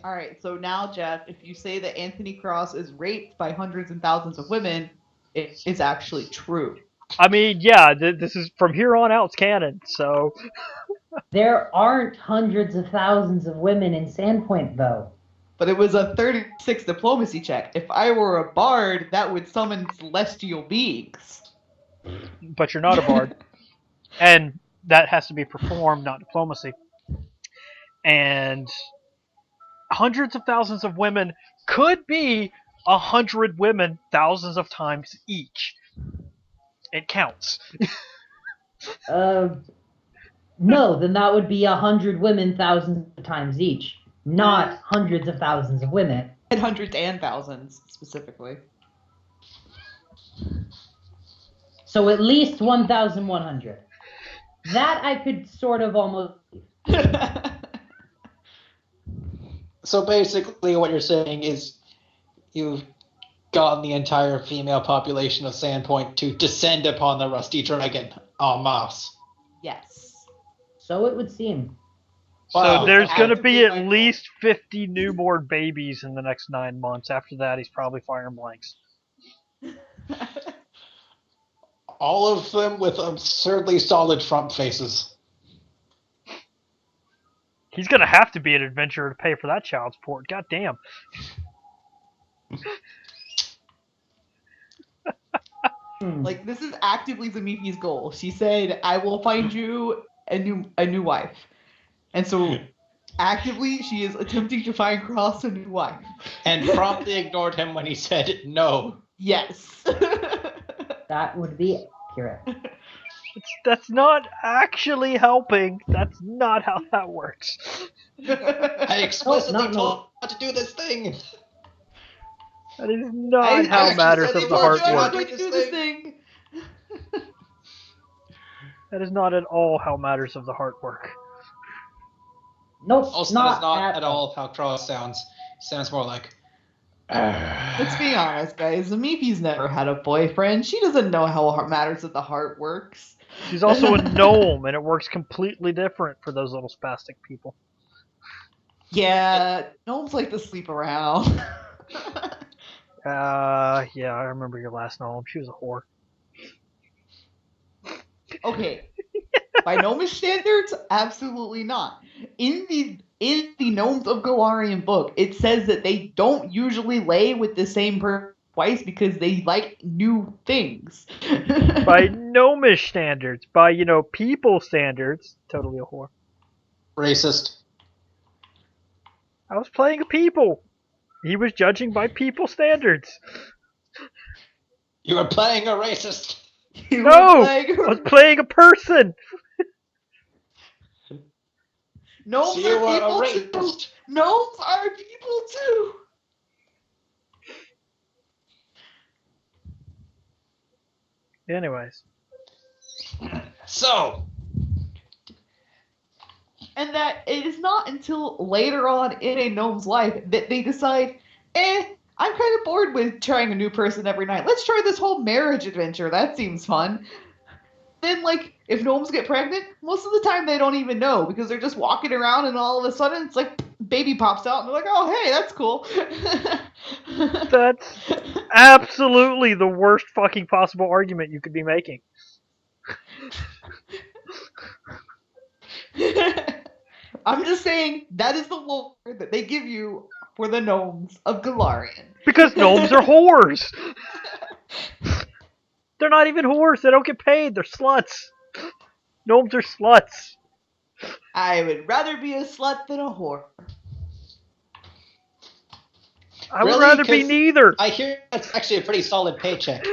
All right, so now, Jeff, if you say that Anthony Cross is raped by hundreds and thousands of women, it is actually true. I mean, yeah, this is from here on out, it's canon. So There aren't hundreds of thousands of women in Sandpoint, though. But it was a 36 diplomacy check. If I were a bard, that would summon celestial beings. but you're not a bard, and that has to be performed, not diplomacy. And hundreds of thousands of women could be 100 women, thousands of times each. It counts. No, then that would be 100 women, thousands of times each, not hundreds of thousands of women. And hundreds and thousands, specifically. So at least 1,100. That I could sort of almost... So basically what you're saying is you've gotten the entire female population of Sandpoint to descend upon the Rusty Dragon en masse. Yes. So it would seem. Wow. So there's going to be at Actively least 50 newborn babies in the next 9 months. After that, he's probably firing blanks. All of them with absurdly solid front faces. He's going to have to be an adventurer to pay for that child support. God damn. Like, this is actively Zamifi's goal. She said, I will find you a new wife. And so, actively, she is attempting to find Cross a new wife. And promptly ignored him when he said no. Yes. That would be accurate. That's not actually helping. That's not how that works. I explicitly No. told him not to do this thing. That is not I how actually matters said of he the told heart you I I'm want work. going to do this thing. That is not at all how matters of the heart work. Nope, Also, not that is not at at all how Cross sounds. Sounds more like... Let's be honest, guys. Zamifi's never had a boyfriend. She doesn't know how matters of the heart works. She's also a gnome, and it works completely different for those little spastic people. Yeah, gnomes like to sleep around. Yeah, I remember your last gnome. She was a whore. Okay. By gnomish standards, absolutely not. In the Gnomes of Golarion book, it says that they don't usually lay with the same person twice because they like new things. By gnomish standards, by, people standards, totally a whore. Racist. I was playing a people. He was judging by people standards. You are playing a racist. You No! were playing- I was playing a person! Gnomes You are are a people too. rapist. Gnomes are people too. Anyways. So, And that it is not until later on in a gnome's life that they decide, I'm kind of bored with trying a new person every night. Let's try this whole marriage adventure. That seems fun. Then, like, if gnomes get pregnant, most of the time they don't even know because they're just walking around and all of a sudden it's like baby pops out and they're like, oh, hey, that's cool. That's absolutely the worst fucking possible argument you could be making. I'm just saying that is the lore that they give you for the gnomes of Golarion. Because gnomes are whores! They're not even whores, they don't get paid, they're sluts. Gnomes are sluts. I would rather be a slut than a whore. I would Really? rather be 'Cause neither. I hear that's actually a pretty solid paycheck.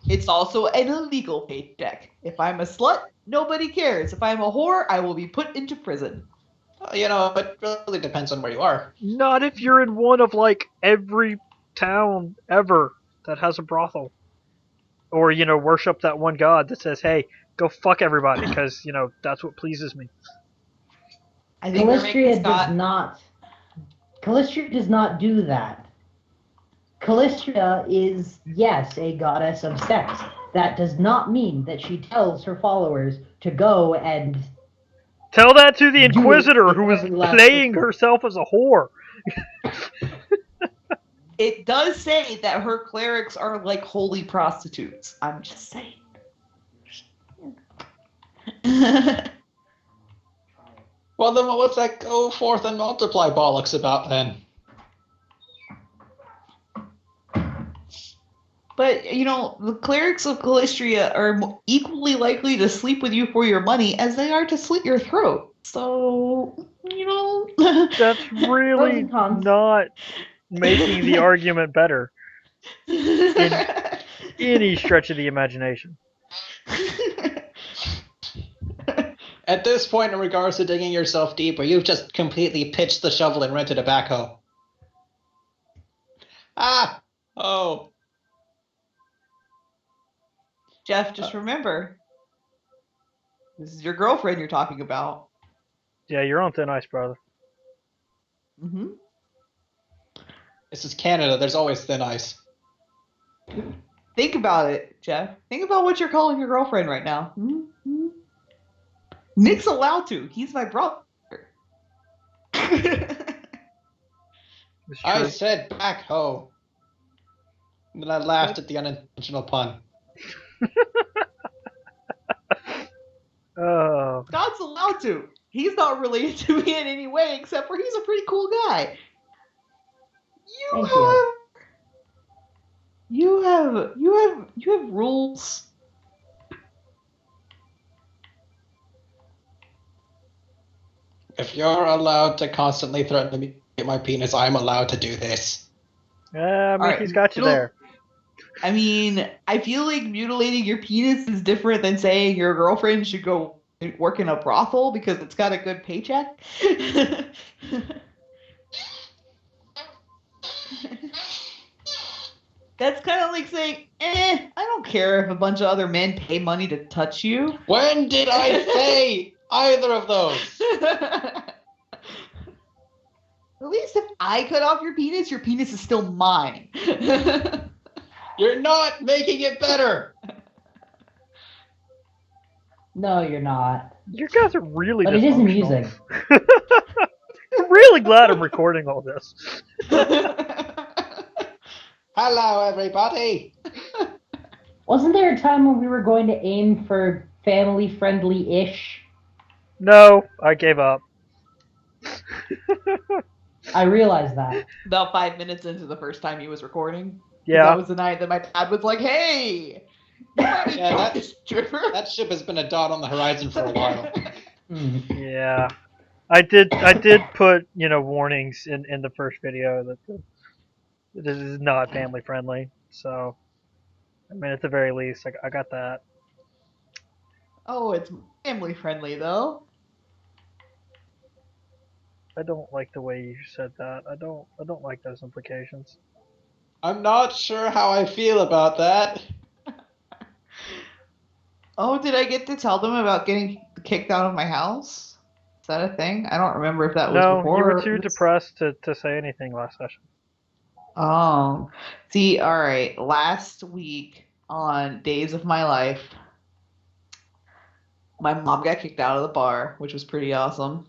It's also an illegal paycheck. If I'm a slut, nobody cares. If I'm a whore, I will be put into prison. It really depends on where you are. Not if you're in one of, like, every town ever that has a brothel. Or, worship that one god that says, hey, go fuck everybody, because, that's what pleases me. I think we're making Calistria does not do that. Calistria is, yes, a goddess of sex. That does not mean that she tells her followers to go and Tell that to the You Inquisitor who is every last playing person. herself as a whore. It does say that her clerics are like holy prostitutes. I'm just saying. Well, then what's that go forth and multiply bollocks about then? But, the clerics of Calistria are equally likely to sleep with you for your money as they are to slit your throat. So, That's Pros really and cons. not making the argument better in any stretch of the imagination. At this point, in regards to digging yourself deeper, you've just completely pitched the shovel and rented a backhoe. Ah! Oh. Jeff, just remember, this is your girlfriend you're talking about. Yeah, you're on thin ice, brother. Mm-hmm. This is Canada. There's always thin ice. Think about it, Jeff. Think about what you're calling your girlfriend right now. Mm-hmm. Nick's allowed to. He's my brother. It's I true. said backhoe. And then I laughed at the unintentional pun. Oh, Scott's allowed to. He's not related to me in any way, except for he's a pretty cool guy. Thank you. You have rules. If you're allowed to constantly threaten to get my penis, I'm allowed to do this. yeah, Mickey's got you there. I mean, I feel like mutilating your penis is different than saying your girlfriend should go work in a brothel because it's got a good paycheck. That's kind of like saying, I don't care if a bunch of other men pay money to touch you. When did I say either of those? At least if I cut off your penis is still mine. You're not making it better. No, you're not. You guys are really But it is dysfunctional. amusing. I'm really glad I'm recording all this. Hello, everybody. Wasn't there a time when we were going to aim for family-friendly-ish? No, I gave up. I realized that. About 5 minutes into the first time he was recording. Yeah. That was the night that my dad was like, hey! Yeah, this stripper? That ship has been a dot on the horizon for a while. Yeah. I did put, warnings in the first video that this is not family friendly. So, I mean, at the very least, I got that. Oh, it's family friendly though. I don't like the way you said that. I don't like those implications. I'm not sure how I feel about that. Oh, did I get to tell them about getting kicked out of my house? Is that a thing? I don't remember if that was No, before. you were or too this- depressed to say anything last session. Oh, see, all right. Last week on Days of My Life, my mom got kicked out of the bar, which was pretty awesome.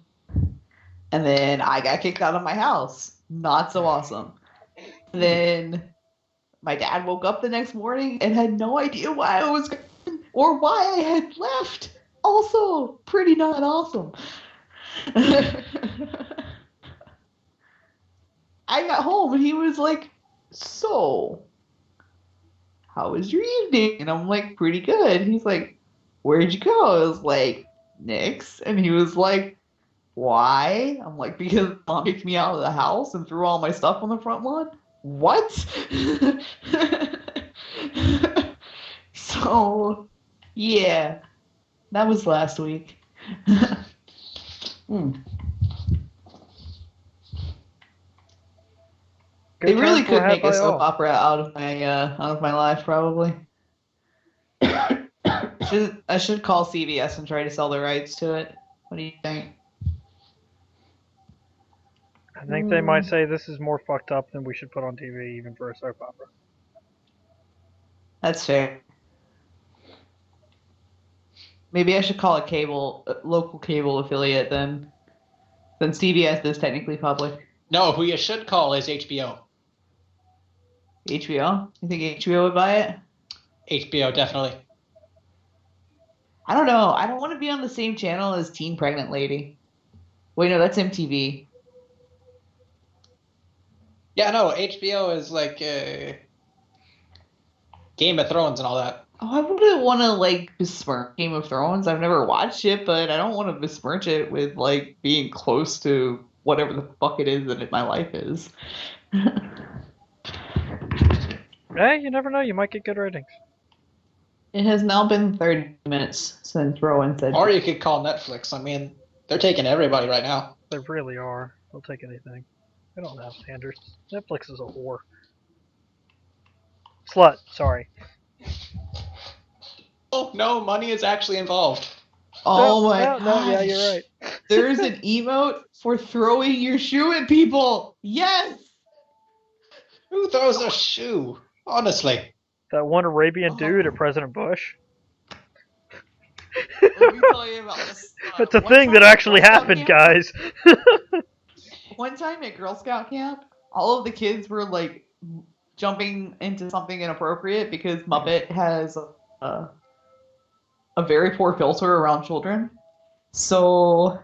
And then I got kicked out of my house. Not so awesome. Then my dad woke up the next morning and had no idea why I was gone or why I had left. Also, pretty not awesome. I got home and he was like, so, how was your evening? And I'm like, pretty good. He's like, where'd you go? I was like, Nick's. And he was like, why? I'm like, because mom kicked me out of the house and threw all my stuff on the front lawn. What? So, yeah, that was last week. They really could make a soap opera out of my life, probably. I should call CBS and try to sell the rights to it. What do you think? I think they might say this is more fucked up than we should put on TV, even for a soap opera. That's fair. Maybe I should call a local cable affiliate then. Since CBS is technically public. No, who you should call is HBO. HBO? You think HBO would buy it? HBO, definitely. I don't know. I don't want to be on the same channel as Teen Pregnant Lady. Wait, no, that's MTV. Yeah, no, HBO is like Game of Thrones and all that. Oh, I wouldn't want to like besmirch Game of Thrones. I've never watched it, but I don't want to besmirch it with like being close to whatever the fuck it is that my life is. Hey, you never know. You might get good ratings. It has now been 30 minutes since Rowan said. Or you could call Netflix. I mean, they're taking everybody right now. They really are. They'll take anything. They don't have standards. Netflix is a whore. Slut, sorry. Oh, no, money is actually involved. Oh my no, god. yeah, you're right. There's an emote for throwing your shoe at people. Yes. Who throws a shoe? Honestly. That one Arabian dude at President Bush. Let me tell you about this. It's a thing that actually happened, guys. One time at Girl Scout camp, all of the kids were like jumping into something inappropriate because Muppet has a very poor filter around children. So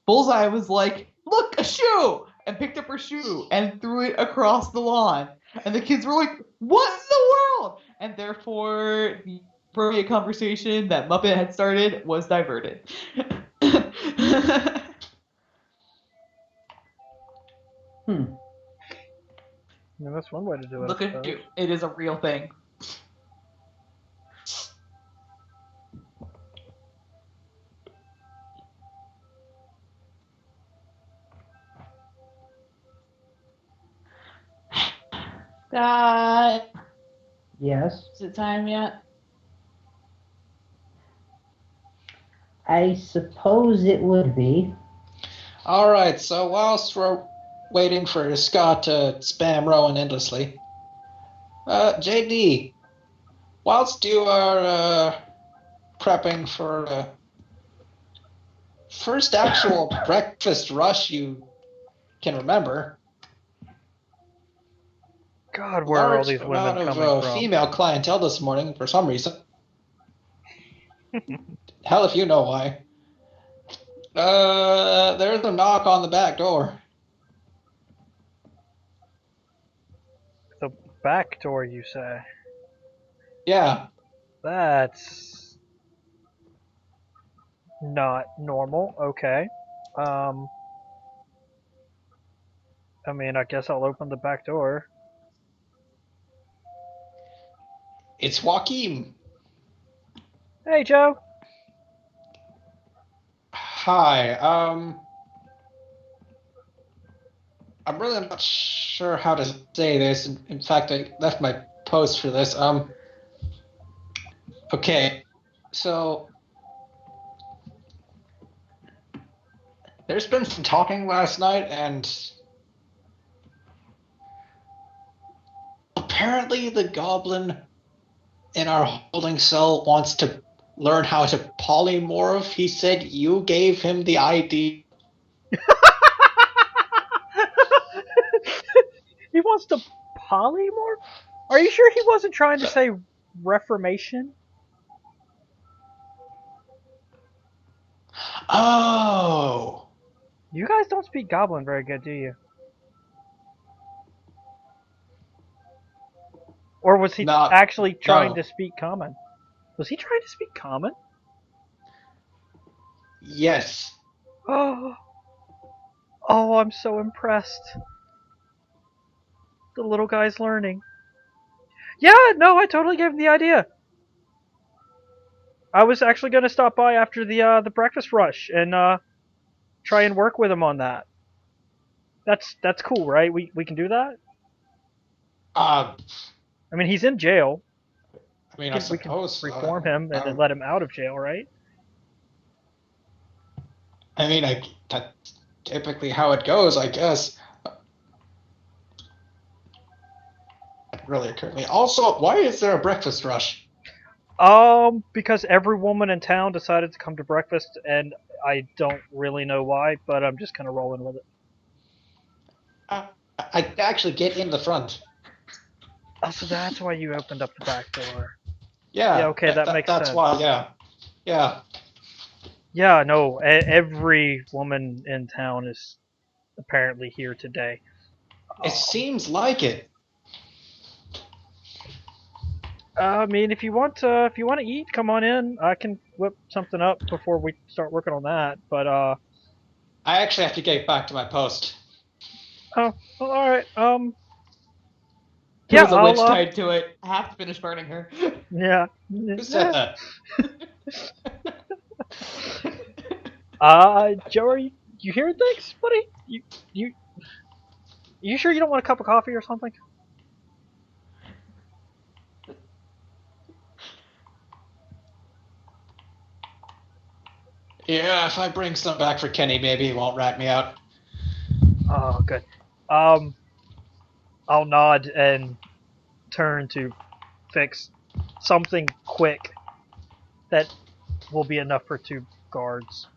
Bullseye was like, "Look, a shoe!" and picked up her shoe and threw it across the lawn. And the kids were like, "What in the world?" And therefore, the appropriate conversation that Muppet had started was diverted. Yeah, that's one way to do it. Look at you. It is a real thing. Scott, Yes. is it time yet? I suppose it would be. All right, so whilst we're waiting for Scott to spam Rowan endlessly, JD, whilst you are prepping for the first actual breakfast rush you can remember, God, where are all large these women amount coming of from? female clientele this morning for some reason. Hell if you know why. There's a knock on the back door. The back door, you say? Yeah. That's not normal. Okay. I mean, I guess I'll open the back door. It's Joaquin. Hey, Joe. Hi. I'm really not sure how to say this. In fact, I left my post for this. Okay. So there's been some talking last night, and apparently the goblin in our holding cell wants to learn how to polymorph. He said you gave him the ID. He wants to polymorph? Are you sure he wasn't trying to say reformation? Oh. You guys don't speak Goblin very good, do you? Or was he actually trying to speak Common? Was he trying to speak Common? Yes. Oh, I'm so impressed. The little guy's learning. Yeah, no, I totally gave him the idea. I was actually going to stop by after the breakfast rush and try and work with him on that. That's cool, right? We can do that? I mean, he's in jail. I mean, we can reform him and then let him out of jail, right? I mean, that's typically how it goes, I guess. That really occurred to me. Also, why is there a breakfast rush? Because every woman in town decided to come to breakfast, and I don't really know why, but I'm just kind of rolling with it. I could actually get in the front. Oh, so that's why you opened up the back door. Yeah. Yeah, okay, that makes that's sense. why. Yeah. Yeah. Yeah, no, every woman in town is apparently here today. It seems like it. I mean, if you want to eat, come on in. I can whip something up before we start working on that. But I actually have to get back to my post. oh, well, all right. There Yeah, was a witch I'll. tied to it. I have to finish burning her. Yeah. Who said that? Joe, are you hearing things, buddy? You sure you don't want a cup of coffee or something? Yeah, if I bring some back for Kenny, maybe he won't rat me out. Oh, good. I'll nod and turn to fix something quick that will be enough for 2 guards.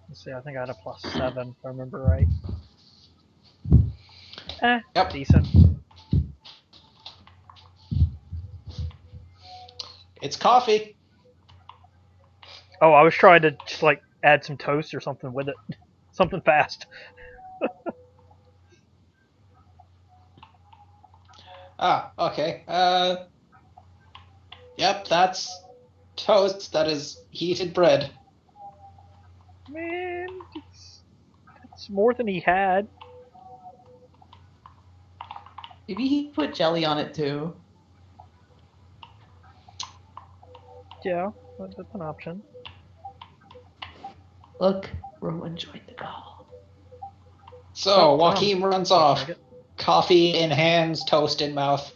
Let's see, I think I had a +7 if I remember right. Yep. Decent. It's coffee. Oh, I was trying to just like add some toast or something with it. Something fast. Okay. Yep, that's toast. That is heated bread. Man, it's more than he had. Maybe he put jelly on it too. Yeah, that's an option. Look, Rowan joined the call. So, Joaquin runs off. Make it. Coffee in hands, toast in mouth.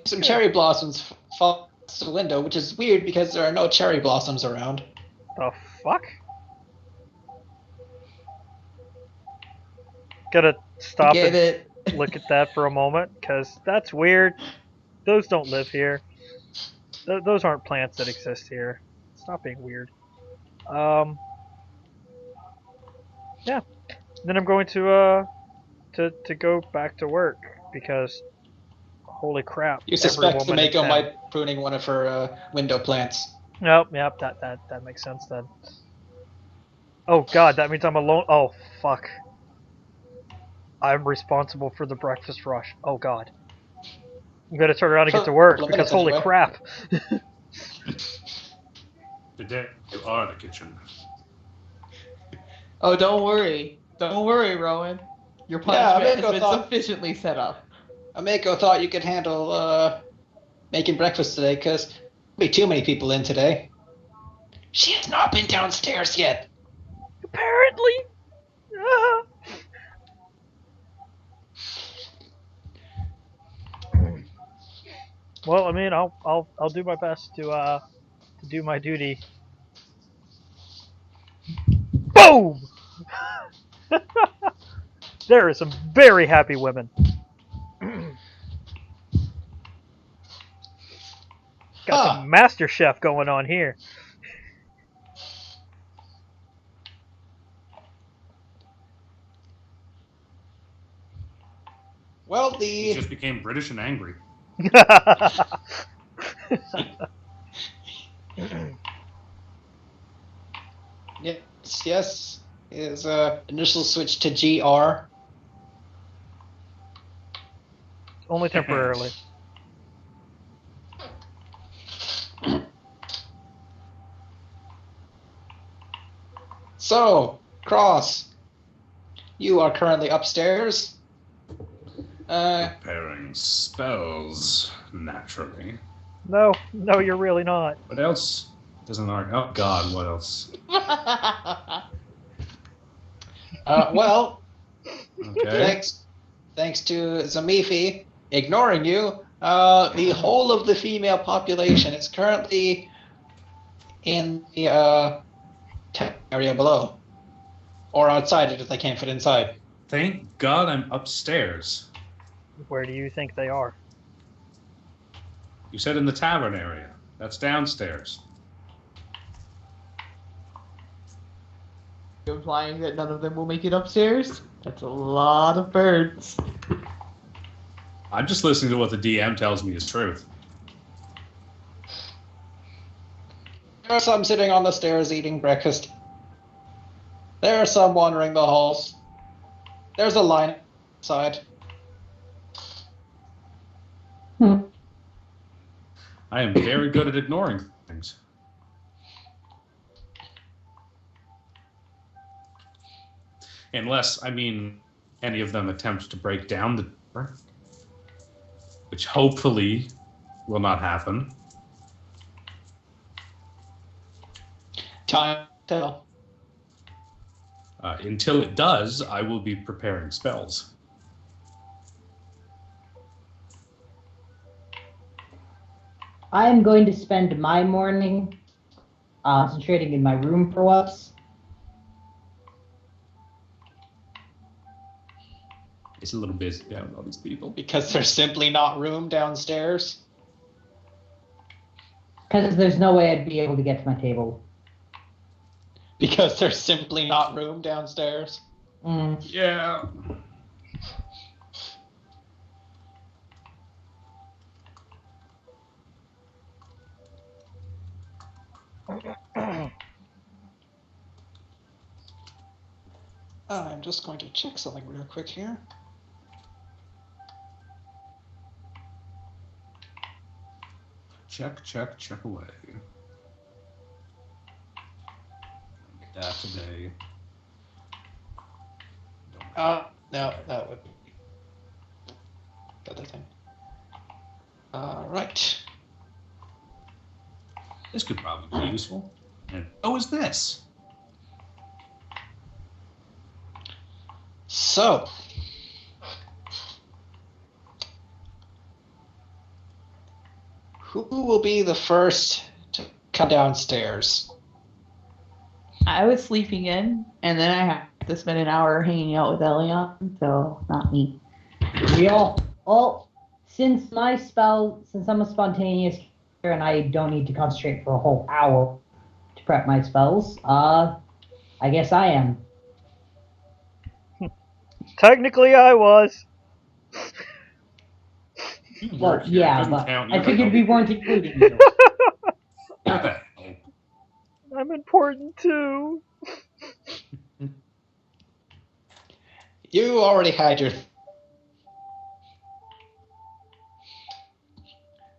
Some cherry blossoms fall through the window, which is weird because there are no cherry blossoms around. The fuck? Gotta stop Get and it. look at that for a moment, because that's weird. Those don't live here. Those aren't plants that exist here. Stop being weird. Yeah. Then I'm going to go back to work because holy crap! You every suspect woman in Sumiko town- might be pruning one of her window plants. Nope, yep, that makes sense then. Oh god, that means I'm alone. Oh fuck. I'm responsible for the breakfast rush. Oh god. I'm gonna turn around and get to work Couple of because minutes holy anyway. crap. Today you are the kitchen. Oh, don't worry. Don't worry, Rowan. Your Yeah, punishment Mako has been thought- sufficiently set up. Ameko thought you could handle making breakfast today because there'll be too many people in today. She has not been downstairs yet. Apparently. Well, I mean, I'll do my best to do my duty. Boom! There are some very happy women. Got some Master Chef going on here. Well, He just became British and angry. yes, his initial switch to GR. Only temporarily. So, Cross, you are currently upstairs. Preparing spells, naturally. No, you're really not. What else? Doesn't our oh god, what else? Well, Okay. thanks to Zamifi ignoring you, the whole of the female population is currently in the tent area below, or outside it if they can't fit inside. Thank God I'm upstairs. Where do you think they are? You said in the tavern area. That's downstairs. You're implying that none of them will make it upstairs? That's a lot of birds. I'm just listening to what the DM tells me is truth. There are some sitting on the stairs eating breakfast. There are some wandering the halls. There's a line outside. I am very good at ignoring things. Unless, any of them attempt to break down the door, which hopefully will not happen. Time to tell. Until it does, I will be preparing spells. I am going to spend my morning concentrating in my room for once. It's a little busy down with all these people. Because there's simply not room downstairs. Because there's no way I'd be able to get to my table. Because there's simply not room downstairs. Yeah. I'm just going to check something real quick here. Check away. That today. No, that would be the other thing. Right. This could probably be useful. And is this? So, who will be the first to come downstairs? I was sleeping in, and then I have to spend an hour hanging out with Elion, so not me. We all, since I'm a spontaneous character and I don't need to concentrate for a whole hour to prep my spells, I guess I am. Technically, I was. Well, yeah, but I figured we weren't including you. What the hell? I'm important too. You already had your...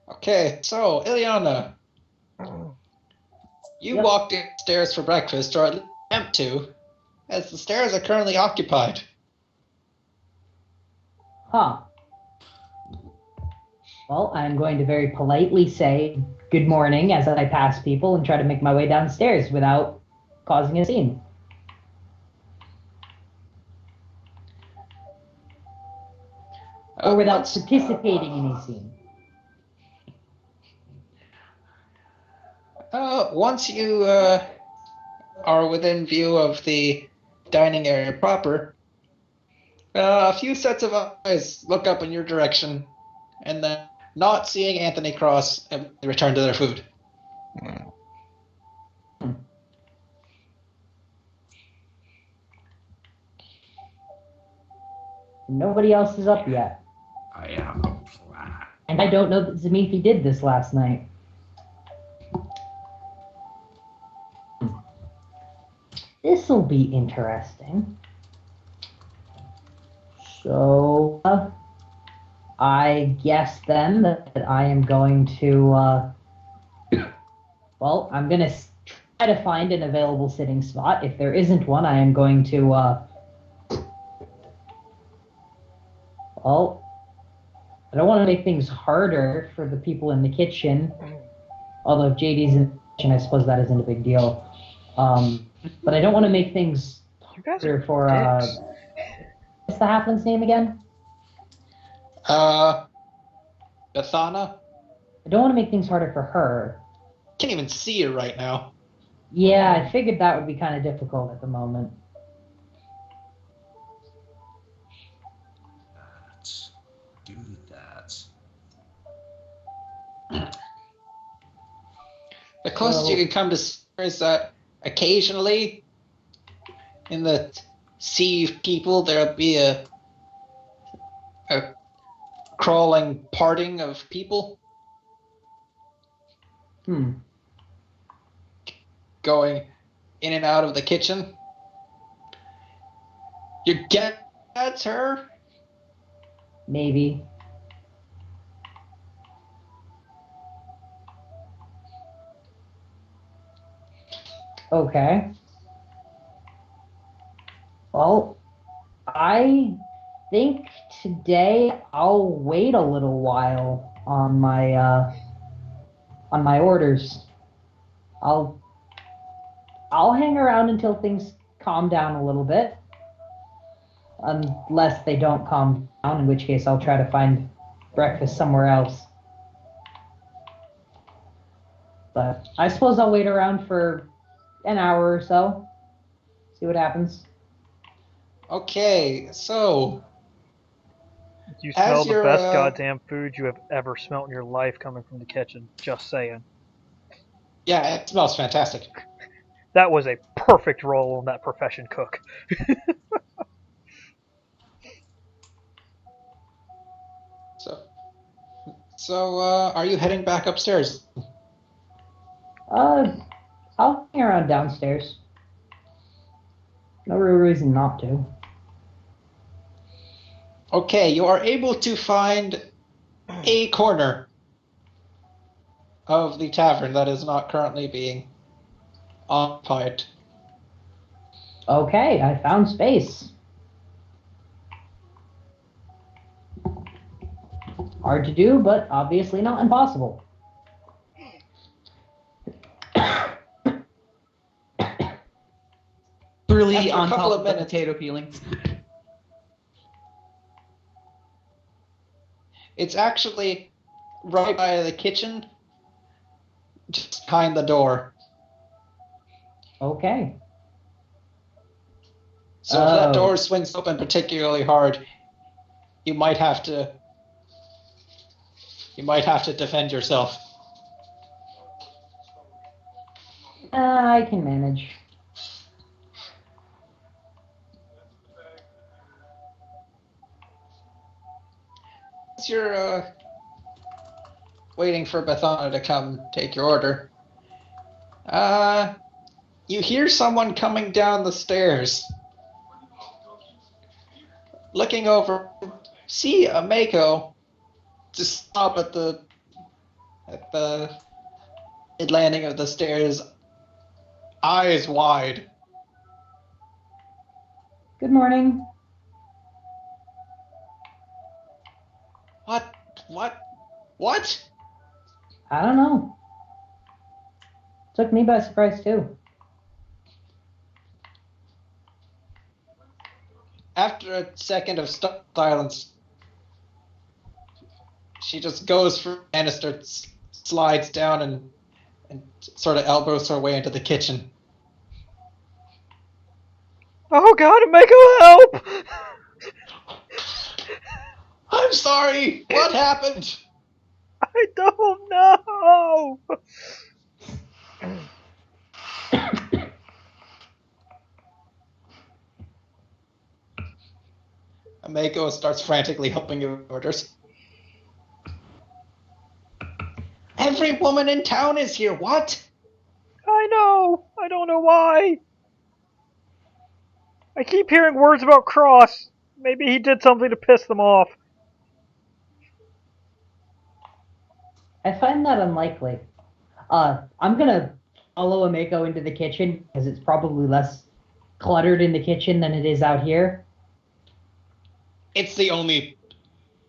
Okay, so, Ileana. You walked upstairs for breakfast, or at least attempt to, as the stairs are currently occupied. Huh. Well, I'm going to very politely say good morning as I pass people and try to make my way downstairs without causing a scene. Or without participating in a scene. Once you are within view of the dining area proper, a few sets of eyes look up in your direction, and then, not seeing Anthony Cross, they return to their food. Nobody else is up yet. I have a plan. And I don't know that Zamithi did this last night. This'll be interesting. So, I guess then that I am going to, well, I'm going to try to find an available sitting spot. If there isn't one, I am going to, well, I don't want to make things harder for the people in the kitchen. Although if JD's in the kitchen, I suppose that isn't a big deal. But I don't want to make things harder for, what's the halfling's name again? Bethana? I don't want to make things harder for her. Can't even see her right now. Yeah, I figured that would be kind of difficult at the moment. The closest you can come to is that occasionally in the sea of people there'll be a crawling parting of people going in and out of the kitchen. You get that's her? Maybe. Okay. Well, I think today I'll wait a little while on my orders. I'll hang around until things calm down a little bit. Unless they don't calm down, in which case I'll try to find breakfast somewhere else. But I suppose I'll wait around for an hour or so. See what happens. Okay, so You smell as the you're, best goddamn food you have ever smelt in your life coming from the kitchen. Just saying. yeah, it smells fantastic. That was a perfect role on that profession cook. So, are you heading back upstairs? I'll hang around downstairs. No real reason not to. Okay, you are able to find a corner of the tavern that is not currently being occupied. Okay, I found space. Hard to do, but obviously not impossible. Really After a on couple top of of the minutes. potato peeling. It's actually right by the kitchen, just behind the door. Okay. So if that Oh. door swings open particularly hard, you might have to defend yourself. I can manage. As you're waiting for Bethana to come take your order, you hear someone coming down the stairs. Looking over, see a Mako just stop at the mid landing of the stairs, eyes wide. Good morning. What? I don't know. Took me by surprise too. After a second of silence, she just goes for Bannister, slides down and sort of elbows her way into the kitchen. Oh god, Mako, help! I'm sorry! What happened? I don't know! Mako starts frantically helping you with orders. Every woman in town is here, what? I know! I don't know why! I keep hearing words about Cross. Maybe he did something to piss them off. I find that unlikely. I'm gonna follow Ameko into the kitchen because it's probably less cluttered in the kitchen than it is out here. It's the only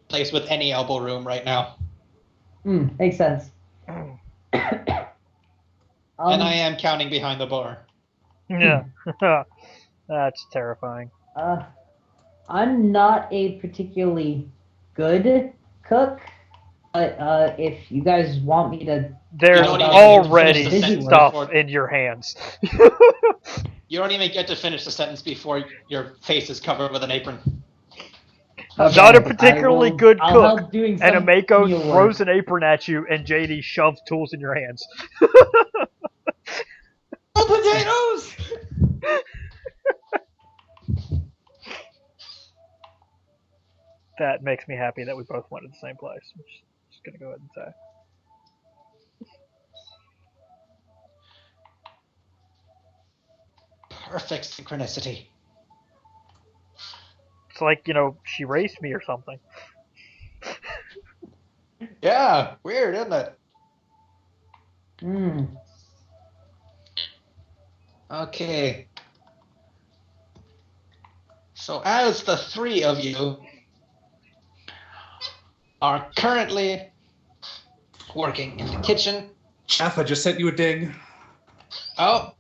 place with any elbow room right now. Makes sense. And I am counting behind the bar. Yeah. That's terrifying. I'm not a particularly good cook, but if you guys want me to... There's don't even already finish the sentence stuff before- in your hands. You don't even get to finish the sentence before your face is covered with an apron. I'm Okay, not a particularly good I'll cook. help doing And some Amako meal throws work. an apron at you, and JD shoves tools in your hands. Oh, potatoes! That makes me happy that we both went to the same place. I'm just gonna go ahead and say. Perfect synchronicity. It's like, she raced me or something. Yeah, weird, isn't it? Hmm. Okay. So as the three of you are currently working in the kitchen. Jeff, I just sent you a ding. Oh.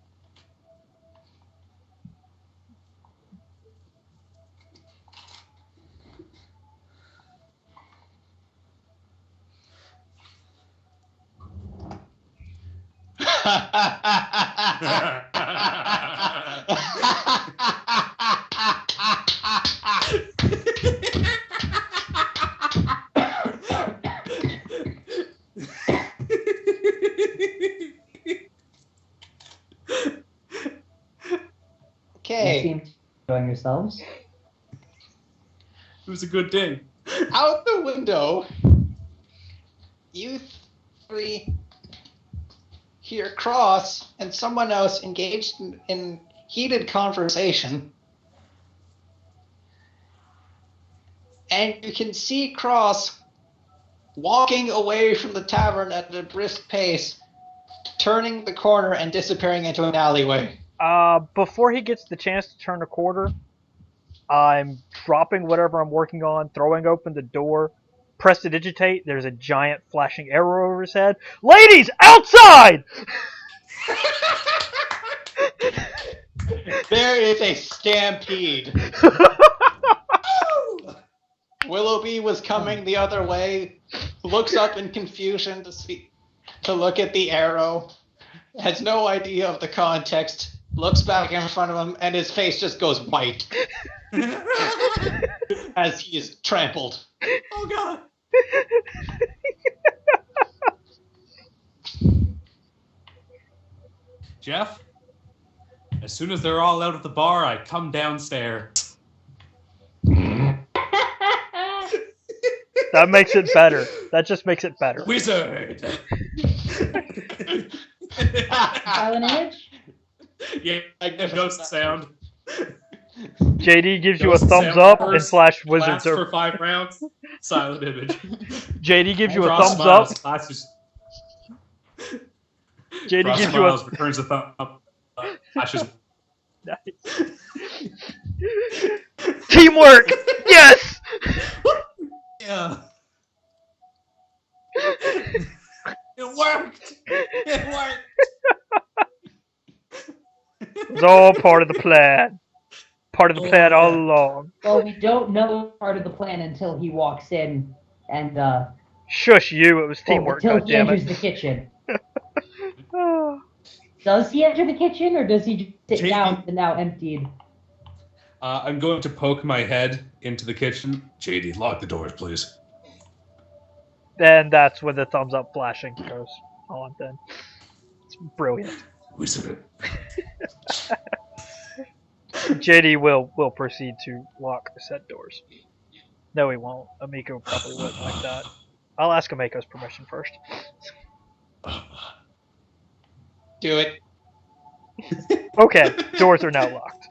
You Okay. seem to be enjoying yourselves. It was a good ding. Out the window, you three hear Cross and someone else engaged in heated conversation. And you can see Cross walking away from the tavern at a brisk pace, turning the corner and disappearing into an alleyway. Before he gets the chance to turn a quarter, I'm dropping whatever I'm working on, throwing open the door, prestidigitate. There's a giant flashing arrow over his head. Ladies, outside! There is a stampede. Willoughby was coming the other way, looks up in confusion to look at the arrow, has no idea of the context, looks back in front of him, and his face just goes white as he is trampled. Oh god. Jeff, as soon as they're all out of the bar, I come downstairs. That makes it better. That just makes it better. Wizard! Silent image? Yeah, ghost sound. JD gives you a Ghost thumbs sound up first, and flash wizards lasts over. for 5 rounds. Silent image. JD gives you a Frost thumbs smiles, up. flashes. JD Frost gives you a smiles, returns the thumb up. Flashes. Nice. Teamwork! Yes! Yeah. It worked! It worked! It's all part of the plan. Part of the plan all along. Well, we don't know part of the plan until he walks in and Shush you, it was teamwork, until he enters goddammit. the kitchen. Does he enter the kitchen or does he just sit JD. down to the now emptied? I'm going to poke my head into the kitchen. JD, lock the doors, please. Then that's when the thumbs up flashing goes on then. It's brilliant. Wizard. JD will proceed to lock said doors. No, he won't. Amiko probably wouldn't like that. I'll ask Amiko's permission first. Do it. Okay, doors are now locked.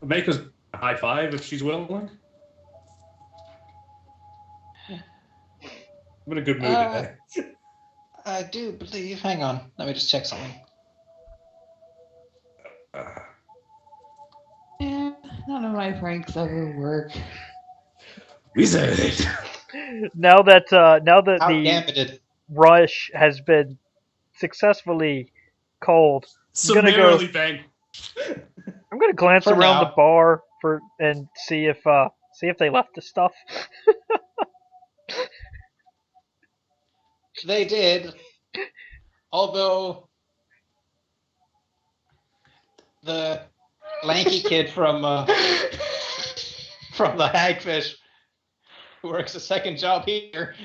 Make us a high five if she's willing. I'm in a good mood today. I do believe. Hang on. Let me just check something. None of my pranks ever work. Wizard. Now that How the damn it. rush has been successfully called, Summarily bang. I'm gonna glance For around now. the bar and see if they left the stuff. They did. Although the lanky kid from from the hagfish who works a second job here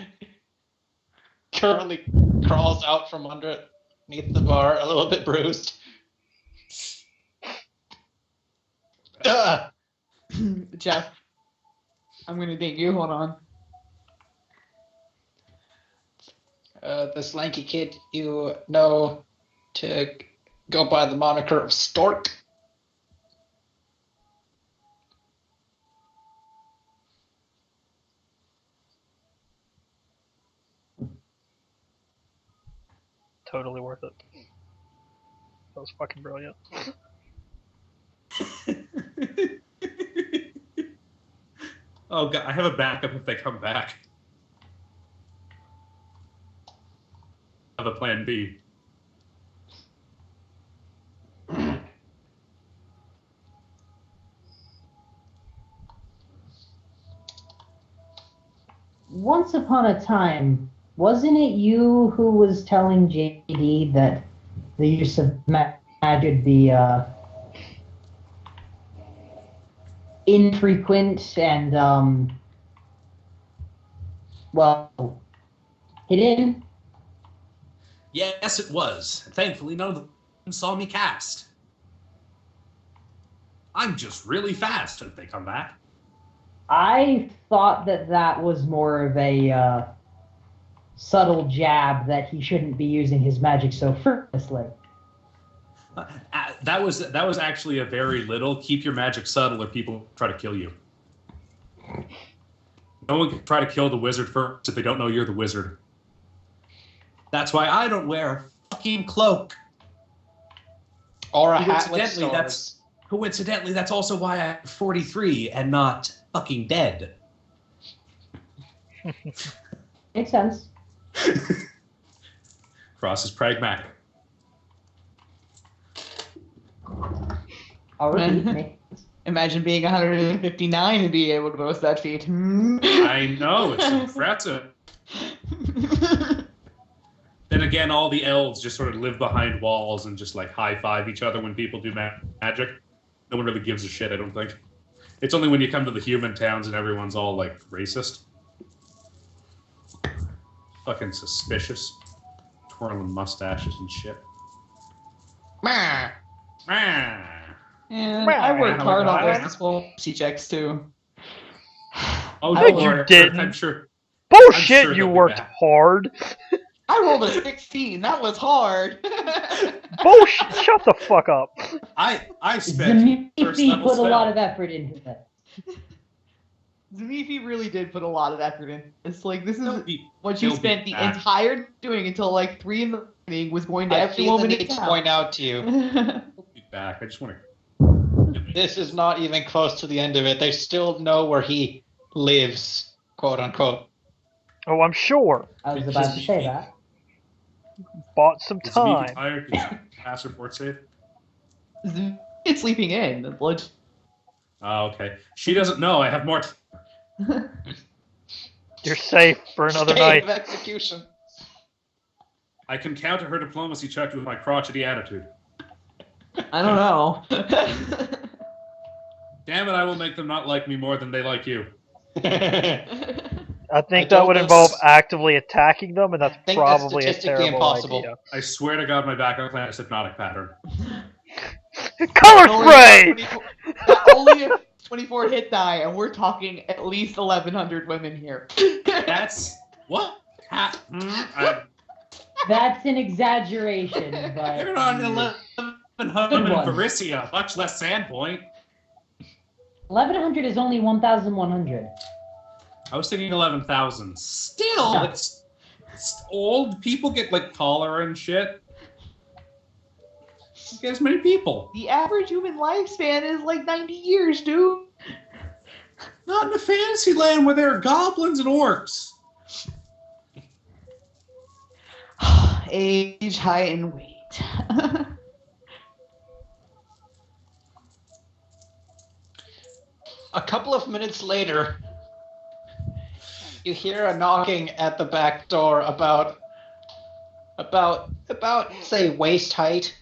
currently crawls out from underneath the bar, a little bit bruised. Jeff, I'm gonna date you. Hold on. This lanky kid you know to go by the moniker of Stork. Totally worth it. That was fucking brilliant. Oh god, I have a backup if they come back. I have a plan B. Once upon a time, wasn't it you who was telling JD that the use of magic would be infrequent and well, hidden? Yes, it was. Thankfully, none of them saw me cast. I'm just really fast if they come back. I thought that was more of a subtle jab that he shouldn't be using his magic so frivolously. That was actually a very little keep your magic subtle or people try to kill you. No one can try to kill the wizard first if they don't know you're the wizard. That's why I don't wear a fucking cloak. Or a hat with stars. Coincidentally, that's also why I'm 43 and not fucking dead. Makes sense. Cross is pragmatic. I'll repeat. Imagine being 159 and being able to boast that feat. I know, it's impressive. Then again, all the elves just sort of live behind walls and just like high-five each other when people do magic. No one really gives a shit, I don't think. It's only when you come to the human towns and everyone's all like racist. Fucking suspicious. Twirling mustaches and shit. Meh. And I worked hard on those diplomacy checks too. Oh, No, you didn't. I'm sure. Bullshit, sure you they'll be worked back. hard. I rolled a 16. That was hard. Bullshit, shut the fuck up. I spent first Zamifi level put a spell. lot of effort into that. Zamifi really did put a lot of effort in. It's like, this is what she He'll be spent the back. entire doing until like 3 in the morning, was going to I every feel the woman in need to town. point out to you, He'll be back. I just want to. this is not even close to the end of it. They still know where he lives, quote unquote. Oh, I'm sure. I was about to say that. Bought some Is Zamifi time. tired? Can you pass report safe? It's sleeping in. The blood. Oh, okay. She doesn't know. I have more. You're safe for another Day night. of execution. I can counter her diplomacy check with my crotchety attitude. I don't know. Damn it! I will make them not like me more than they like you. I think that don't would know. involve actively attacking them, and that's I think that's probably a statistically terrible impossible. idea. I swear to God, my backup plan is hypnotic pattern. Color Only spray! 24 only a 24 hit die, and we're talking at least 1,100 women here. That's what? That's an exaggeration, but You're on 1100 Good in one. Varisia, much less Sandpoint. 1,100 is only 1,100. I was thinking 11,000. Still, Yeah. it's old. People get like cholera and shit. You get as many people. The average human lifespan is like 90 years, dude. Not in a fantasy land where there are goblins and orcs. Age, height, and weight. A couple of minutes later, you hear a knocking at the back door about say waist height.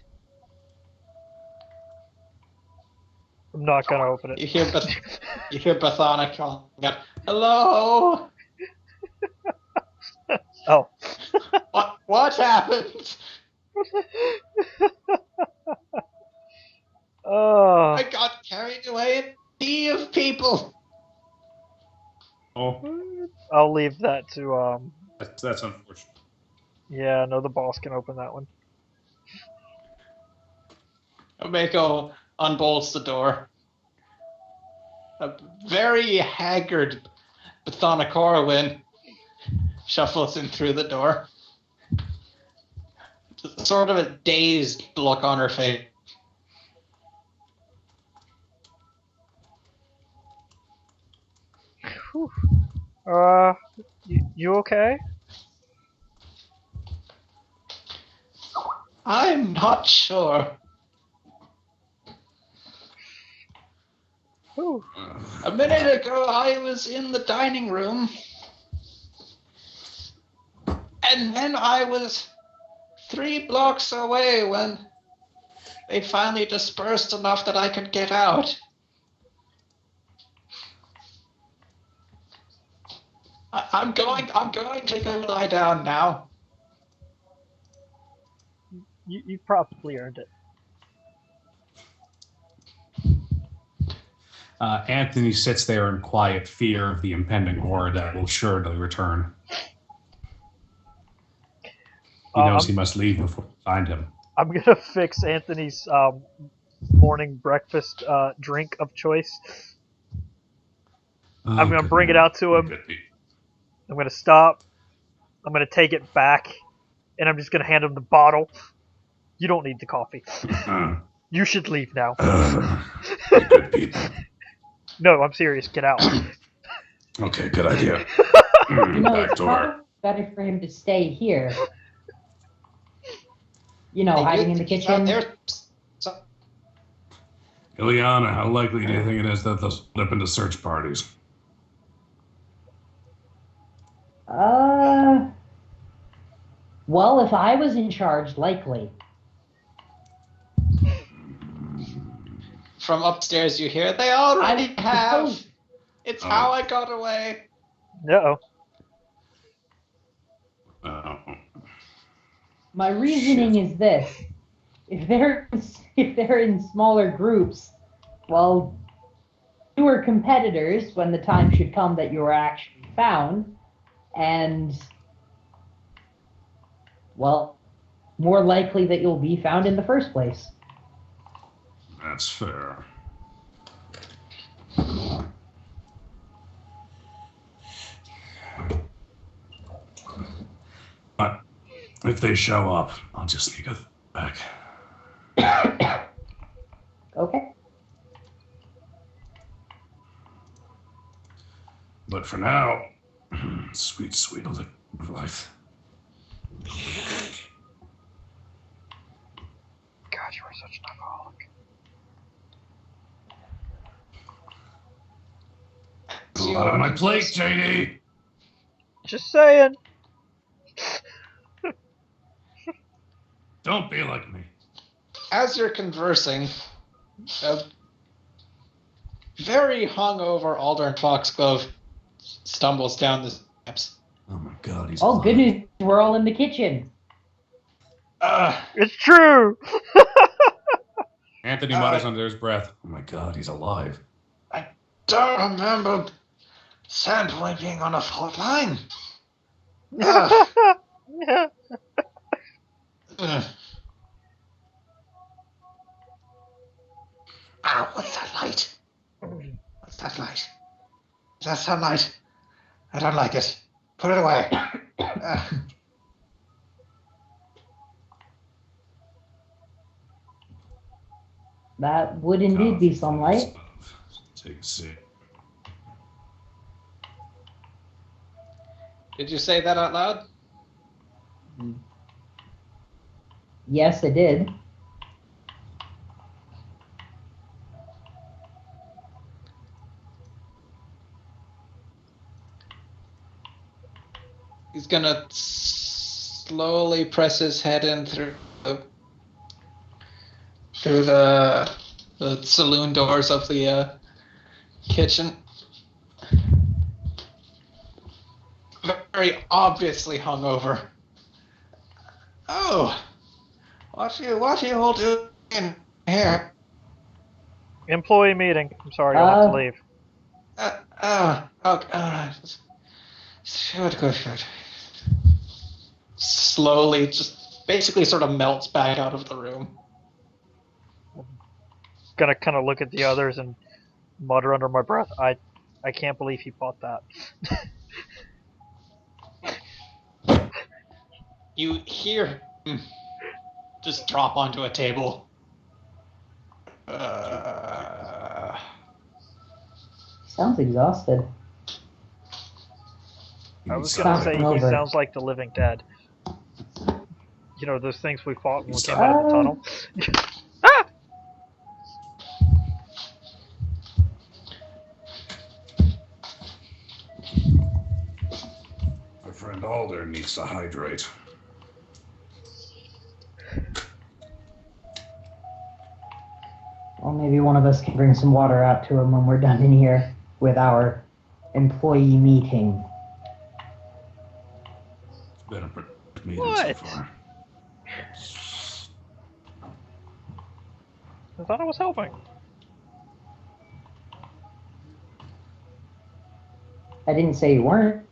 I'm not gonna open it. You hear Bathana calling out, "Hello! Oh. What happened? Oh. I got carried away in a sea of people." Oh, I'll leave that to that's unfortunate. Yeah, no, the boss can open that one. Omeko unbolts the door. A very haggard Bathana Corwin shuffles in through the door. Sort of a dazed look on her face. Whew. You okay? I'm not sure. Whew. A minute ago, I was in the dining room, and then I was 3 blocks away when they finally dispersed enough that I could get out. I'm going to go lie down now. You probably earned it. Anthony sits there in quiet fear of the impending horror that will surely return. He knows he must leave before we find him. I'm gonna fix Anthony's morning breakfast drink of choice. I'm gonna bring it out to him. I'm gonna stop. I'm gonna take it back, and I'm just gonna hand him the bottle. You don't need the coffee. You should leave now. Good people. No, I'm serious. Get out. Okay, good idea. It's probably better for him to stay here. Hiding in the kitchen. Ileana, how likely do you think it is that they'll slip into search parties? Well, if I was in charge, likely. From upstairs, you hear, "They already have. It's how I got away." Uh-oh. My reasoning is this: if they're in smaller groups, well, you were competitors when the time should come that you were actually found, and well, more likely that you'll be found in the first place. That's fair. But if they show up, I'll just sneak it back. Okay. But for now, sweet, sweet life. God, you are such an alcoholic. A lot on my plate, JD. Just saying. Don't be like me. As you're conversing, a very hungover Aldern Foxglove stumbles down the steps. Oh my God, he's Oh, alive. good news, we're all in the kitchen. It's true. Anthony mutters under his breath. Oh my God, he's alive. I don't remember Sandboy being on a fault line. Yeah. Ow, what's that light? What's that light? Is that sunlight? I don't like it. Put it away. That would indeed be sunlight. Take a seat. Did you say that out loud? Yes, I did. He's gonna slowly press his head in through the the saloon doors of the kitchen. Very obviously hungover. Oh, what you all doing in here? Employee meeting. I'm sorry, you'll have to leave. Good. Slowly, just basically sort of melts back out of the room. Gonna kind of look at the others and mutter under my breath, I can't believe he bought that. You hear him just drop onto a table. Sounds exhausted. I was gonna say he sounds like the living dead. You know, those things we fought when we came out of the tunnel? Ah! My friend Alder needs to hydrate. Well, maybe one of us can bring some water out to him when we're done in here with our employee meeting. Been a meeting What? so far. I thought I was helping. I didn't say you weren't.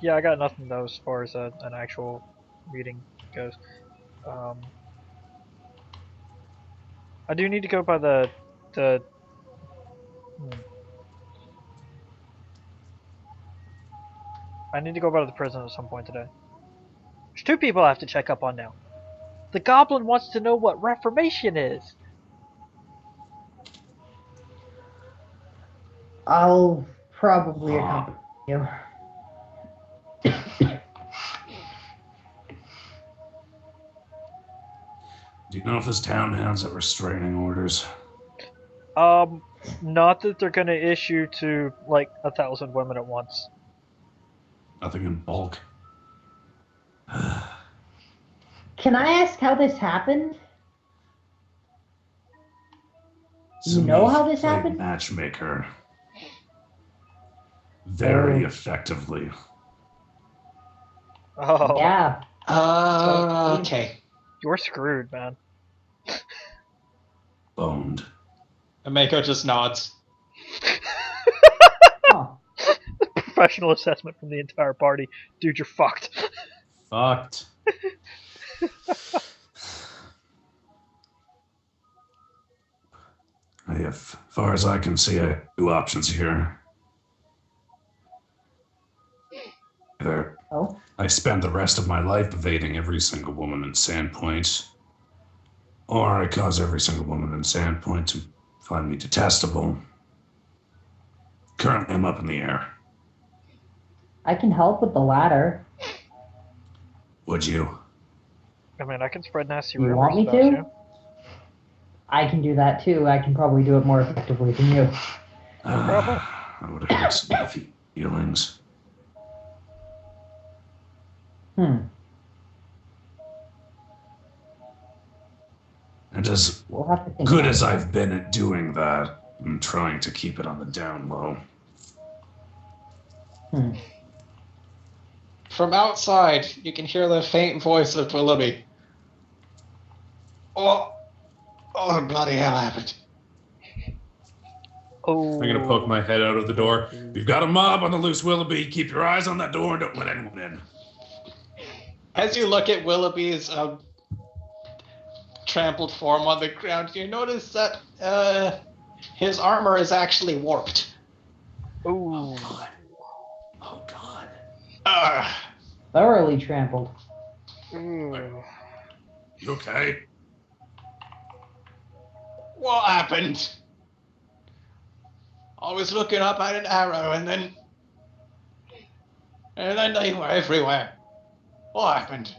Yeah, I got nothing though as far as an actual meeting goes. I do need to go by the I need to go by the prison at some point today. There's two people I have to check up on now. The goblin wants to know what reformation is. I'll probably accompany you. Do you know if this town has a restraining orders? Not that they're gonna issue to like 1,000 women at once. Nothing in bulk. Can I ask how this happened? You know how this happened? Matchmaker. Very effectively. Oh. Yeah. Okay. You're screwed, man. Boned. Ameko just nods. Oh. Professional assessment from the entire party. Dude, you're fucked. Fucked. As far as I can see, I have two options here. Either I spend the rest of my life evading every single woman in Sandpoint, or I cause every single woman in Sandpoint to find me detestable. Currently, I'm up in the air. I can help with the latter. Would you? I mean, I can spread nasty You rumors want me about to? you. I can do that too. I can probably do it more effectively than you. No problem. I would have some feelings. And as We'll have to think good about as that. I've been at doing that, I'm trying to keep it on the down low. From outside, you can hear the faint voice of Willoughby. Oh, bloody hell happened. Oh. I'm gonna poke my head out of the door. You've got a mob on the loose, Willoughby. Keep your eyes on that door and don't let anyone in. As you look at Willoughby's trampled form on the ground, you notice that his armor is actually warped. Ooh. Oh God. Thoroughly trampled. Ooh. You okay? What happened? I was looking up at an arrow and then they were everywhere. What happened?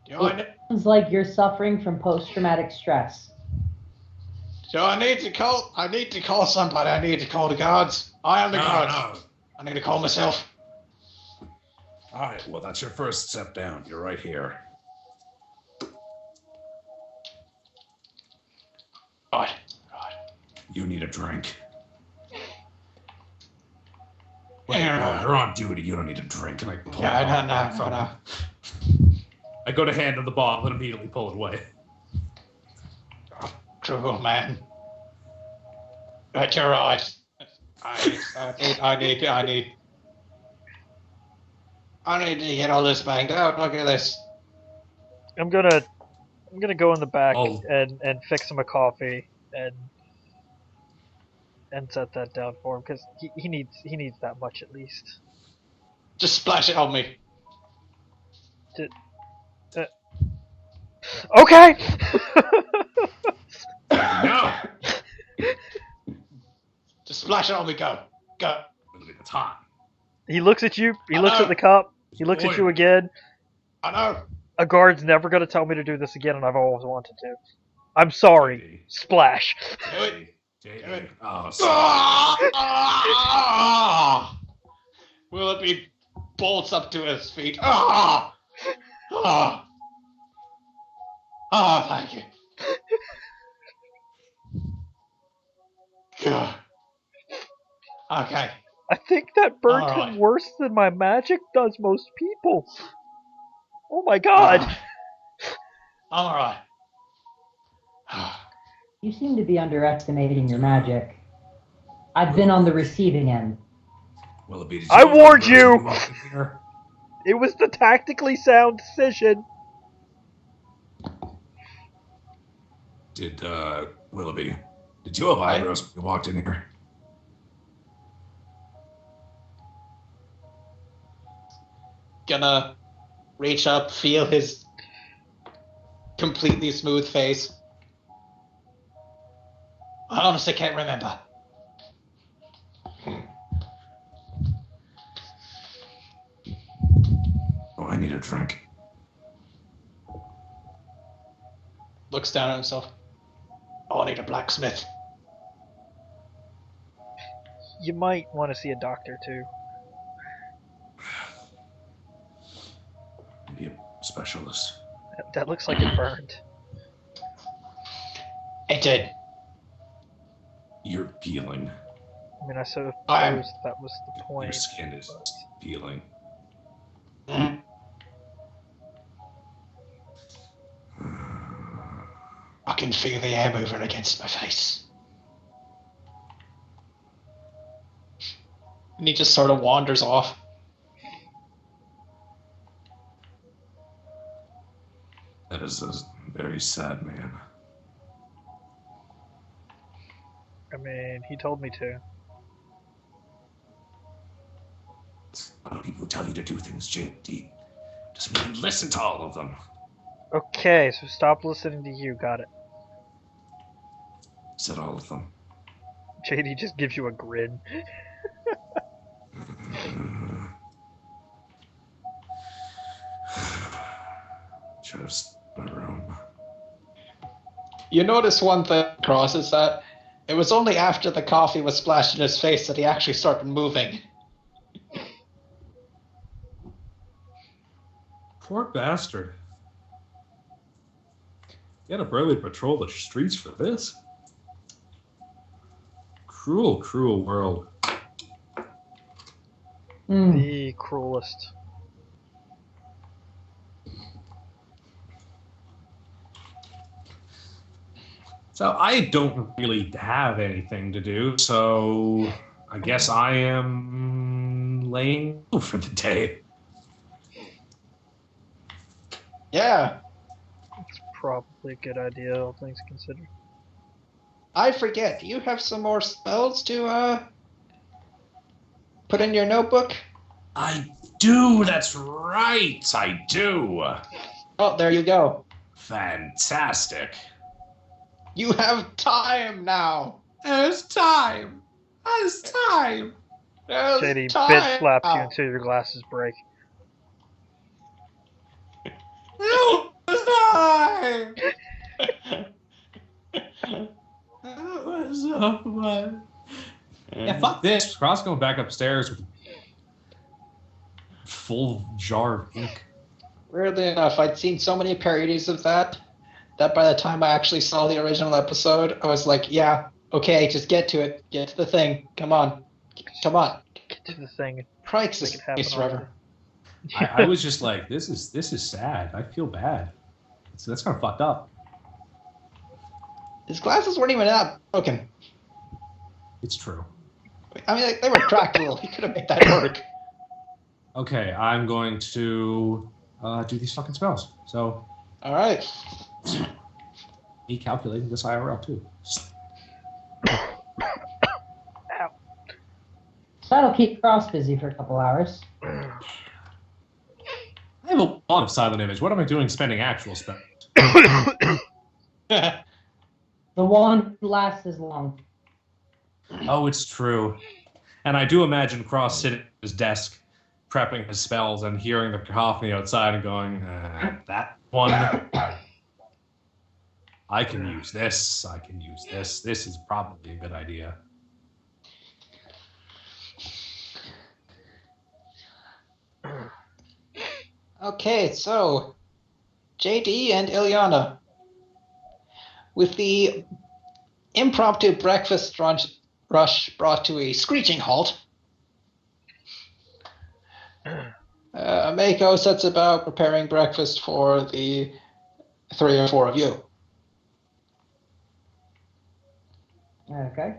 Sounds like you're suffering from post-traumatic stress. So I need to call somebody. I need to call the guards. I am the guards. No. I need to call myself. All right, well, that's your first step down. You're right here. Right. You need a drink. Yeah. You're on duty. You don't need a drink. And I pull Yeah, the bottle back no. from him. I go to hand him the bottle and immediately pull it away. True, man. But you're right. I need to get all this banged out. Look at this. I'm gonna go in the back Oh. and fix him a coffee and set that down for him because he needs that much at least. Just splash it on me. Okay. No! Just splash it on me. Go. It's hot. He looks at you. He looks know. at the cup. He looks at you again. I know. A guard's never gonna tell me to do this again, and I've always wanted to. I'm sorry. Splash. Do it. JD. Oh, sorry. Will it be bolts up to his feet? Ah! Thank you. God. Okay. I think that burnt Alright. him worse than my magic does most people. Oh my god. I'm alright. You seem to be underestimating your magic. I've been on the receiving end. Willoughby, I warned you! walk in here? It was the tactically sound decision. Did, Willoughby, did you have eyebrows when you walked in here? Gonna reach up, feel his completely smooth face. I honestly can't remember. Oh, I need a drink. Looks down at himself. Oh, I need a blacksmith. You might want to see a doctor too. Maybe a specialist. That looks like it burned. It did. You're peeling. I mean, I suppose I'm- that was the Your point. skin is peeling. Mhm. I can feel the air moving against my face. And he just sort of wanders off. That is a very sad man. I mean, he told me to. A lot of people tell you to do things, JD. Just mean listen to all of them. Okay, so stop listening to you. Got it. Said all of them. JD just gives you a grin. Just my room. You notice one thing, Cross, is that it was only after the coffee was splashed in his face that he actually started moving. Poor bastard. You had to barely patrol the streets for this. Cruel, cruel world. The cruelest. So I don't really have anything to do, so I guess I am laying low for the day. Yeah, It's probably a good idea, all things considered. I forget. Do you have some more spells to put in your notebook? I do, that's right, I do. Oh, there you go. Fantastic. You have time now. There's time. There's time. There's JD time bitch slaps you now. until your glasses break. There's time. That was so fun. Yeah, fuck this. Cross going back upstairs. full jar of ink. Weirdly enough, I'd seen so many parodies of that by the time I actually saw the original episode, I was like, yeah, okay, just get to it. Get to the thing. Come on. Come on. Get to the thing. Crikes, Make this it happen takes forever. I was just like, this is sad. I feel bad. So that's kind of fucked up. His glasses weren't even that broken. It's true. I mean, they were cracked a little. He could have made that work. Okay, I'm going to do these fucking spells. So, All right. me calculating this IRL too. Ow. That'll keep Cross busy for a couple hours. I have a lot of silent image. What am I doing spending actual spells? The wand lasts as long. Oh, it's true. And I do imagine Cross sitting at his desk, prepping his spells and hearing the cacophony outside and going, that one. I can use this. I can use this. This is probably a good idea. Okay, so JD and Ilyana, with the impromptu breakfast rush brought to a screeching halt, Mako sets about preparing breakfast for the 3 or 4 of you. Okay.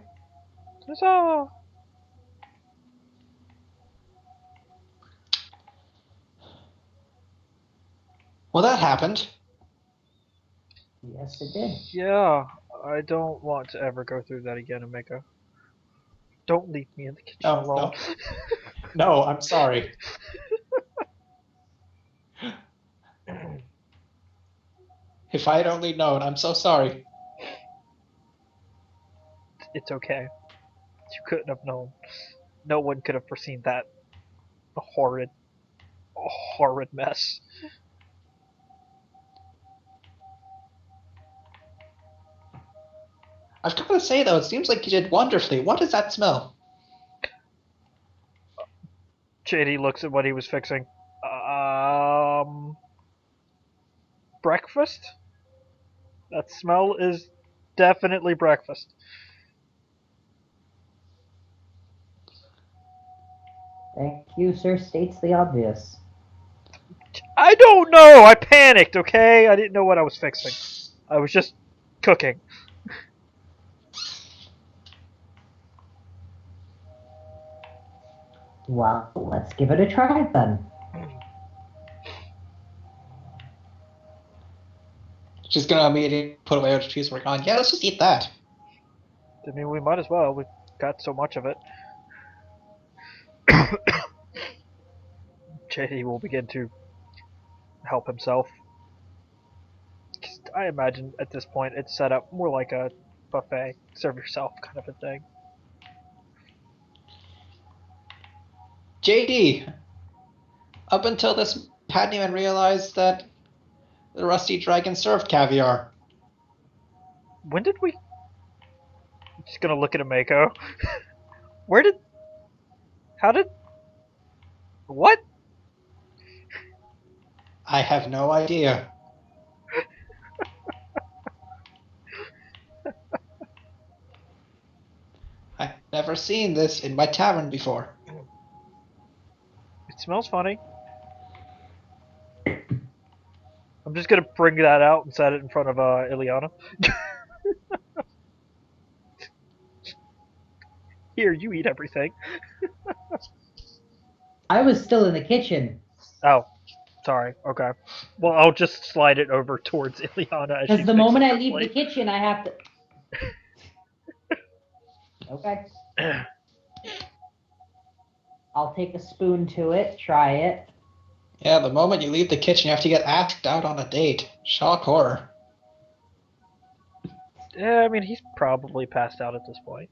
Huzzah! Well, that happened. Yes, it did. Yeah, I don't want to ever go through that again, Omega. Don't leave me in the kitchen No, alone. No, I'm sorry. If I had only known, I'm so sorry. It's okay. You couldn't have known. No one could have foreseen that. A horrid mess. I've got to say, though, it seems like you did wonderfully. What does that smell? JD looks at what he was fixing. Breakfast? That smell is definitely breakfast. Thank you, sir. States the obvious. I don't know! I panicked, okay? I didn't know what I was fixing. I was just cooking. Well, let's give it a try then. She's gonna immediately put away what she's working on. Yeah, let's just eat that. I mean, we might as well. We've got so much of it. JD will begin to help himself. I imagine at this point it's set up more like a buffet, serve yourself kind of a thing. JD, up until this, hadn't even realized that the Rusty Dragon served caviar. When did we... I'm just gonna look at Ameko. How did... What? I have no idea. I've never seen this in my tavern before. It smells funny. I'm just gonna bring that out and set it in front of Ilyana. Here, you eat everything. I was still in the kitchen. Oh, sorry. Okay. Well, I'll just slide it over towards Ilyana. Because the moment I leave the kitchen, I have to... Okay. I'll take a spoon to it, try it. Yeah, the moment you leave the kitchen, you have to get asked out on a date. Shock horror. Yeah, I mean, he's probably passed out at this point.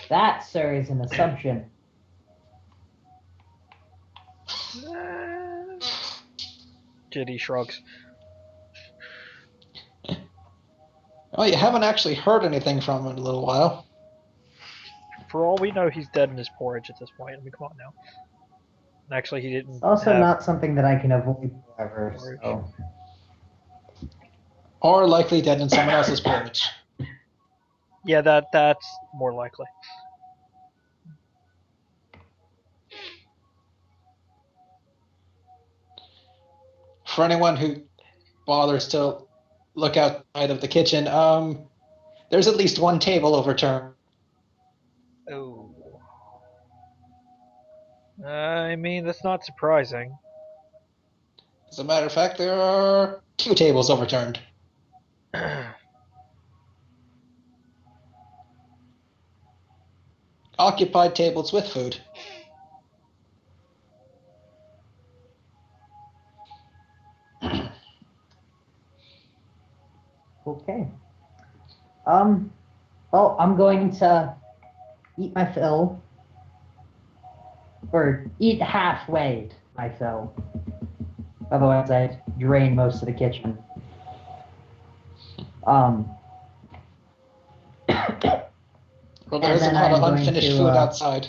That, sir, is an assumption. JD shrugs. Oh, you haven't actually heard anything from him in a little while. for all we know, he's dead in his porridge at this point. I mean, come on now. Actually, he didn't. It's also have not something that I can avoid forever, porridge. so... Or likely dead in someone else's porridge. Yeah, that's more likely. For anyone who bothers to look outside of the kitchen, there's at least one table overturned. Oh. I mean, that's not surprising. As a matter of fact, there are 2 tables overturned. Occupied tables with food. Okay. Well, I'm going to eat my fill. Or eat halfway my fill. Otherwise, I'd drain most of the kitchen. Well, there's a then lot I'm of going unfinished to, food outside.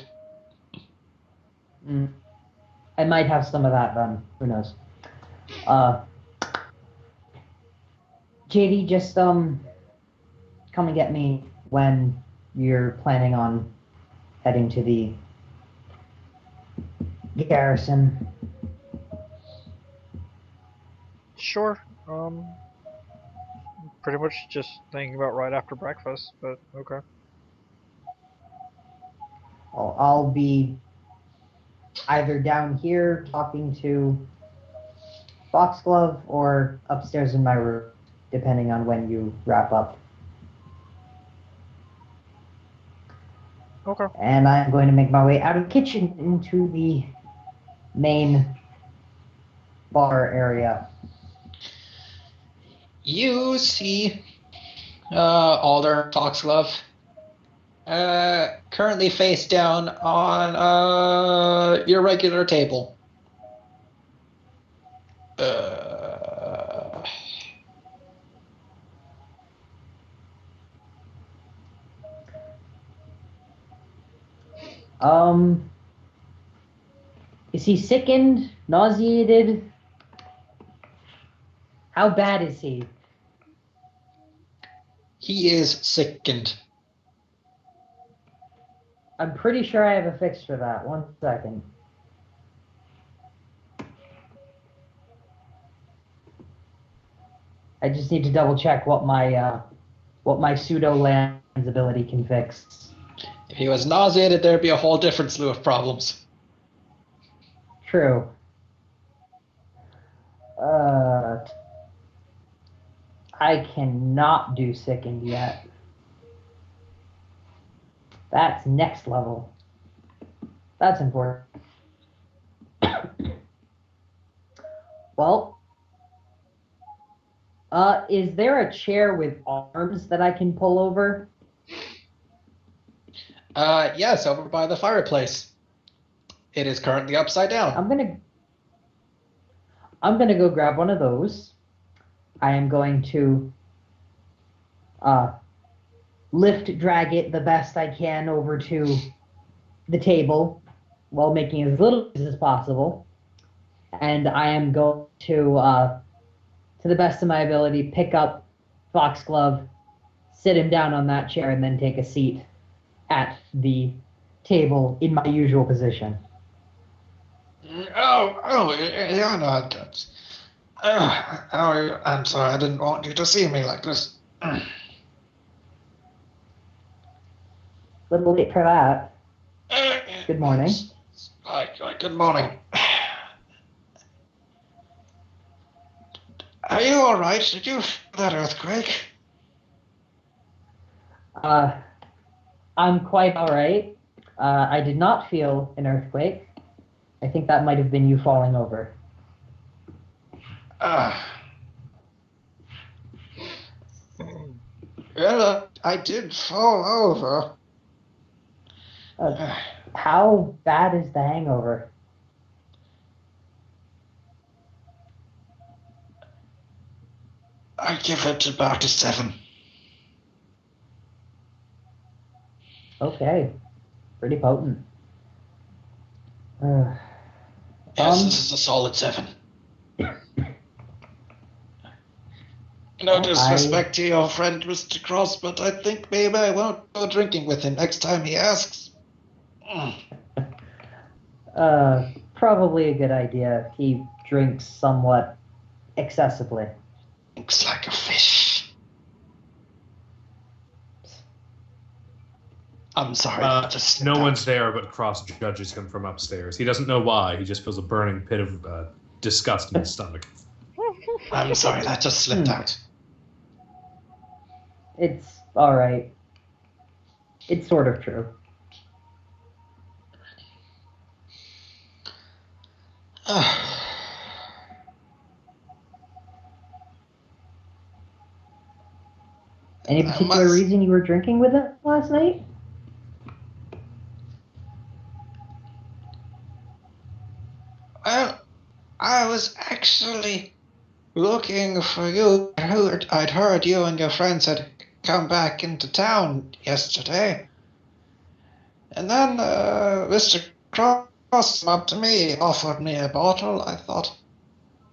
I might have some of that then. Who knows? JD, just come and get me when you're planning on heading to the garrison. Sure. Pretty much just thinking about right after breakfast, but okay. I'll be either down here talking to Foxglove or upstairs in my room, depending on when you wrap up. Okay. And I'm going to make my way out of the kitchen into the main bar area. You see Alder Foxglove currently face down on your regular table. Is he sickened, nauseated? How bad is he? He is sickened. I'm pretty sure I have a fix for that. 1 second. I just need to double check what my pseudo land's ability can fix. If he was nauseated, there'd be a whole different slew of problems. True. I cannot do sickened yet. That's next level. That's important. Well, is there a chair with arms that I can pull over? Yes, over by the fireplace. It is currently upside down. I'm gonna go grab one of those. I am going to drag it the best I can over to the table while making as little noise as possible. And I am going to the best of my ability, pick up Foxglove, sit him down on that chair, and then take a seat at the table in my usual position. Yeah, no, I'm sorry, I didn't want you to see me like this. Little late for that. Good morning. Good morning. Are you all right? Did you feel that earthquake? I'm quite all right. I did not feel an earthquake. I think that might have been you falling over. Well, I did fall over. How bad is the hangover? I give it about a 7. Okay. Pretty potent. Yes, this is a solid 7. No disrespect to your friend, Mr. Cross, but I think maybe I won't go drinking with him next time he asks. Probably a good idea. He drinks somewhat excessively. Looks like a fish. I'm sorry. No one's there, but Cross judges him from upstairs. He doesn't know why. He just feels a burning pit of disgust in his stomach. I'm sorry, that just slipped out. It's alright. It's sort of true. Any particular reason you were drinking with it last night? Well, I was actually looking for you. I'd heard you and your friends had come back into town yesterday. And then Mr. Cross came up to me, offered me a bottle. I thought,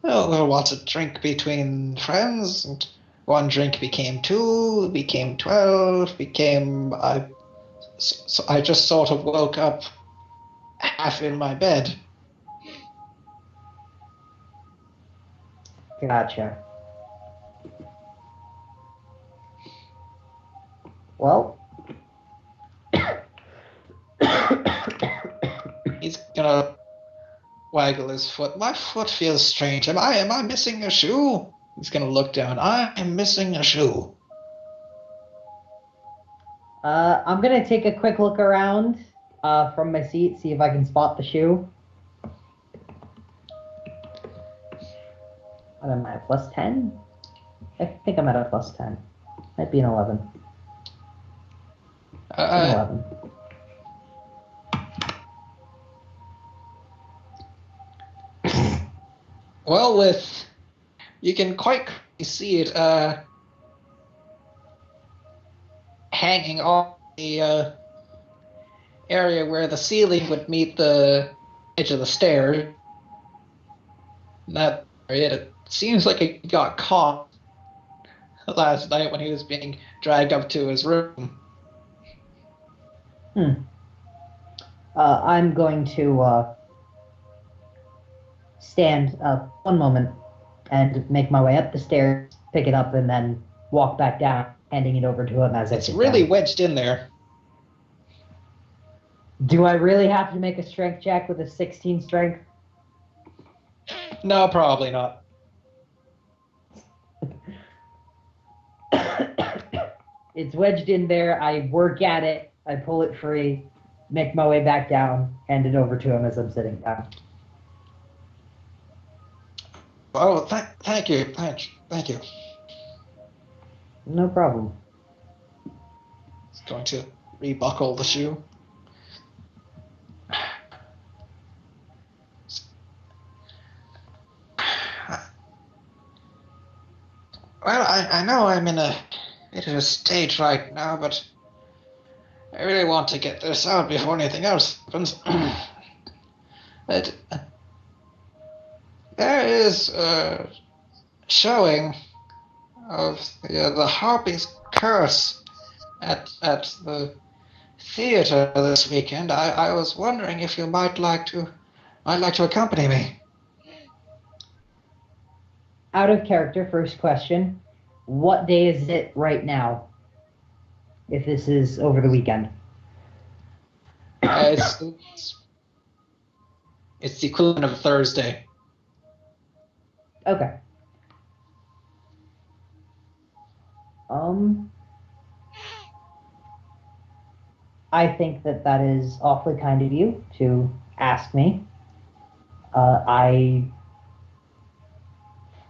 well, what's a drink between friends? And one drink became 2, became 12, so I just sort of woke up half in my bed. Gotcha. Well, he's gonna waggle his foot. My foot feels strange. Am I missing a shoe? He's gonna look down. I am missing a shoe. I'm gonna take a quick look around from my seat, see if I can spot the shoe. What am I, plus 10? I think I'm at a plus 10. Might be an 11. An 11. Well, you can quite see it hanging on the area where the ceiling would meet the edge of the stairs. That it seems like it got caught last night when he was being dragged up to his room. I'm going to stand up one moment and make my way up the stairs, pick it up, and then walk back down, handing it over to him as it's really wedged in there. Do I really have to make a strength check with a 16 strength? No, probably not. It's wedged in there. I work at it. I pull it free, make my way back down, hand it over to him as I'm sitting down. Oh, thank you. Thank you. No problem. He's going to rebuckle the shoe. Well, I know I'm in a bit of a state right now, but I really want to get this out before anything else happens. But there is a showing of the Harpy's Curse at the theater this weekend. I was wondering if you might like to accompany me. Out of character, first question. What day is it right now? If this is over the weekend. It's the equivalent of Thursday. Okay. I think that is awfully kind of you to ask me. I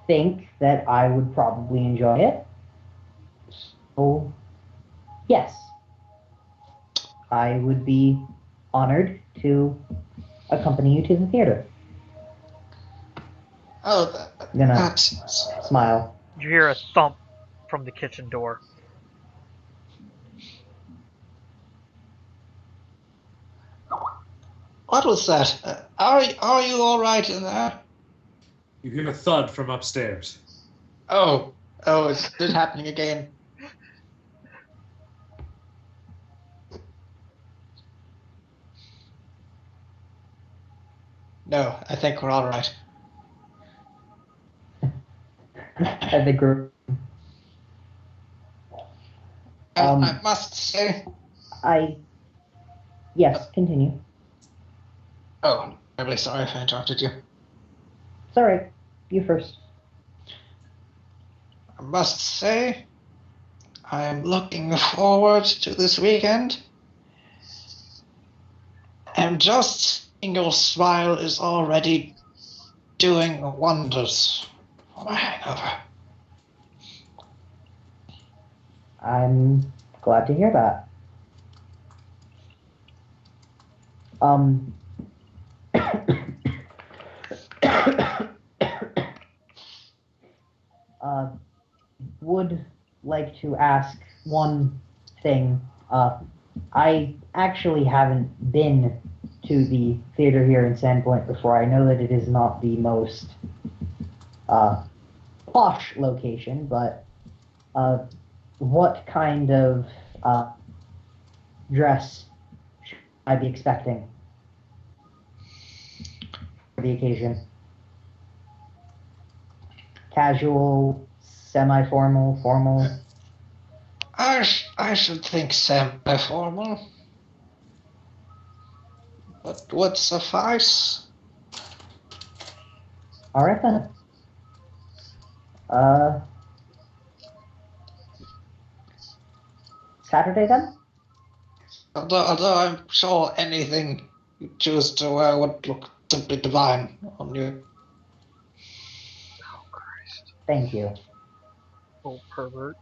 think that I would probably enjoy it. So, yes. I would be honored to accompany you to the theater. Oh, that's... Smile. You hear a thump from the kitchen door. What was that? Are you all right in there? You hear a thud from upstairs. Oh, is it happening again? No, I think we're all right. I think we're. I must say. Yes, continue. Oh, I'm really sorry if I interrupted you. It's alright. You first. I must say, I am looking forward to this weekend. And just seeing your smile is already doing wonders for my hangover. I'm glad to hear that. Would like to ask one thing. I actually haven't been to the theater here in Sandpoint before. I know that it is not the most posh location, but what kind of dress should I be expecting for the occasion? Casual, semi-formal, formal? I should think semi-formal. But would suffice. Alright then. Saturday then? Although I'm sure anything you choose to wear would look simply divine on you. Oh, Christ. Thank you. Oh, pervert.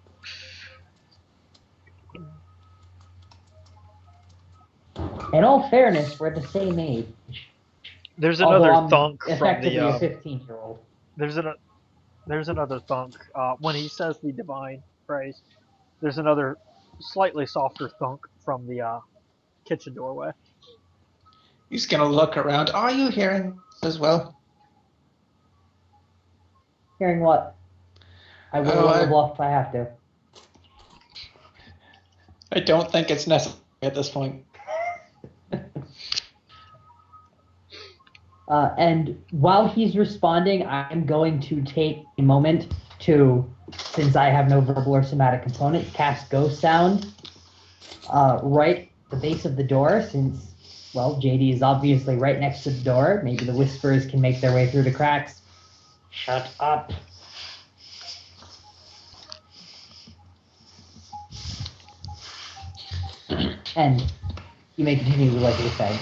In all fairness, we're the same age. There's Although another I'm thunk from effectively the. a 15-year-old. There's another thunk. When he says the divine phrase, there's another slightly softer thunk from the kitchen doorway. He's gonna look around. Are you hearing as well? Hearing what? I will roll a bluff if I have to. I don't think it's necessary at this point. And while he's responding, I'm going to take a moment to, since I have no verbal or somatic component, cast Ghost Sound right at the base of the door, since, well, JD is obviously right next to the door. Maybe the whispers can make their way through the cracks. Shut up. And you may continue with what you were saying.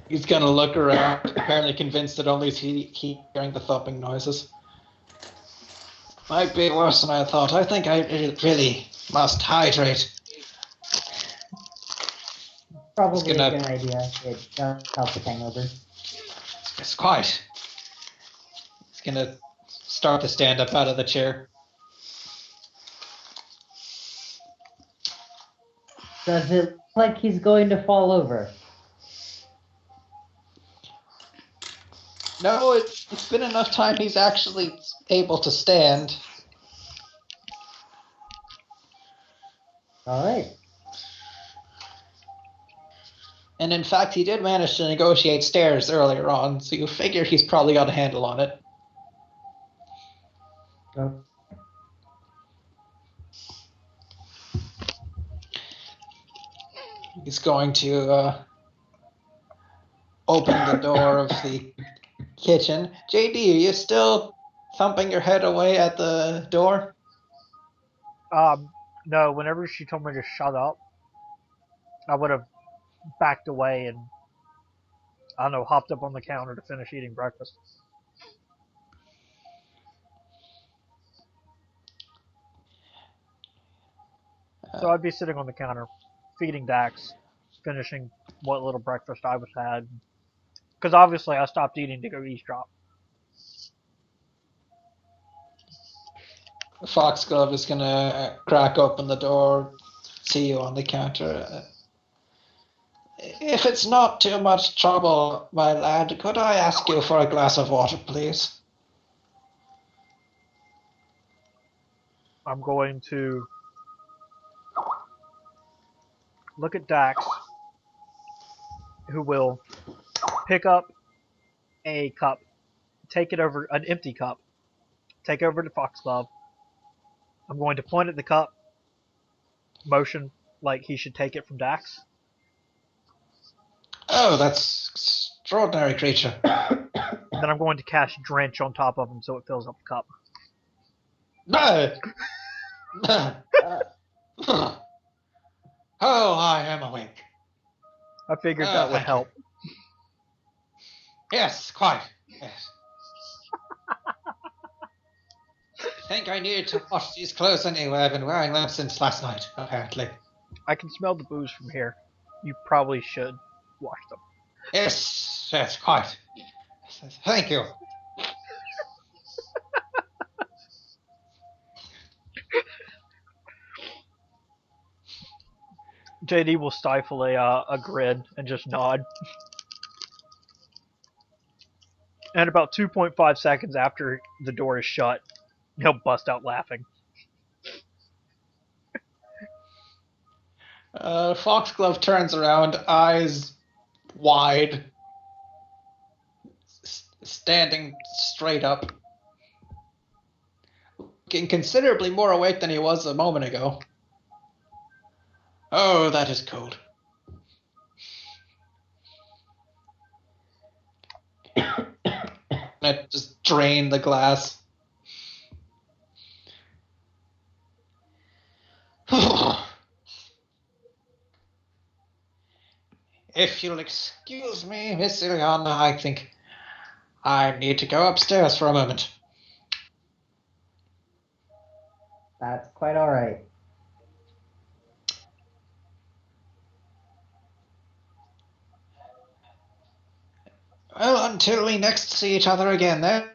He's gonna look around, apparently convinced that only he's hearing the thumping noises. Might be worse than I thought. I think I really must hydrate. Probably a good idea. It does help with hangovers. It's quite. He's gonna start to stand up out of the chair. Does it look like he's going to fall over? No, it's been enough time he's actually able to stand. All right. And in fact, he did manage to negotiate stairs earlier on, so you figure he's probably got a handle on it. Oh. He's going to open the door of the kitchen. JD, are you still thumping your head away at the door? No, whenever she told me to shut up, I would have backed away and, I don't know, hopped up on the counter to finish eating breakfast. So I'd be sitting on the counter, feeding Dax, finishing what little breakfast I was had. Because obviously I stopped eating to go eavesdrop. Foxglove is gonna crack open the door, see you on the counter. If it's not too much trouble, my lad, could I ask you for a glass of water, please? I'm going to look at Dax, who will pick up a cup, take it over, an empty cup, take it over to Foxglove. I'm going to point at the cup, motion like he should take it from Dax. Oh, that's extraordinary creature. Then I'm going to cast Drench on top of him so it fills up the cup. Oh, I am awake. I figured that would help. Yes, quite. Yes. I think I need to wash these clothes anyway. I've been wearing them since last night, apparently. I can smell the booze from here. You probably should wash them. Yes, yes, quite. Thank you. JD will stifle a grin and just nod. And about 2.5 seconds after the door is shut, he'll bust out laughing. Foxglove turns around, eyes wide, standing straight up, looking considerably more awake than he was a moment ago. Oh, that is cold. I just drain the glass. If you'll excuse me, Miss Ileana, I think I need to go upstairs for a moment. That's quite alright. Well, until we next see each other again, then.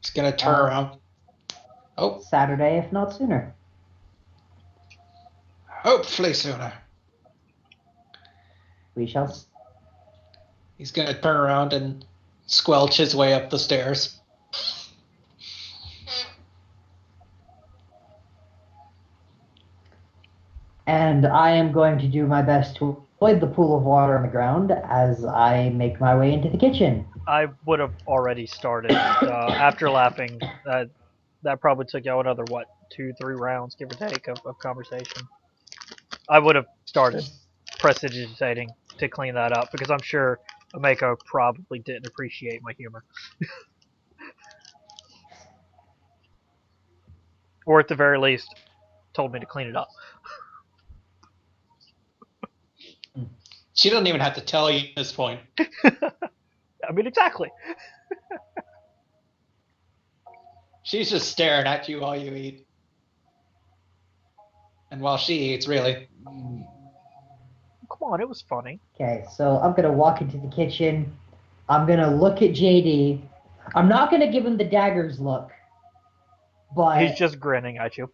Just gonna turn around. Oh, Saturday, if not sooner. hopefully sooner. We shall. He's gonna turn around and squelch his way up the stairs. And I am going to do my best to avoid the pool of water on the ground as I make my way into the kitchen. I would have already started after laughing. That probably took y'all another, 2-3 rounds, give or take, of conversation. I would have started prestidigitating to clean that up because I'm sure Ameko probably didn't appreciate my humor. Or at the very least, told me to clean it up. She doesn't even have to tell you at this point. I mean, exactly. She's just staring at you while you eat. And while she eats, really. Come on, it was funny. Okay, so I'm gonna walk into the kitchen. I'm gonna look at JD. I'm not gonna give him the daggers look, but He's just grinning at you.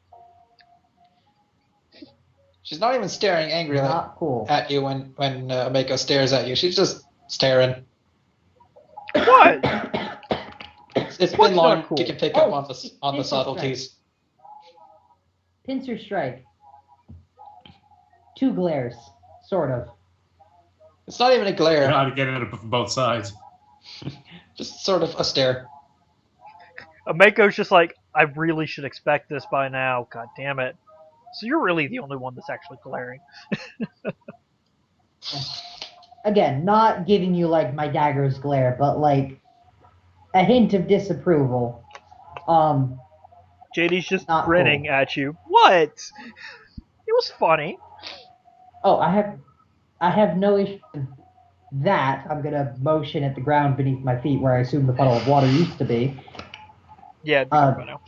She's not even staring angrily not cool. at you when Mako stares at you. She's just staring. What? It's What's been long. not cool? You can pick up on the subtleties. Pincer strike. 2 glares, sort of. It's not even a You glare. know how to get it from both sides. Just sort of a stare. Amako's just like, I really should expect this by now. God damn it. So you're really the only one that's actually glaring. Again, not giving you like my daggers glare, but like a hint of disapproval. JD's just Not grinning cool. at you. What? It was funny. Oh, I have no issue with that. I'm gonna motion at the ground beneath my feet where I assume the puddle of water used to be. Yeah, I know.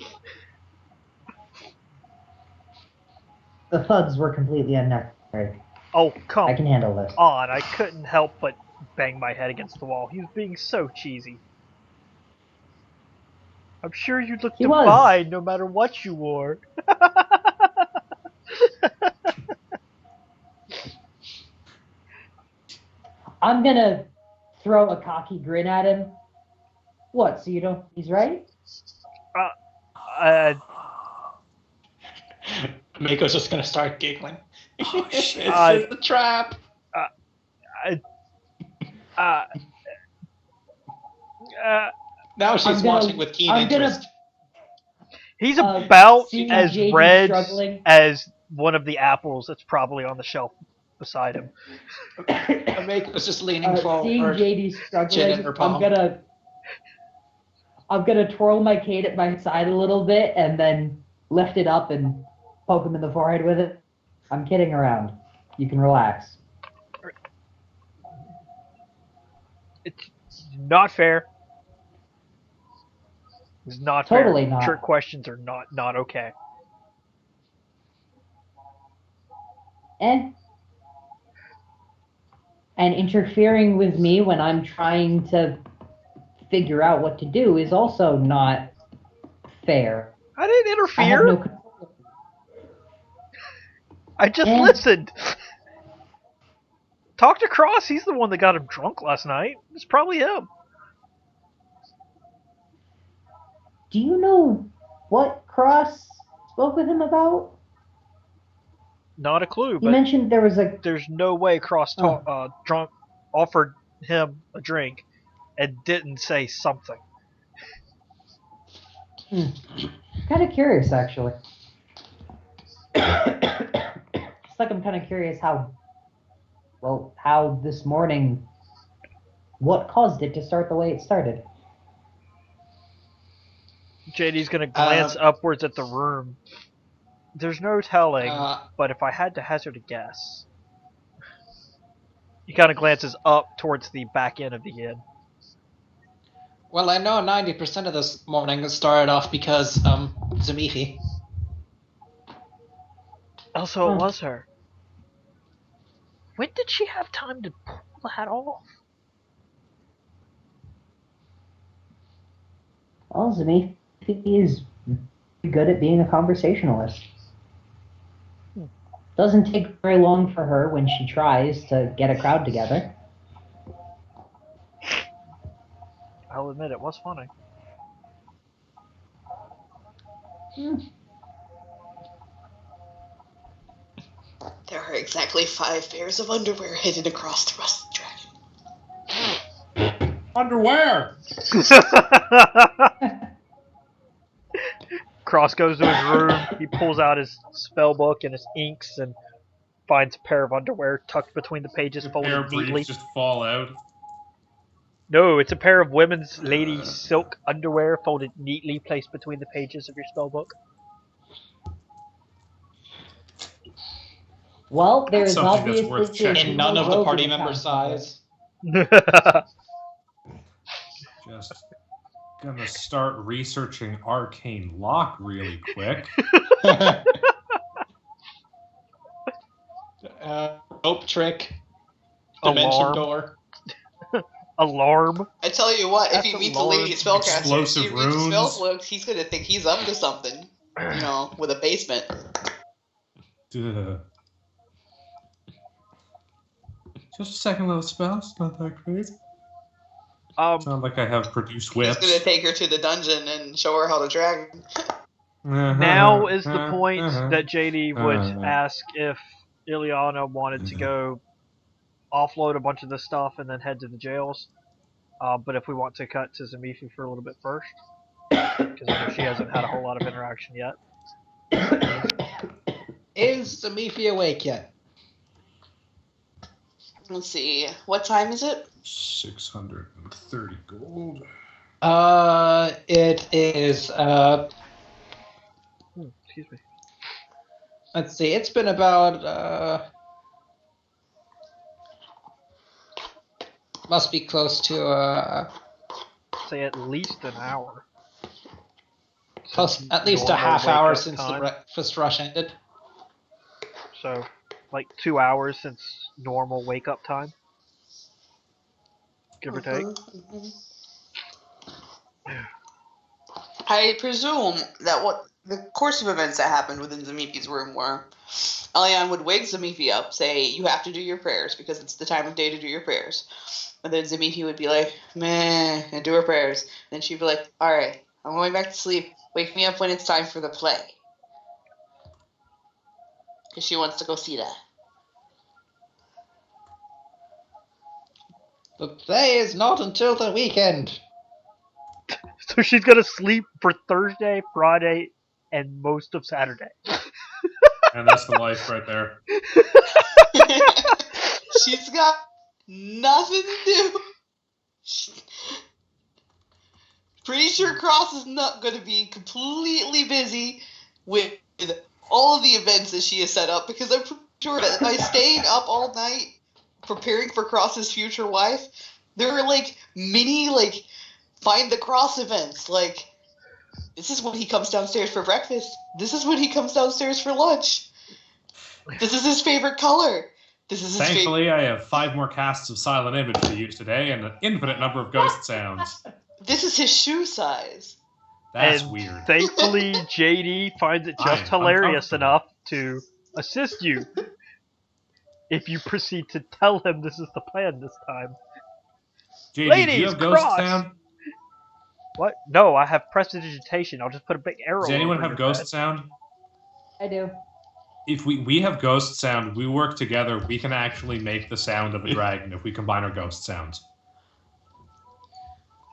The thuds were completely unnecessary. Oh, come I can handle this. on. I couldn't help but bang my head against the wall. He was being so cheesy. I'm sure you looked He was. fine no matter what you wore. I'm gonna throw a cocky grin at him. What? So you don't? He's right. Mako's just gonna start giggling. It's shit. a trap. Now she's watching with keen interest. He's about seeing as JD red struggling. as one of the apples that's probably on the shelf beside him. Mako's just leaning Seeing forward. JD Chin in struggling, her palm. I'm gonna twirl my cane at my side a little bit and then lift it up and poke him in the forehead with it. I'm kidding around. You can relax. It's not fair. It's not Totally fair. not. Trick questions are not okay. And interfering with me when I'm trying to figure out what to do is also not fair. I didn't I have interfere. no control. I just listened. Talk to Cross. He's the one that got him drunk last night. It's probably him. Do you know what Cross spoke with him about? Not a clue, He but mentioned there was a... there's no way Cross drunk offered him a drink and didn't say something. Kind of curious, actually. It's like I'm kind of curious how this morning, what caused it to start the way it started. JD's gonna glance upwards at the room. There's no telling, but if I had to hazard a guess, he kind of glances up towards the back end of the inn. Well, I know 90% of this morning started off because Zamifi. Also, it was her. When did she have time to pull that off? Well, Zamifi is good at being a conversationalist. Doesn't take very long for her when she tries to get a crowd together. I'll admit it was funny. There are exactly 5 pairs of underwear hidden across the rusted dragon. Underwear! Cross goes to his room. He pulls out his spell book and his inks and finds a pair of underwear tucked between the pages, The folded pair of neatly. briefs just fall out. No, it's a pair of women's ladies' silk underwear folded neatly placed between the pages of your spell book. Well, there is Something that's obviously worth checking. In none of the party members' size. Just gonna start researching arcane lock really quick. Rope trick. Dimension Alarm. door. Alarm. I tell you what, if That's he meets a a lady large spellcaster, explosive he reads runes. spell books, he's gonna think he's up to something. You know, with a basement. Duh. Just a second little spell. It's not that crazy. It's not like I have produced whips. He's gonna take her to the dungeon and show her how to drag. Now is the point that JD would ask if Ileana wanted to go offload a bunch of this stuff and then head to the jails. But if we want to cut to Zamifi for a little bit first, because I know she hasn't had a whole lot of interaction yet. Is Zamifi awake yet? Let's see, what time is it? 630 gold. It is, Excuse me. let's see, it's been about, must be close to, Say at least an hour. close, at least a Normal half hour wake-up since time. the breakfast rush ended. So, like 2 hours since normal wake up time. Give or take. I presume that what the course of events that happened within Zamifi's room were Elion would wake Zamifi up, say, you have to do your prayers because it's the time of day to do your prayers. And then Zamifi would be like, meh, and do her prayers. And then she'd be like, all right, I'm going back to sleep. Wake me up when it's time for the play. Because she wants to go see that. The play is not until the weekend. So she's gonna sleep for Thursday, Friday, and most of Saturday. And that's the life right there. She's got nothing to do. Pretty sure Cross is not going to be completely busy with all of the events that she has set up, because I'm pretty sure that by staying up all night preparing for Cross's future wife, there are like mini like find the Cross events. Like, this is when he comes downstairs for breakfast. This is when he comes downstairs for lunch. This is his favorite color. This is his Thankfully, I have 5 more casts of Silent Image to use today and an infinite number of ghost sounds. This is his shoe size. That's And weird. Thankfully, JD finds it just hilarious enough to assist you if you proceed to tell him this is the plan this time. JD, do Ladies, you have ghost cross! sound? What? No, I have prestidigitation. I'll just put a big arrow. Does anyone over have your ghost head. sound? I do. If we have ghost sound, we work together, we can actually make the sound of a dragon if we combine our ghost sounds.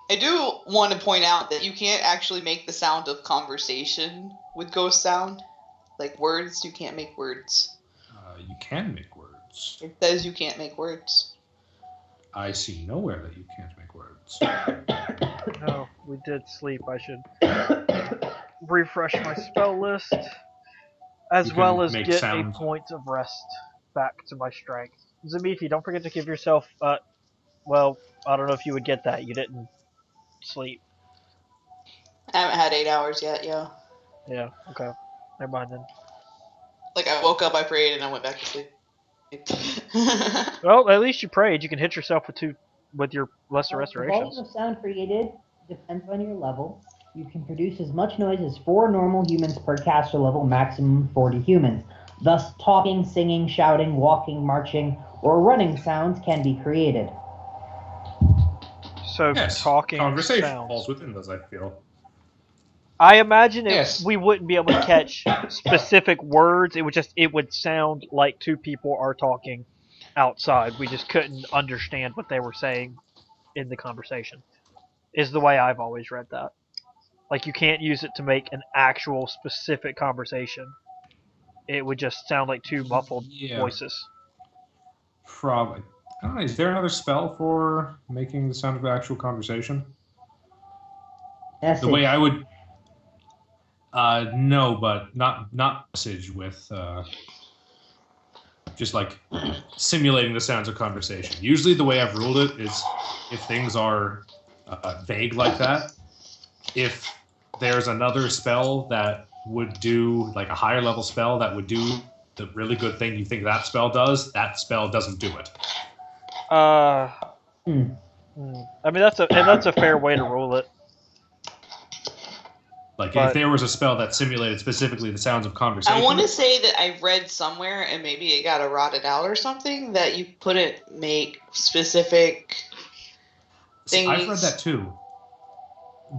I do want to point out that you can't actually make the sound of conversation with ghost sound. Like words, you can't make words. You can make words. It says you can't make words. I see nowhere that you can't make words. No, we did sleep. I should refresh my spell list, as You well can as make get sound. a point of rest back to my strength. Zamifi, don't forget to give yourself, well, I don't know if you would get that. You didn't sleep. I haven't had 8 hours yet, yo. Yeah, okay. Never mind then. Like, I woke up, I prayed, and I went back to sleep. Well, at least you prayed. You can hit yourself with your lesser The restorations. volume of sound created depends on your level. You can produce as much noise as 4 normal humans per caster level, maximum 40 humans. Thus, talking, singing, shouting, walking, marching, or running sounds can be created. So Yes, talking conversation sounds. falls within those, I feel. I imagine Yes. we wouldn't be able to catch specific words. It would sound like 2 people are talking outside. We just couldn't understand what they were saying in the conversation. Is the way I've always read that. Like, you can't use it to make an actual specific conversation. It would just sound like 2 muffled voices. Probably. I don't know, is there another spell for making the sound of actual conversation? Message. The way I would... no, but not message with... just like simulating the sounds of conversation. Usually the way I've ruled it is if things are vague like that, if there's another spell that would do, like a higher level spell that would do the really good thing you think that spell does, that spell doesn't do it. I mean, that's a fair way to rule it. Like, But- if there was a spell that simulated specifically the sounds of conversation... I want to say that I read somewhere, and maybe it got eroded out or something, that you couldn't make specific See, I've read things. that too.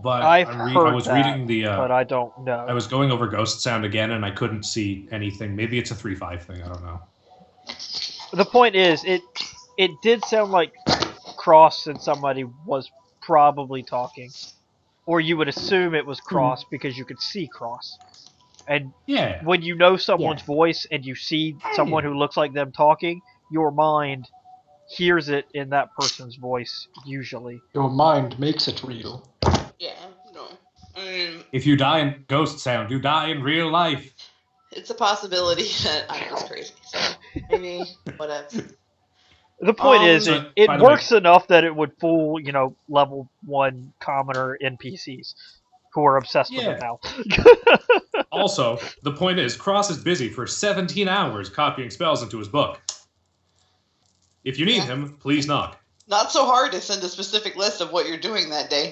But I've I heard was that, reading the... but I don't know. I was going over ghost sound again, and I couldn't see anything. Maybe it's a 3-5 thing, I don't know. The point is, it did sound like Cross and somebody was probably talking. Or you would assume it was Cross because you could see Cross. And Yeah. when you know someone's voice and you see someone who looks like them talking, your mind hears it in that person's voice, usually. Your mind makes it real. Yeah, no. If you die in ghost sound, you die in real life. It's a possibility that I was crazy, so maybe whatever. The point is, so, it by the works enough that it would fool, level 1 commoner NPCs who are obsessed with it now. Also, the point is, Cross is busy for 17 hours copying spells into his book. If you need him, please knock. Not so hard to send a specific list of what you're doing that day.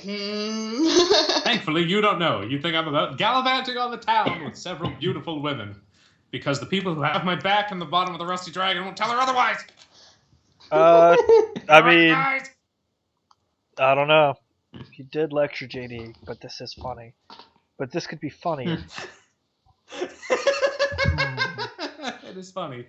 Thankfully, you don't know. You think I'm about gallivanting on the town with several beautiful women. Because the people who have my back in the bottom of the Rusty Dragon won't tell her otherwise. I mean, Guys. I don't know. You did lecture JD, but this is funny. But this could be funnier. It is funny.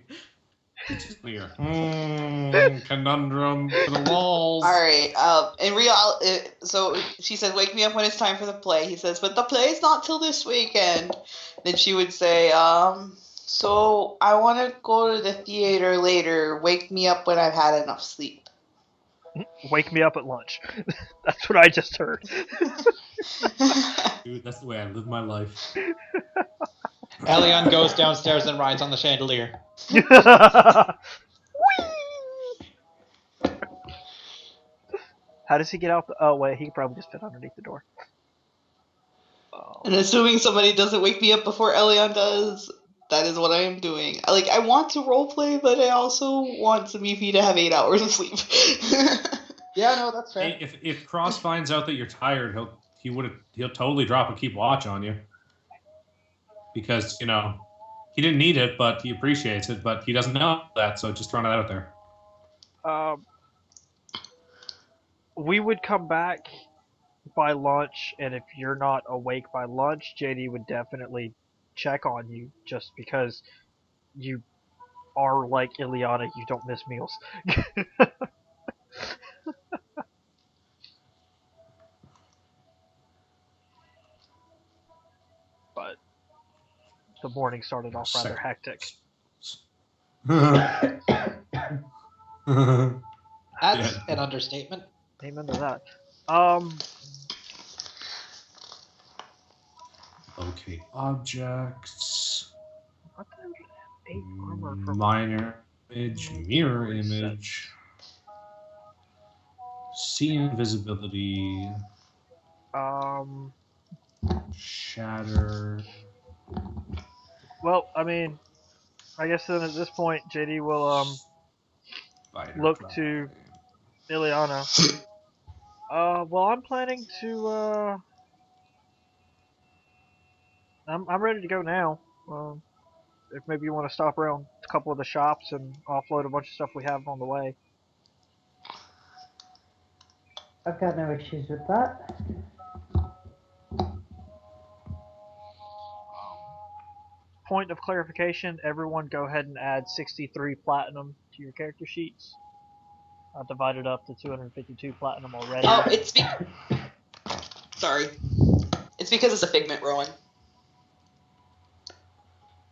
It's just clear. Conundrum to the walls. All right. In so she says, "Wake me up when it's time for the play." He says, "But the play's not till this weekend." Then she would say, "So I want to go to the theater later. Wake me up when I've had enough sleep." Wake me up at lunch. That's what I just heard. Dude, that's the way I live my life. Elion goes downstairs and rides on the chandelier. How does he get out? Oh wait, he can probably just fit underneath the door. And assuming somebody doesn't wake me up before Elion does, that is what I am doing. Like, I want to roleplay, but I also want some EP to have 8 hours of sleep. Yeah, no, that's fair. Hey, if Cross finds out that you're tired, he'll totally drop a keep watch on you. Because, he didn't need it, but he appreciates it, but he doesn't know that, so just throwing it out there. We would come back by lunch, and if you're not awake by lunch, JD would definitely check on you, just because you are like Ileana, you don't miss meals. But the morning started off rather hectic. That's an understatement. Amen to that. Okay, objects. What the 8 armor for Minor image, mirror image. See invisibility. Shatter. Well, I mean, I guess then at this point, JD will look to Ileana. Well, I'm planning to. I'm ready to go now. If maybe you want to stop around a couple of the shops and offload a bunch of stuff we have on the way. I've got no issues with that. Point of clarification, everyone go ahead and add 63 platinum to your character sheets. I've divided up to 252 platinum already. Oh, sorry. It's because it's a figment, Rowan.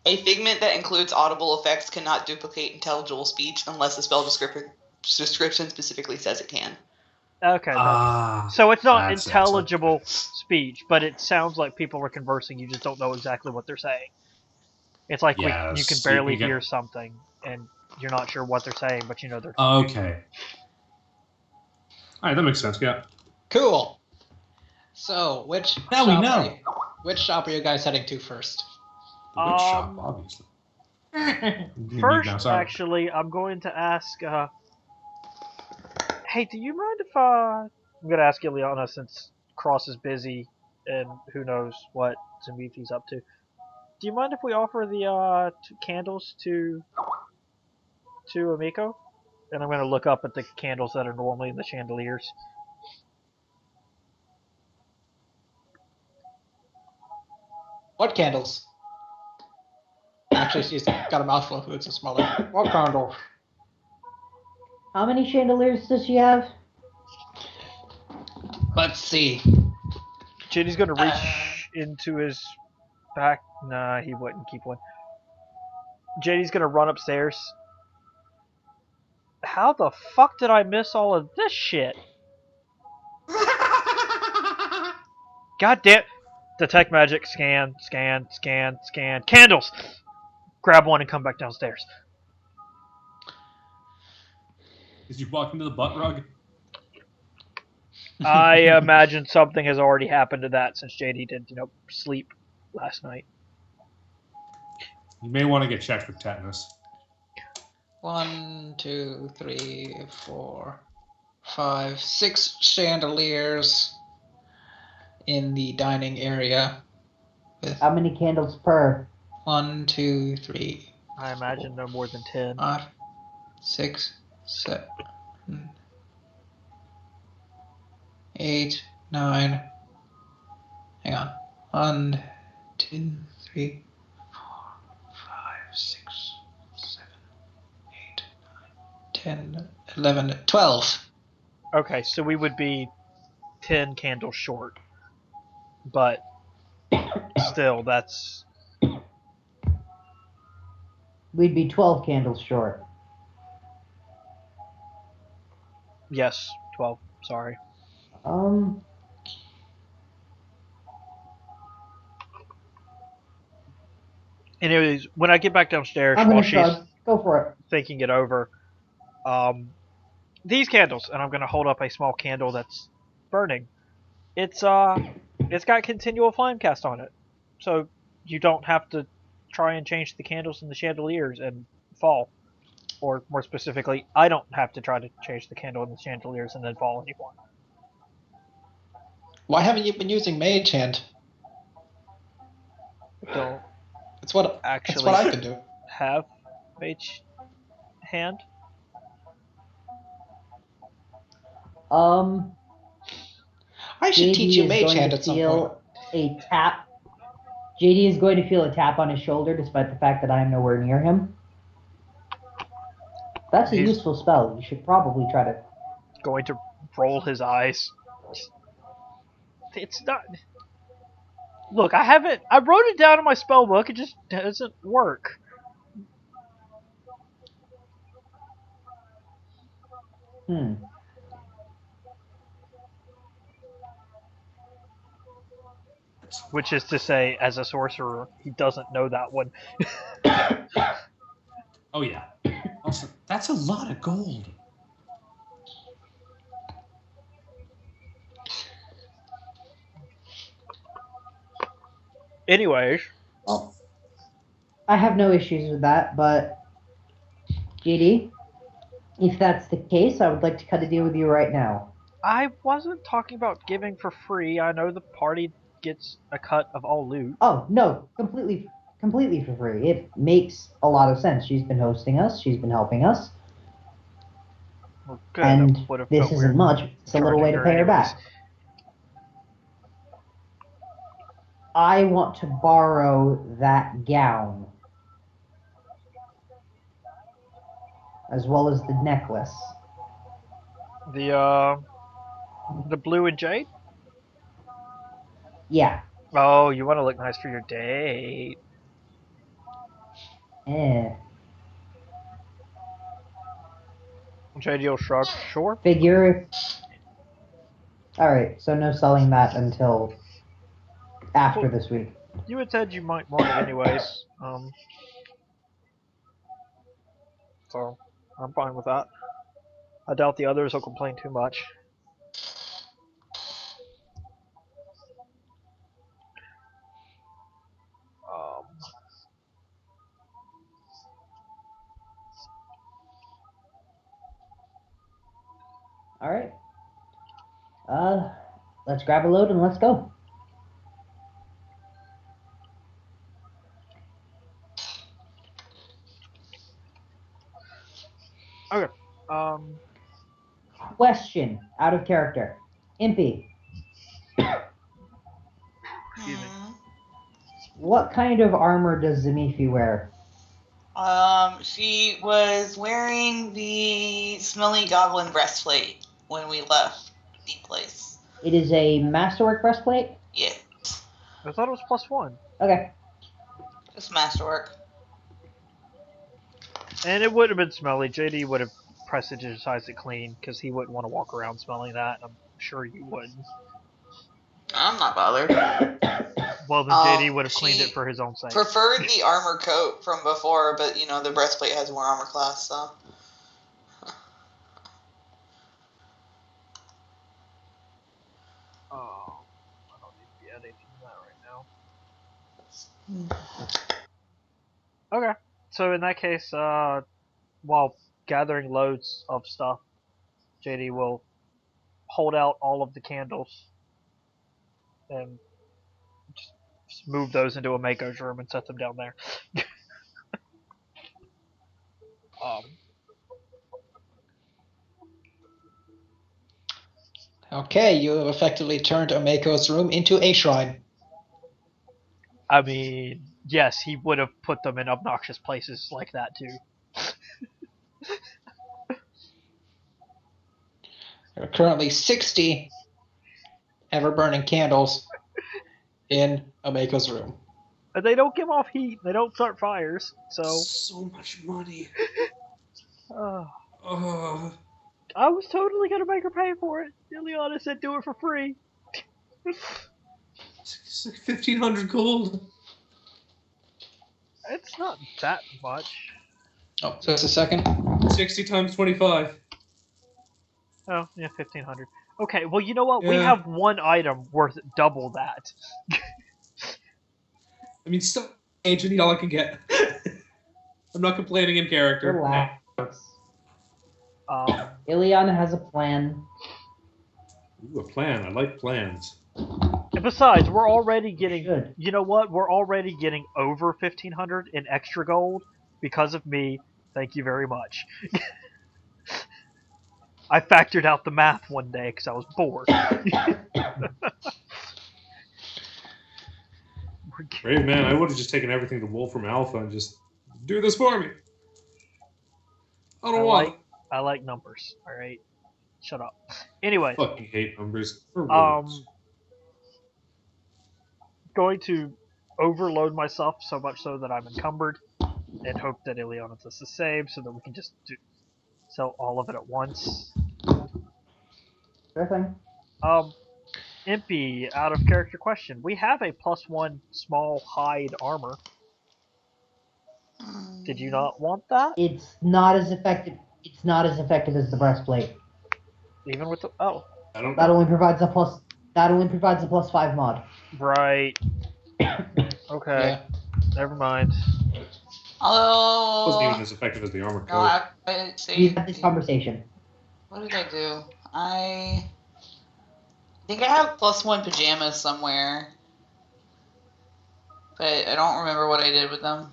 A figment that includes audible effects cannot duplicate intelligible speech unless the spell description specifically says it can. Okay. So it's not intelligible speech, but it sounds like people are conversing. You just don't know exactly what they're saying. It's like you can barely hear something, and you're not sure what they're saying, but you know they're talking. Okay. Alright, that makes sense, yeah. Cool. So, which shop are you guys heading to first? Which shop, obviously. First, actually, I'm going to ask, hey, do you mind if, I'm going to ask Ileana since Cross is busy, and who knows what Zimifi's up to. Do you mind if we offer the, candles to Amiko? And I'm going to look up at the candles that are normally in the chandeliers. What candles? Actually, she's got a mouthful of food, so smaller. What candles? How many chandeliers does she have? Let's see. JD's going to reach into his back. Nah, he wouldn't keep one. JD's going to run upstairs. How the fuck did I miss all of this shit? God damn. Detect magic, scan. Candles! Grab one and come back downstairs. Did you walk into the butt rug? I imagine something has already happened to that since JD did, sleep last night. You may want to get checked for tetanus. 1, 2, 3, 4. 5, 6 chandeliers in the dining area. With How many candles per? 1, 2, 3, I imagine no more than 10. 5, 6, 7, 8, 9. Hang on. 1, 2, 3, 4, 5, 6, 7, 8, 9, 10, 11, 12. Okay, so we would be 10 candles short. But still, that's... We'd be 12 candles short. Yes, 12. Sorry. Anyways, when I get back downstairs, I'm while gonna she's shrug. Go for it. thinking it over, these candles, and I'm gonna hold up a small candle that's burning. It's got continual flame cast on it, so you don't have to try and change the candles in the chandeliers and fall. Or more specifically, I don't have to try to change the candle in the chandeliers and then fall anymore. Why haven't you been using Mage Hand? Don't That's what actually I could do. have mage hand. I should JD teach you is Mage going Hand to at some point. feel a tap. JD is going to feel a tap on his shoulder, despite the fact that I am nowhere near him. That's a He's- useful spell. You should probably try to. Going to roll his eyes. It's not. Look, I haven't. I wrote it down in my spell book. It just doesn't work. Which is to say, as a sorcerer, he doesn't know that one. Oh yeah. Also, that's a lot of gold. Anyways, Well, I have no issues with that, but JD, if that's the case, I would like to cut a deal with you right now. I wasn't talking about giving for free. I know the party gets a cut of all loot. Oh no, completely for free. It makes a lot of sense. She's been hosting us. She's been helping us. Well, good. And I would've this felt isn't weird much. It's a little way to charging pay her anyways. back. I want to borrow that gown. As well as the necklace. The blue and jade? Yeah. Oh, you want to look nice for your date. JD will shrug. Sure. Figure. Alright, so no selling that until after this week. You had said you might want it anyways. So I'm fine with that. I doubt the others will complain too much. Alright. Let's grab a load and let's go. Okay. Question, out of character. Impy, Excuse me. what kind of armor does Zamifi wear? She was wearing the smelly goblin breastplate when we left the place. It is a masterwork breastplate? Yeah, I thought it was +1. Okay. just masterwork. And it would have been smelly. JD would have prestidigitized it clean because he wouldn't want to walk around smelling that. I'm sure you wouldn't. I'm not bothered. Well, then JD would have cleaned it for his own sake. Preferred the armor coat from before, but you know the breastplate has more armor class, so. Oh, I don't need to be editing that right now. Okay, so in that case, while gathering loads of stuff, JD will hold out all of the candles and just move those into a Mako's room and set them down there. um, Okay, you have effectively turned Omeko's room into a shrine. I mean, yes, he would have put them in obnoxious places like that too. There are currently 60 ever-burning candles in Omeko's room. And they don't give off heat. They don't start fires. So much money. Uh, Oh, I was totally gonna make her pay for it. Ileana said do it for free. it's like 1,500 gold. It's not that much. Oh, just a second. 60 times 25. Oh, yeah, 1,500. Okay, well, you know what? We Yeah. have one item worth double that. I mean, still ancient, all I can get. I'm not complaining in character. Relax. Ileana has a plan. Ooh, a plan. I like plans. And besides, we're already getting. Should. You know what? We're already getting over 1,500 in extra gold because of me. Thank you very much. I factored out the math one day because I was bored. Brave man, I would have just taken everything to Wolfram Alpha and just do this for me. I don't want it. I like numbers. All right, shut up. Anyway, Fucking hate numbers. Or words. Going to overload myself so much so that I'm encumbered, and hope that Ileana does the same, so that we can just sell all of it at once. Sure thing. Impy, out of character question. We have a +1 small hide armor. Did you not want that? It's not as effective. It's not as effective as the breastplate. Even with the I don't That only provides a plus. That only provides a +5 mod. right. Okay. Yeah. Never mind. Although, wasn't even as effective as the armor no, coat. I say. We had this conversation. What did I do? I think I have +1 pajamas somewhere, but I don't remember what I did with them.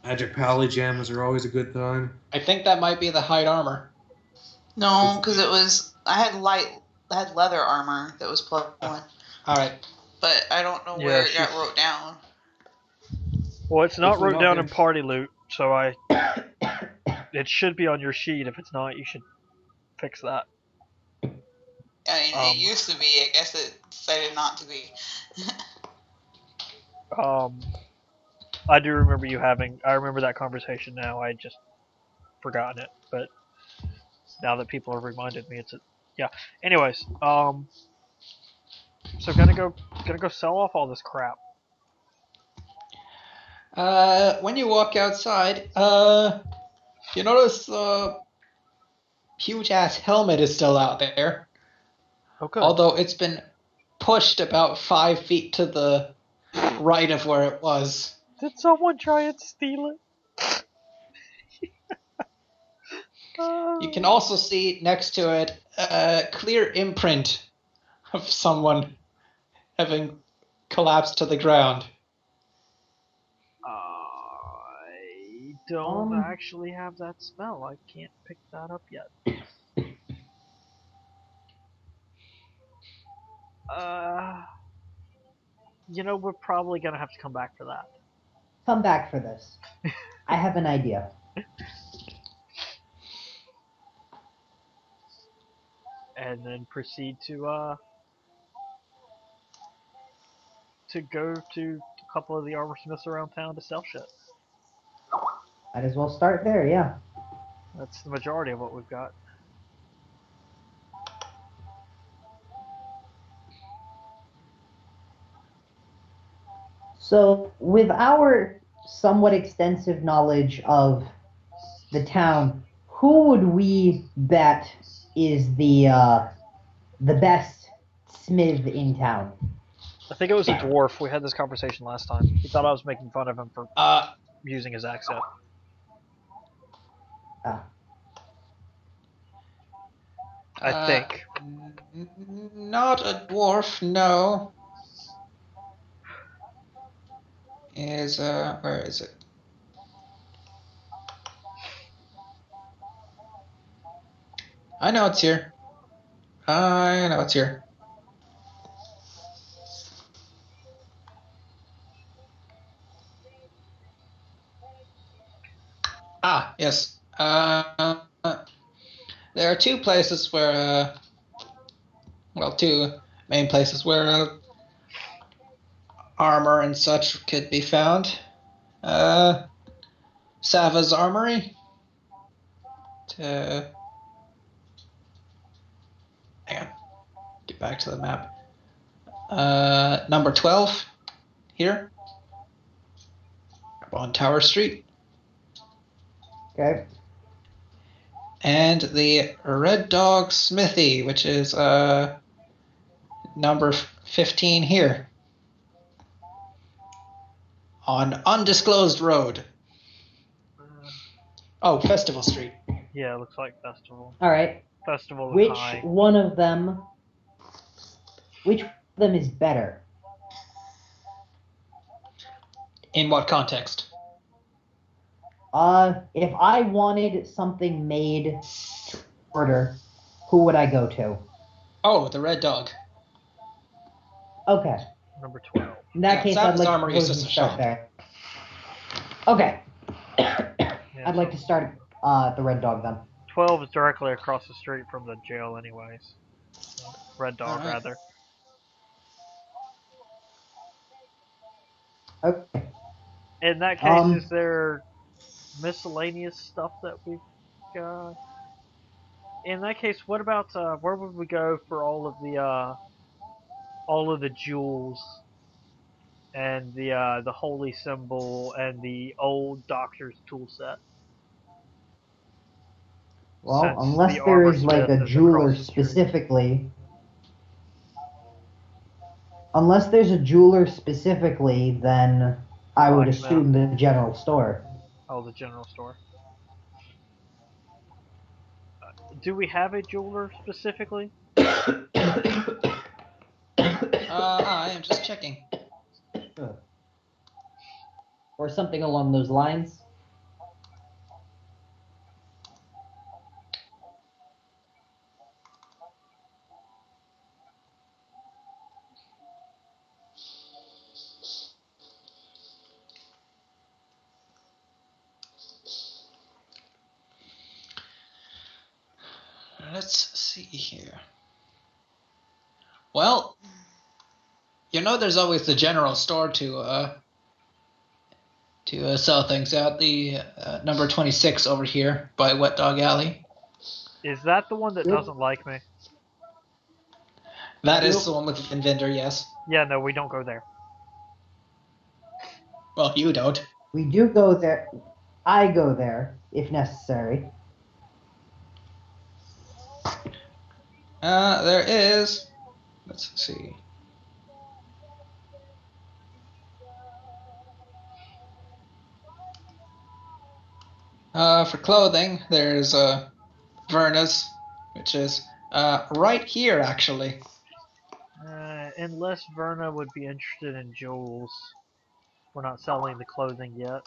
Magic pajamas are always a good time. I think that might be the hide armor. No, because I had leather armor that was +1, Alright. but I don't know Yeah, where it got wrote down. Well, it's not Hopefully wrote not down good. in party loot, so it should be on your sheet. If it's not, you should fix that. I mean, it used to be. I guess it decided not to be. I do remember I remember that conversation now. I had just forgotten it, but now that people have reminded me, yeah. Anyways, so gonna go sell off all this crap. When you walk outside, you notice the huge ass helmet is still out there. Okay. Although it's been pushed about 5 feet to the right of where it was. Did someone try and steal it? You can also see next to it a clear imprint of someone having collapsed to the ground. I don't actually have that spell. I can't pick that up yet. We're probably gonna have to come back for that. Come back for this. I have an idea. And then proceed to go to a couple of the armor smiths around town to sell shit. Might as well start there, yeah. That's the majority of what we've got. So, with our somewhat extensive knowledge of the town, who would we bet is the best smith in town? I think it was a dwarf. We had this conversation last time. He thought I was making fun of him for using his accent. I think. Not a dwarf, no. Where is it? I know it's here. I know it's here. Ah, yes. There are two places where, two main places where armor and such could be found. Sava's Armory. Hang on. Get back to the map. Number 12 here on Tower Street. Okay. And the Red Dog Smithy, which is number 15 here on Undisclosed Road. Oh, Festival Street. Yeah, it looks like Festival. All right. Festival Which is high. one of them is better? In what context? If I wanted something made to order, who would I go to? Oh, the Red Dog. Okay. Number 12. In that case, I'd Sava's like Armory to is just a start shop. there. Okay. Yeah, I'd like to start the Red Dog then. 12 is directly across the street from the jail, anyways. Red Dog, Alright. rather. Okay. In that case, is there miscellaneous stuff that we've got? In that case, what about where would we go for all of the jewels and the holy symbol and the old doctor's tool set? Well, Since unless the there armor is like smith a is jeweler across the street. specifically. Unless there's a jeweler specifically, then I would Blacksmith. assume the general store. Oh, the general store. Do we have a jeweler specifically? I am just checking. Or something along those lines. Let's see here. Well, there's always the general store to sell things at. The number 26 over here by Wet Dog Alley. Is that the one that doesn't like me? That is the one with the vendor, yes. Yeah, no, we don't go there. Well, you don't. We do go there. I go there if necessary. There is. Let's see. For clothing, there's Verna's, which is right here, actually. Unless Verna would be interested in jewels. We're not selling the clothing yet.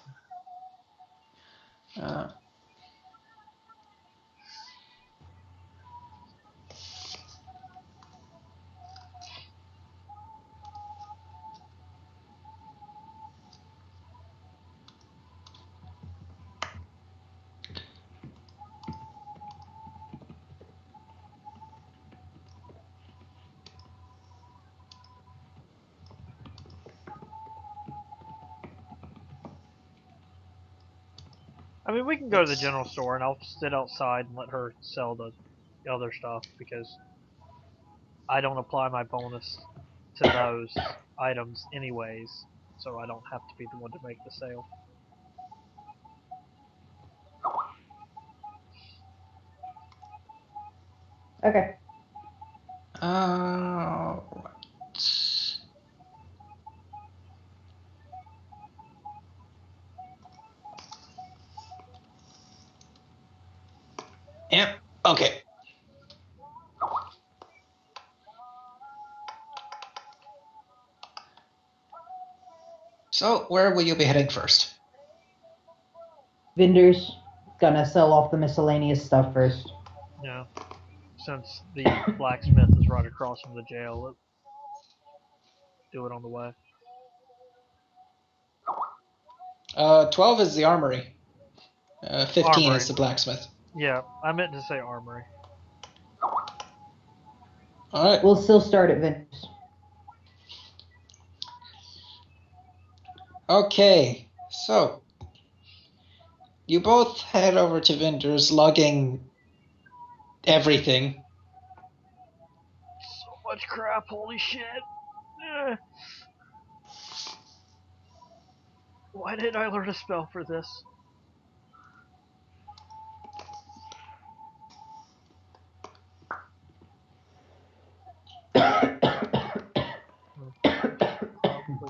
I mean, we can go to the general store and I'll sit outside and let her sell the other stuff because I don't apply my bonus to those items anyways, so I don't have to be the one to make the sale. Okay. Yep. Okay. So, where will you be heading first? Vendors, gonna sell off the miscellaneous stuff first. Yeah. Since the blacksmith is right across from the jail, let's do it on the way. 12 is the armory. 15 Armory. is the blacksmith. Yeah, I meant to say armory. Alright. We'll still start at vendors. Okay, so you both head over to vendors, lugging everything. So much crap, holy shit. Eh. Why didn't I learn a spell for this? Probably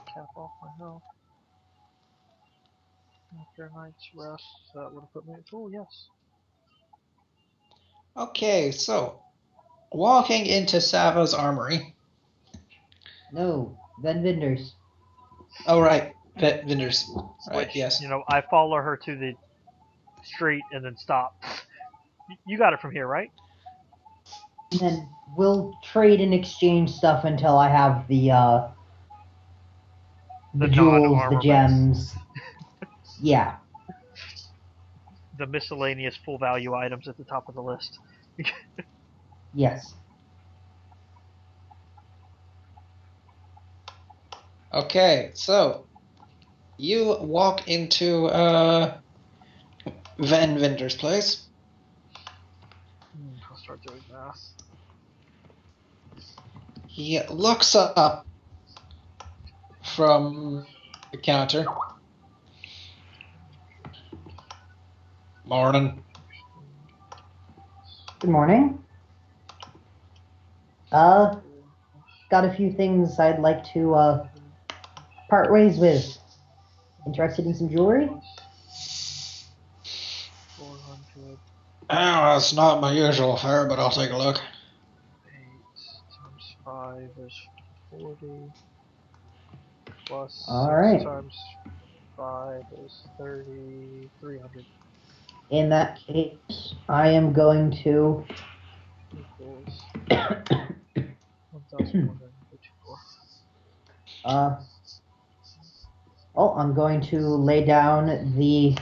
cap off my health. After a night's rest, that would have put me at full, yes. Okay, so walking into Savo's armory. No, then vendors. Oh, right, vendors. Right, Which, yes. I follow her to the street and then stop. You got it from here, right? And then we'll trade and exchange stuff until I have the The jewels, the non-armaments. gems. Yeah. The miscellaneous full value items at the top of the list. Yes. Okay, so you walk into vendor's place. I'll start doing math. He looks up from the counter. Morning. Good morning. Got a few things I'd like to part ways with. Interested in some jewelry? 400. Oh, that's not my usual fare, but I'll take a look. 8 times 5 is 40. Plus All 6 right. times 5 is 30. 300 In that case, I am going to. equals 1,154. I'm going to lay down the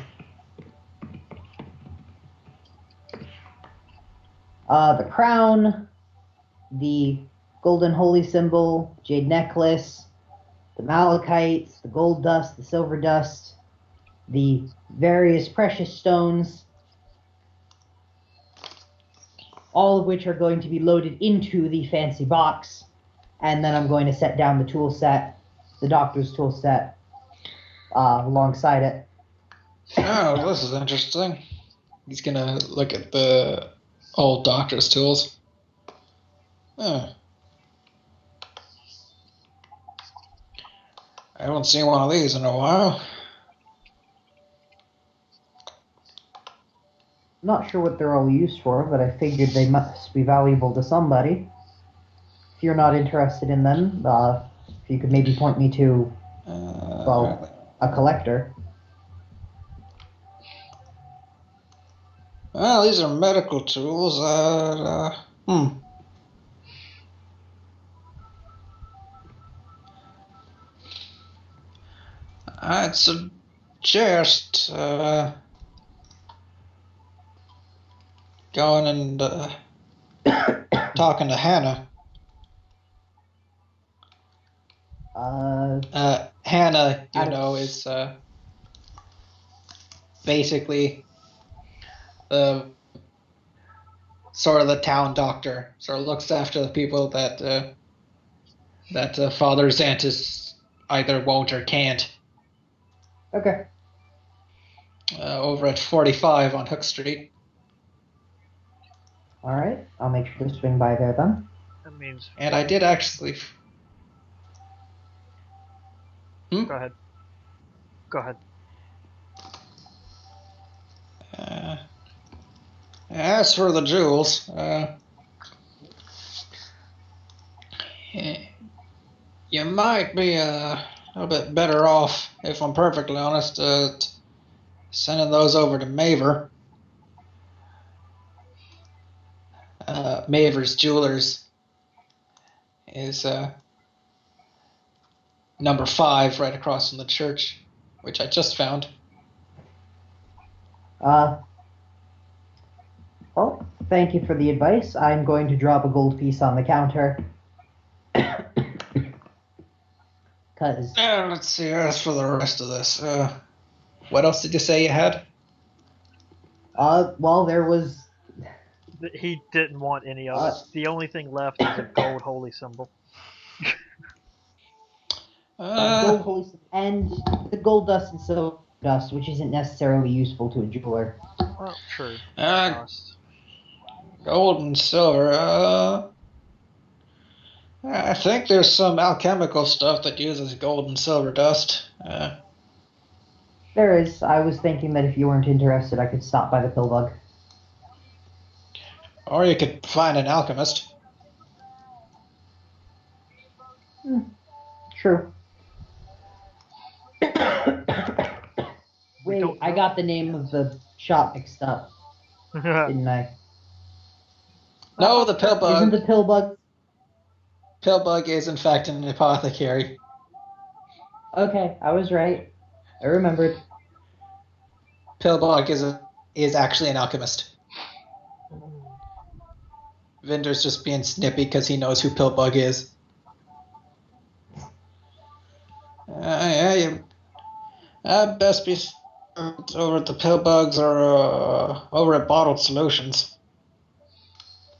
crown, the golden holy symbol, jade necklace, the malachites, the gold dust, the silver dust, the various precious stones, all of which are going to be loaded into the fancy box, and then I'm going to set down the tool set, the doctor's tool set, alongside it. Oh, this is interesting. He's gonna look at the old doctor's tools. Huh. I haven't seen one of these in a while. Not sure what they're all used for, but I figured they must be valuable to somebody. If you're not interested in them, if you could maybe point me to, a collector. Well, these are medical tools. I'd suggest going and talking to Hannah. Hannah, is basically the sort of the town doctor. Sort of looks after the people that Father Xantus either won't or can't. Okay. Over at 45 on Hook Street. All right. I'll make sure to swing by there then. That means. And I did actually. Go ahead. Go ahead. As for the jewels, you might be little bit better off, if I'm perfectly honest, sending those over to Maver. Maver's Jewelers is number 5 right across from the church, which I just found. Well, thank you for the advice. I'm going to drop a gold piece on the counter. Cause Let's see, as for the rest of this, what else did you say you had? well, there was He didn't want any of it. The only thing left is a gold holy symbol. gold holy and the gold dust and silver dust, which isn't necessarily useful to a jeweler. Well, true. Gold and silver, I think there's some alchemical stuff that uses gold and silver dust. There is. I was thinking that if you weren't interested, I could stop by the Pillbug. Or you could find an alchemist. True. Wait, I got the name of the shop mixed up, didn't I? No, the Pillbug. Isn't the Pillbug? Pillbug is in fact an apothecary. Okay, I was right. I remembered. Pillbug is actually an alchemist. Vinder's just being snippy because he knows who Pillbug is. Best be over at the Pillbugs or over at Bottled Solutions.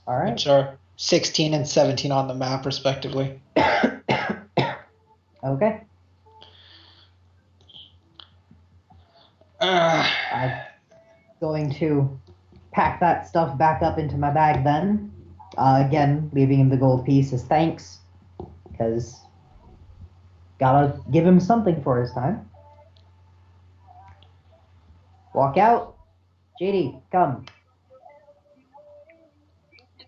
All right. Which are 16 and 17 on the map, respectively. Okay. I'm going to pack that stuff back up into my bag then. Again, leaving him the gold piece as thanks, because gotta give him something for his time. Walk out. JD, come.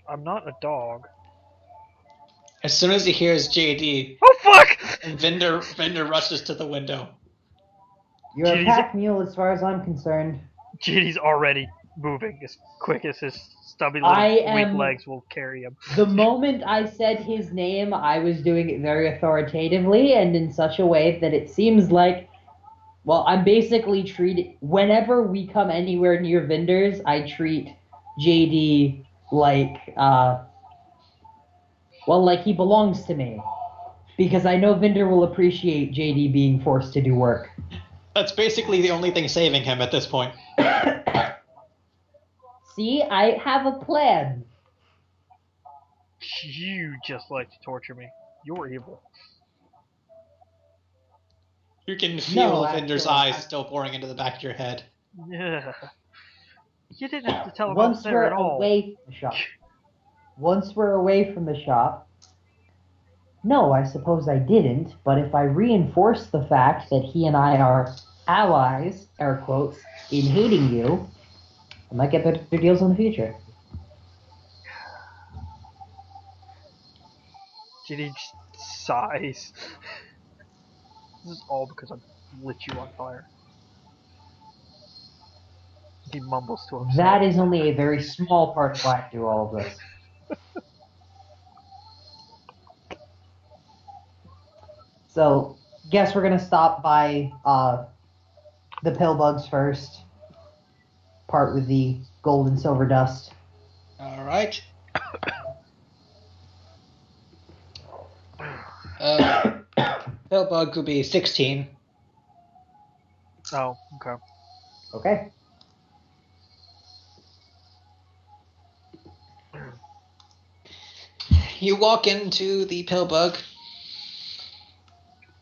I'm not a dog. As soon as he hears JD, Oh fuck! and Vinder rushes to the window. You're a pack mule as far as I'm concerned. JD's already moving as quick as his stubby little weak legs will carry him. The moment I said his name, I was doing it very authoritatively and in such a way that it seems like, well, I'm basically treated, whenever we come anywhere near vendors, I treat JD like, like he belongs to me. Because I know Vinder will appreciate JD being forced to do work. That's basically the only thing saving him at this point. See, I have a plan. You just like to torture me. You're evil. You can feel Vinder's eyes still pouring into the back of your head. Yeah. You didn't have to tell him I was there at all. Once we're away from the shop, no, I suppose I didn't, but if I reinforce the fact that he and I are allies, air quotes, in hating you, I might get better deals in the future. JD sighs. This is all because I lit you on fire. He mumbles to himself. That is only a very small part of why I do all of this. So, guess we're gonna stop by the Pillbugs first. Part with the gold and silver dust. All right. Pillbug could be 16. Oh, okay. Okay. You walk into the Pillbug,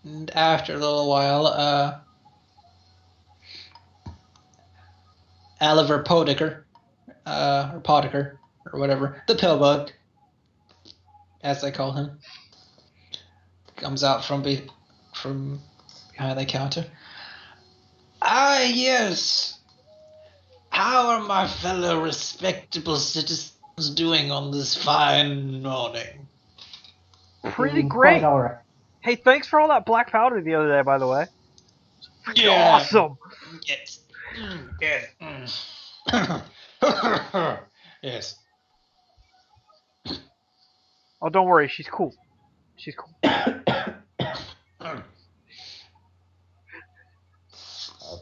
and after a little while, Oliver Podiker, or Podiker, or whatever, the Pillbug, as they call him, comes out from behind the counter. Ah, yes. How are my fellow respectable citizens doing on this fine morning? Pretty great. Quite all right. Hey, thanks for all that black powder the other day, by the way. Yeah. Awesome. Yes. Yes. Yes. Oh, don't worry, she's cool. She's cool.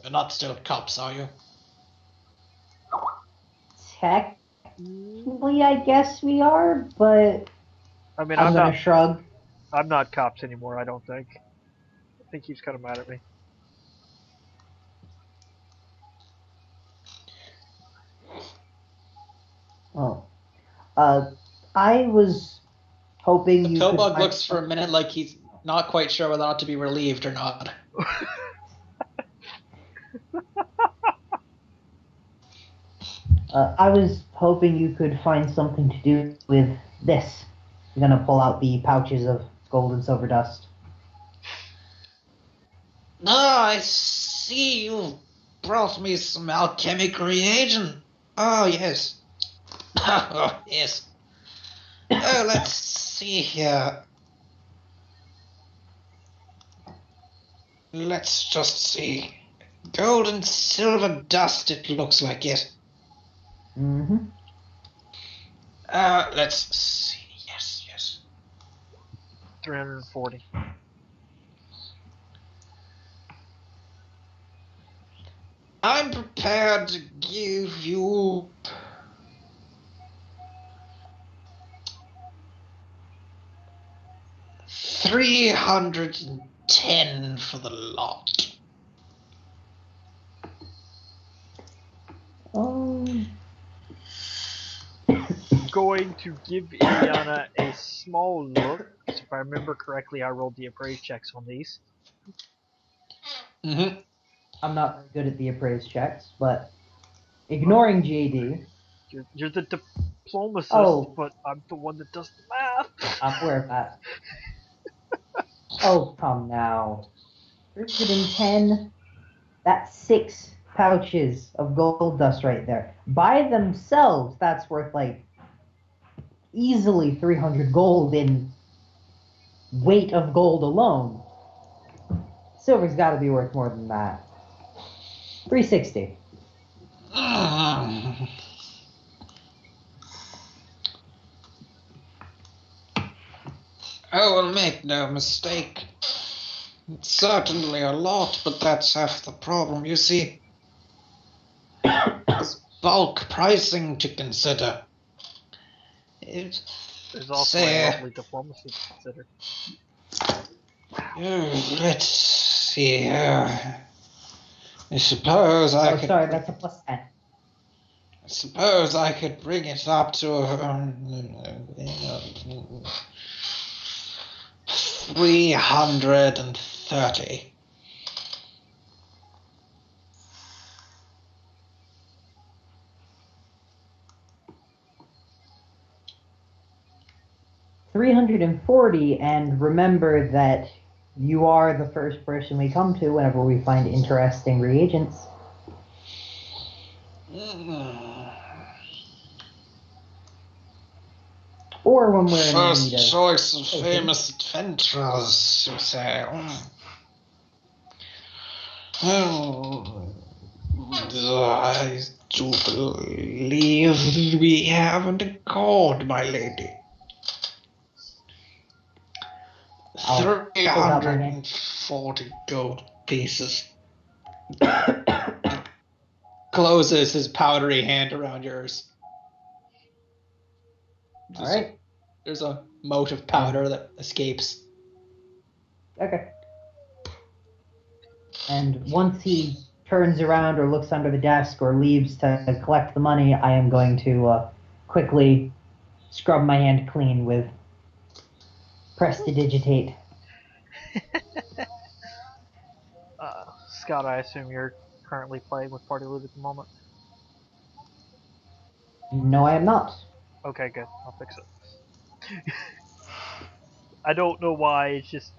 You're not still cops, are you? Technically, I guess we are, but I mean, I'm I'm gonna not. shrug. I'm not cops anymore. I don't think. I think he's kind of mad at me. Oh, I was hoping The you could. pillbug looks for a minute like he's not quite sure whether or not to be relieved or not. I was hoping you could find something to do with this. I'm gonna pull out the pouches of gold and silver dust. Ah, I see you brought me some alchemic reagent. Oh, yes. Oh, yes. Oh, let's see here. Let's just see. Gold and silver dust, it looks like it. Mm-hmm. Let's see. Yes. 340. I'm prepared to give you 310 for the lot. Going to give Ileana a small look. If I remember correctly, I rolled the appraise checks on these. Mm-hmm. I'm not very good at the appraise checks, but ignoring JD, You're the diplomatist, Oh. but I'm the one that does the math. I'm aware of that. Oh, come now. 310? That's 6 pouches of gold dust right there. By themselves, that's worth like easily 300 gold in weight of gold alone. Silver's got to be worth more than that. 360. I will make no mistake. It's certainly a lot, but that's half the problem, you see. There's bulk pricing to consider. There's also a lovely diplomacy to consider. Let's see here. I suppose I could. Sorry, that's a plus 10. I suppose I could bring it up to 330. 340, and remember that you are the first person we come to whenever we find interesting reagents. Or when we're in First need of choice of famous adventurers, you say. I do believe we have an accord, my lady. 340 gold pieces. Closes his powdery hand around yours. Alright. There's a mote of powder that escapes. Okay. And once he turns around or looks under the desk or leaves to collect the money, I am going to quickly scrub my hand clean with Prestidigitate. Scott, I assume you're currently playing with Party Loot at the moment? No, I am not. Okay, good. I'll fix it. I don't know why, it's just,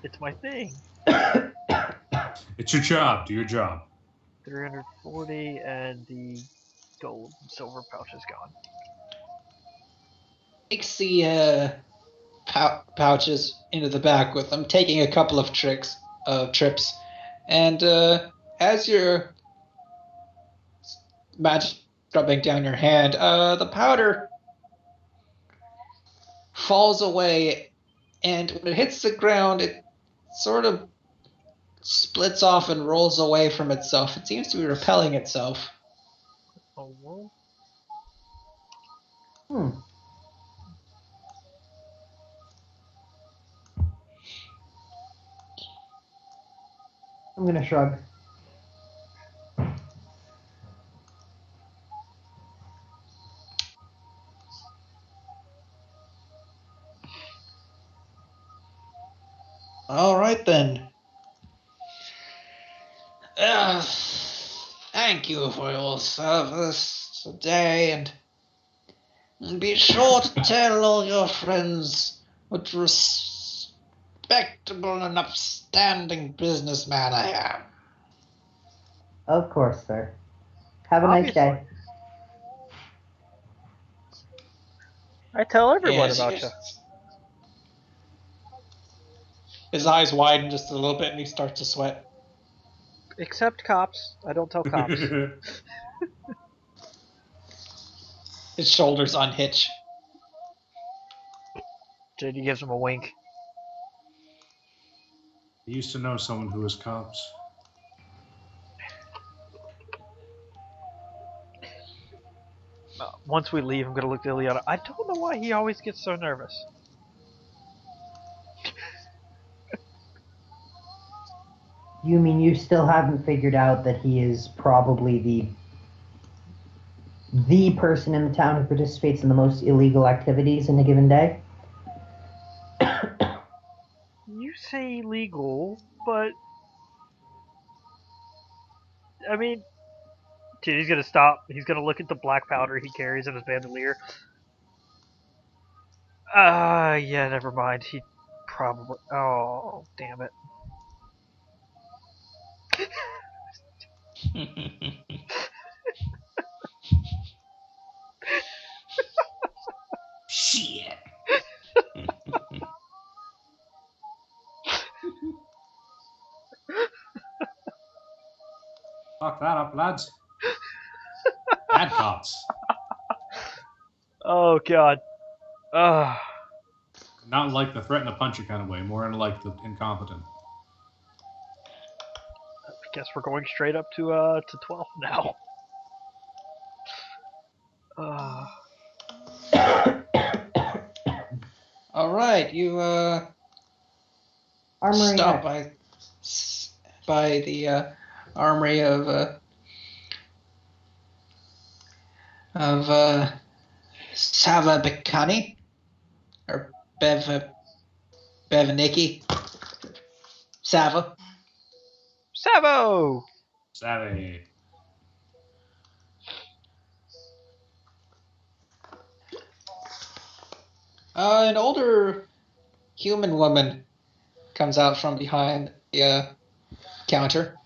it's my thing. It's your job. Do your job. 340, and the gold and silver pouch is gone. Takes the pouches into the back with them, taking a couple of trips. And as you're magic rubbing down your hand, the powder falls away, and when it hits the ground, it sort of splits off and rolls away from itself. It seems to be repelling itself. Oh, well. I'm gonna shrug. All right then. Thank you for your service today, and be sure to tell all your friends what respectable and upstanding businessman I am. Of course, sir. Have a nice day. I tell everyone Yes, about yes. you. His eyes widen just a little bit, and he starts to sweat. Except cops. I don't tell cops. His shoulders unhitch. JD gives him a wink. I used to know someone who was cops. Once we leave, I'm going to look at Ileana. I don't know why he always gets so nervous. You mean you still haven't figured out that he is probably the person in the town who participates in the most illegal activities in a given day? You say illegal, but... I mean... Dude, he's going to stop. He's going to look at the black powder he carries in his bandolier. Yeah, never mind. He probably... Oh, damn it. Shit. Fuck that up, lads. Bad cops. Oh, God. Not like the threaten to punch you kind of way, more in like the incompetent. I guess we're going straight up to 12 now. All right, you Armory stop next. by the armory of Sava Bekani or Bevaniki. Sava. Savo! Savvy. An older human woman comes out from behind the counter.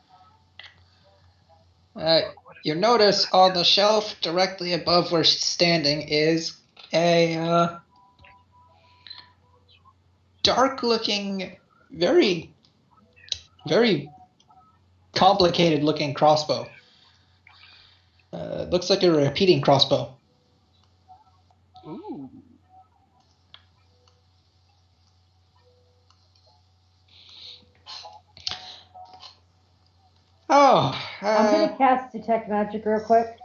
You notice on the shelf directly above where she's standing is a dark-looking, very, very complicated-looking crossbow. Looks like a repeating crossbow. Ooh. Oh, I'm gonna cast Detect Magic real quick.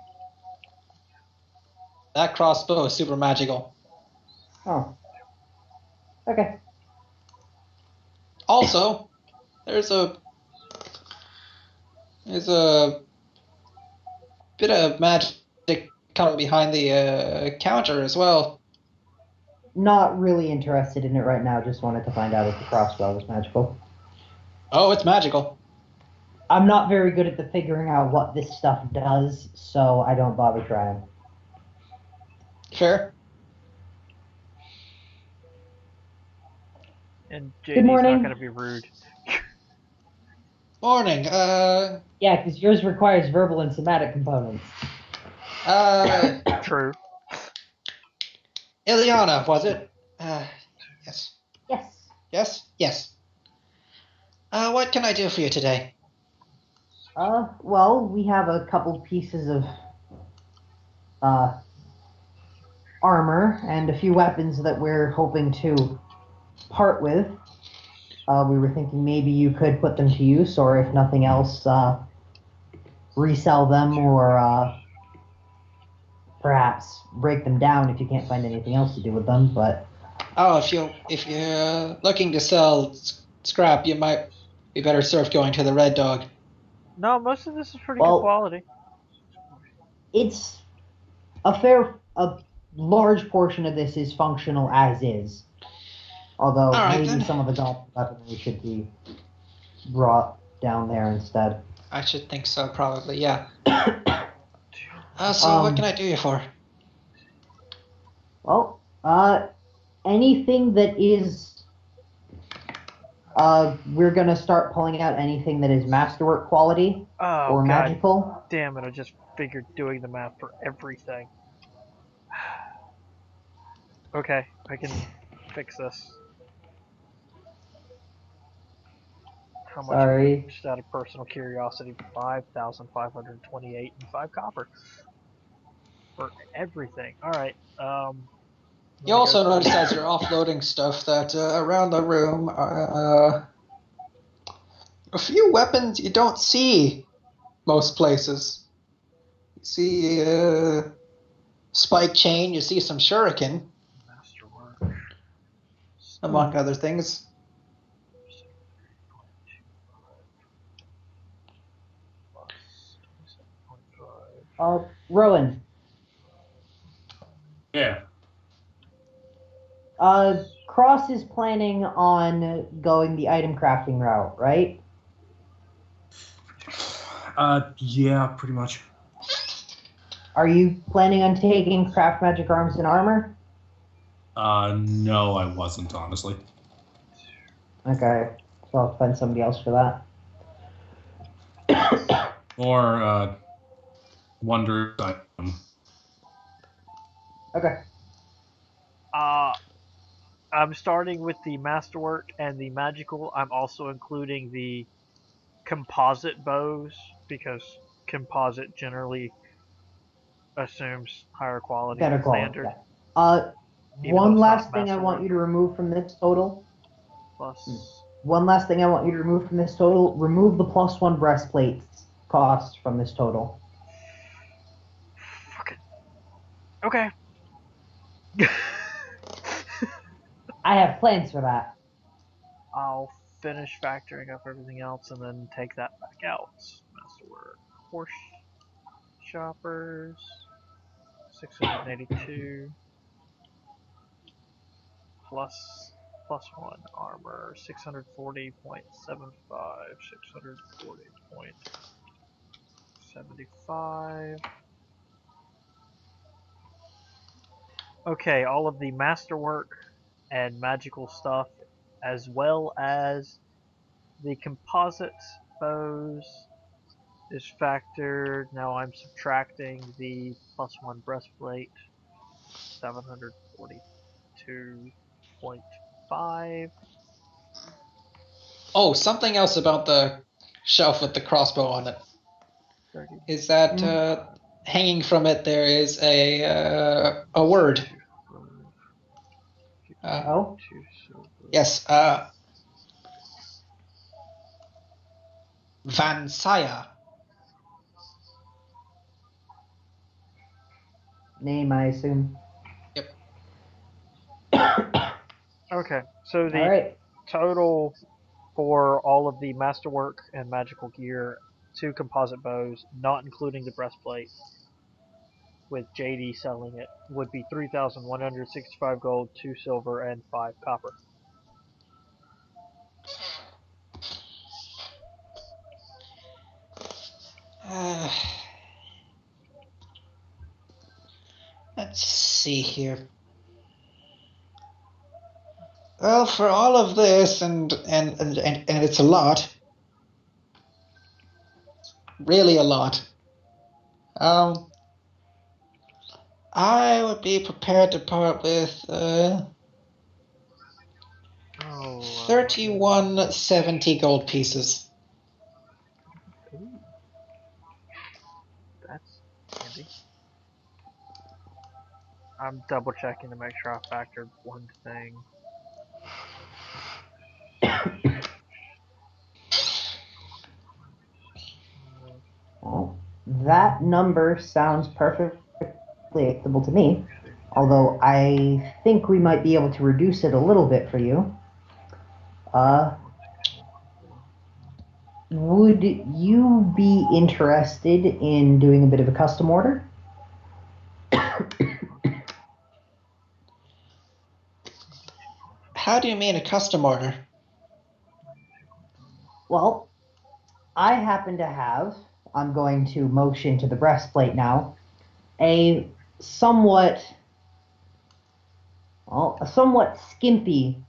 that crossbow is super magical. Oh. Okay. Also, there's a bit of magic coming behind the counter as well. Not really interested in it right now, just wanted to find out if the crossbow was magical. Oh, it's magical. I'm not very good at the figuring out what this stuff does, so I don't bother trying. Fair. And Good JD's morning. not going to be rude. Morning. Yeah, because yours requires verbal and somatic components. True. Ileana, was it? Yes. Yes. Yes? Yes. What can I do for you today? Well, we have a couple pieces of armor and a few weapons that we're hoping to part with. We were thinking maybe you could put them to use, or if nothing else, resell them, or perhaps break them down if you can't find anything else to do with them. But Oh, if you're looking to sell scrap, you might be better served going to the Red Dog. No, most of this is pretty good Well- quality. it's a large portion of this is functional as is. Although All right, maybe then. some of the golf weaponry should be brought down there instead. I should think so, probably, yeah. So what can I do you for? Well, anything that is, we're gonna start pulling out anything that is masterwork quality Oh, or God magical. damn it, I just figured doing the math for everything. Okay, I can fix this. How much? Sorry. Just out of personal curiosity, 5,528 and 5 copper. For everything. Alright, You also notice as you're offloading stuff that around the room are a few weapons you don't see most places. You see spike chain, you see some shuriken, Masterwork. among other things. Rowan. Yeah. Cross is planning on going the item crafting route, right? Yeah, pretty much. Are you planning on taking craft magic arms and armor? No, I wasn't, honestly. Okay, so I'll find somebody else for that. Or, wonder item. Okay. I'm starting with the masterwork and the magical. I'm also including the composite bows because composite generally assumes higher quality Better than quality. standard. Yeah. Even though One it's not last thing I want masterwork. you to remove from this total. Plus, One last thing I want you to remove from this total. Remove the +1 breastplates cost from this total. fucking okay. I have plans for that. I'll finish factoring up everything else and then take that back out. Masterwork, horse shoppers, 682 plus 1 armor, 640.75, 640.75. Okay, all of the masterwork and magical stuff, as well as the composite bows, is factored. Now I'm subtracting the +1 breastplate, 742.5. Oh, something else about the shelf with the crossbow on it. 30. Is that hanging from it there is a word. Oh? Yes, Vansaya. Name, I assume. Yep. Okay, so the Alright. total for all of the masterwork and magical gear, 2 composite bows, not including the breastplate, with JD selling it, would be 3,165 gold, 2 silver, and 5 copper. Let's see here. Well, for all of this, and it's a lot, really a lot. I would be prepared to part with 3170 gold pieces. Ooh. That's handy. I'm double checking to make sure I factored one thing. Well, that number sounds perfectly acceptable to me, although I think we might be able to reduce it a little bit for you. Would you be interested in doing a bit of a custom order? How do you mean a custom order? Well, I happen to have, I'm going to motion to the breastplate now, a somewhat skimpy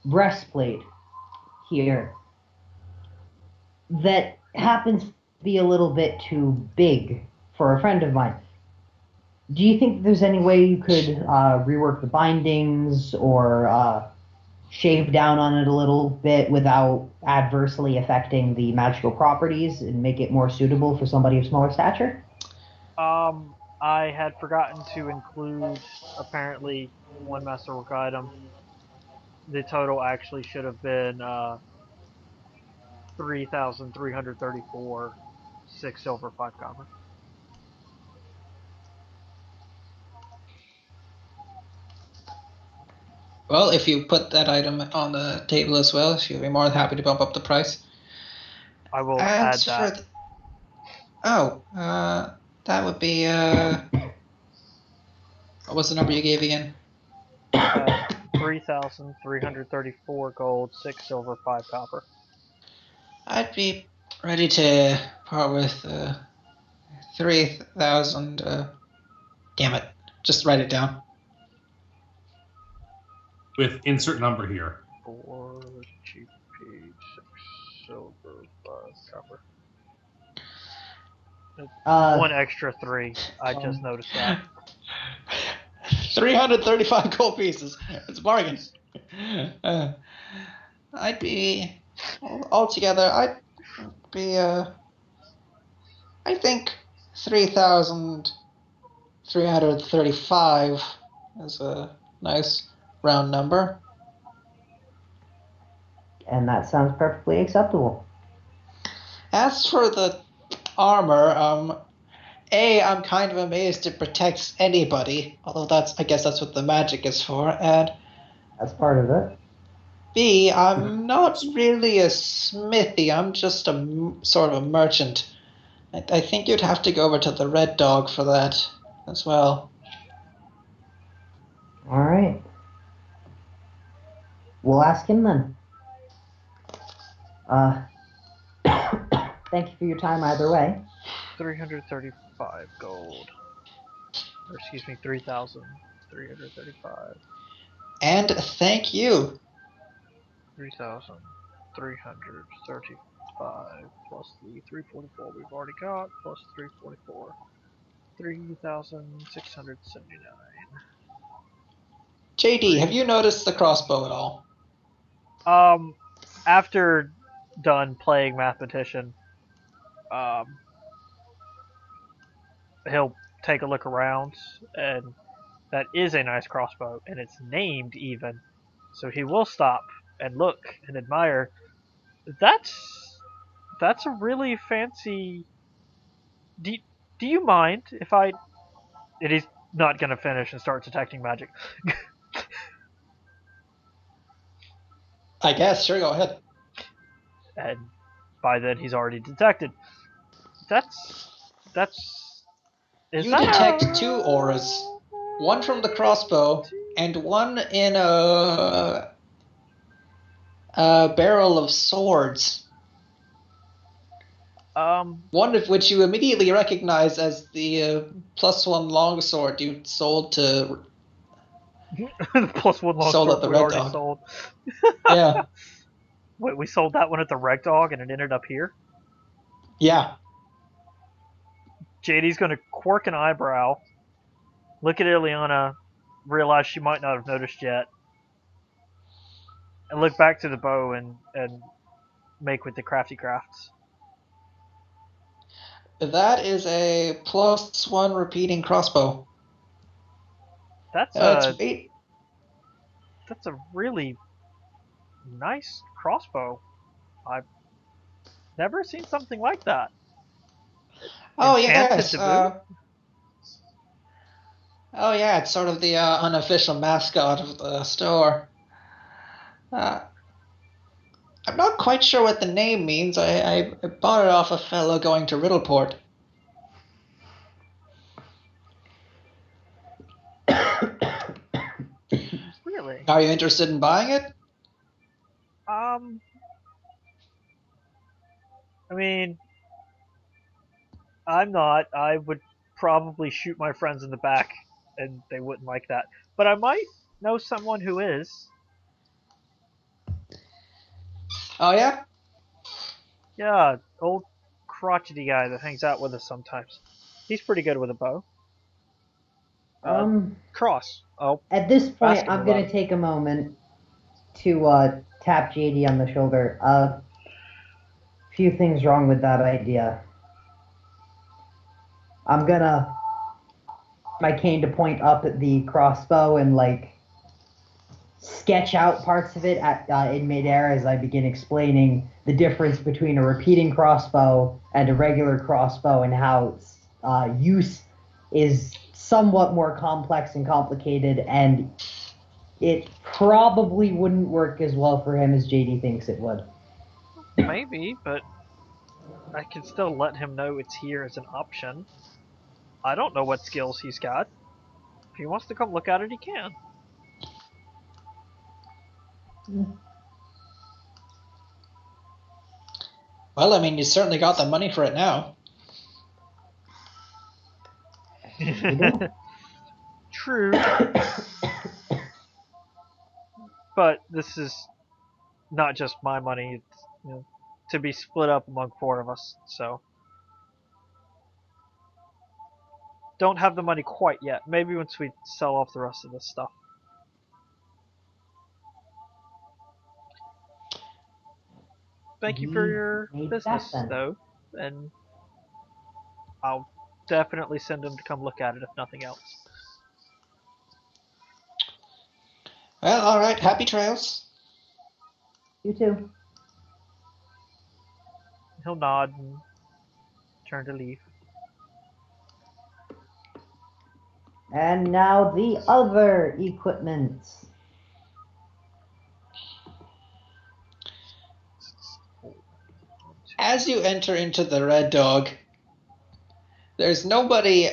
breastplate here that happens to be a little bit too big for a friend of mine. Do you think there's any way you could rework the bindings or shave down on it a little bit without adversely affecting the magical properties and make it more suitable for somebody of smaller stature? I had forgotten to include, apparently, one masterwork item. The total actually should have been 3,334, 6 silver, 5 copper. Well, if you put that item on the table as well, she'll be more than happy to bump up the price. I will add that. That would be what was the number you gave again? 3,334 gold, 6 silver, 5 copper. I'd be ready to part with 3,000. Damn it! Just write it down. With insert number here. 4 GP, 6 silver, 5 copper. One extra 3. I just noticed that. 335 gold pieces. It's a bargain. I'd be altogether. I think 3,335 is a nice round number. And that sounds perfectly acceptable. As for the armor, I'm kind of amazed it protects anybody, although I guess that's what the magic is for, and That's part of it. B, I'm not really a smithy, I'm just a sort of a merchant. I think you'd have to go over to the Red Dog for that as well. All right. We'll ask him then. Thank you for your time either way. 335 gold. Or excuse me, 3,335. And thank you. 3,335 plus the 344 we've already got, plus 344. 3,679. JD, have you noticed the crossbow at all? After done playing mathematician, he'll take a look around, and that is a nice crossbow, and it's named even. So he will stop and look and admire. That's a really fancy. Do you mind if I? It is not gonna finish and start detecting magic. I guess, sure, go ahead. And by then he's already detected. That's. You detect 2 auras. One from the crossbow, and one in a barrel of swords. One of which you immediately recognize as the +1 longsword you sold to. +1 longsword sold at the we Red already Dog. sold. Yeah. Wait, we sold that one at the Red Dog and it ended up here? Yeah. JD's gonna quirk an eyebrow, look at Ileana, realize she might not have noticed yet, I look back to the bow and make with the crafty crafts. That is a +1 repeating crossbow. That's It's weight. that's a really nice crossbow. I've never seen something like that. Oh Enchanted yes. to boot? Oh yeah, it's sort of the unofficial mascot of the store. I'm not quite sure what the name means. I bought it off a fellow going to Riddleport. Really? Are you interested in buying it? I mean, I'm not. I would probably shoot my friends in the back, and they wouldn't like that. But I might know someone who is. Oh yeah? Yeah, old crotchety guy that hangs out with us sometimes. He's pretty good with a bow. Cross. Oh, At this point, basketball I'm gonna bat. take a moment to tap JD on the shoulder. Few things wrong with that idea. I'm gonna my cane to point up at the crossbow and like sketch out parts of it in midair as I begin explaining the difference between a repeating crossbow and a regular crossbow and how use is somewhat more complex and complicated, and it probably wouldn't work as well for him as JD thinks it would. Maybe, but I can still let him know it's here as an option. I don't know what skills he's got. If he wants to come look at it, he can. Well, I mean, you certainly got the money for it now. True. But this is not just my money. It's to be split up among 4 of us. So don't have the money quite yet. Maybe once we sell off the rest of this stuff. Thank you for your business, though, and I'll definitely send him to come look at it if nothing else. Well, all right. Happy trails. You too. He'll nod and turn to leave. And now the other equipment. As you enter into the Red Dog, there's nobody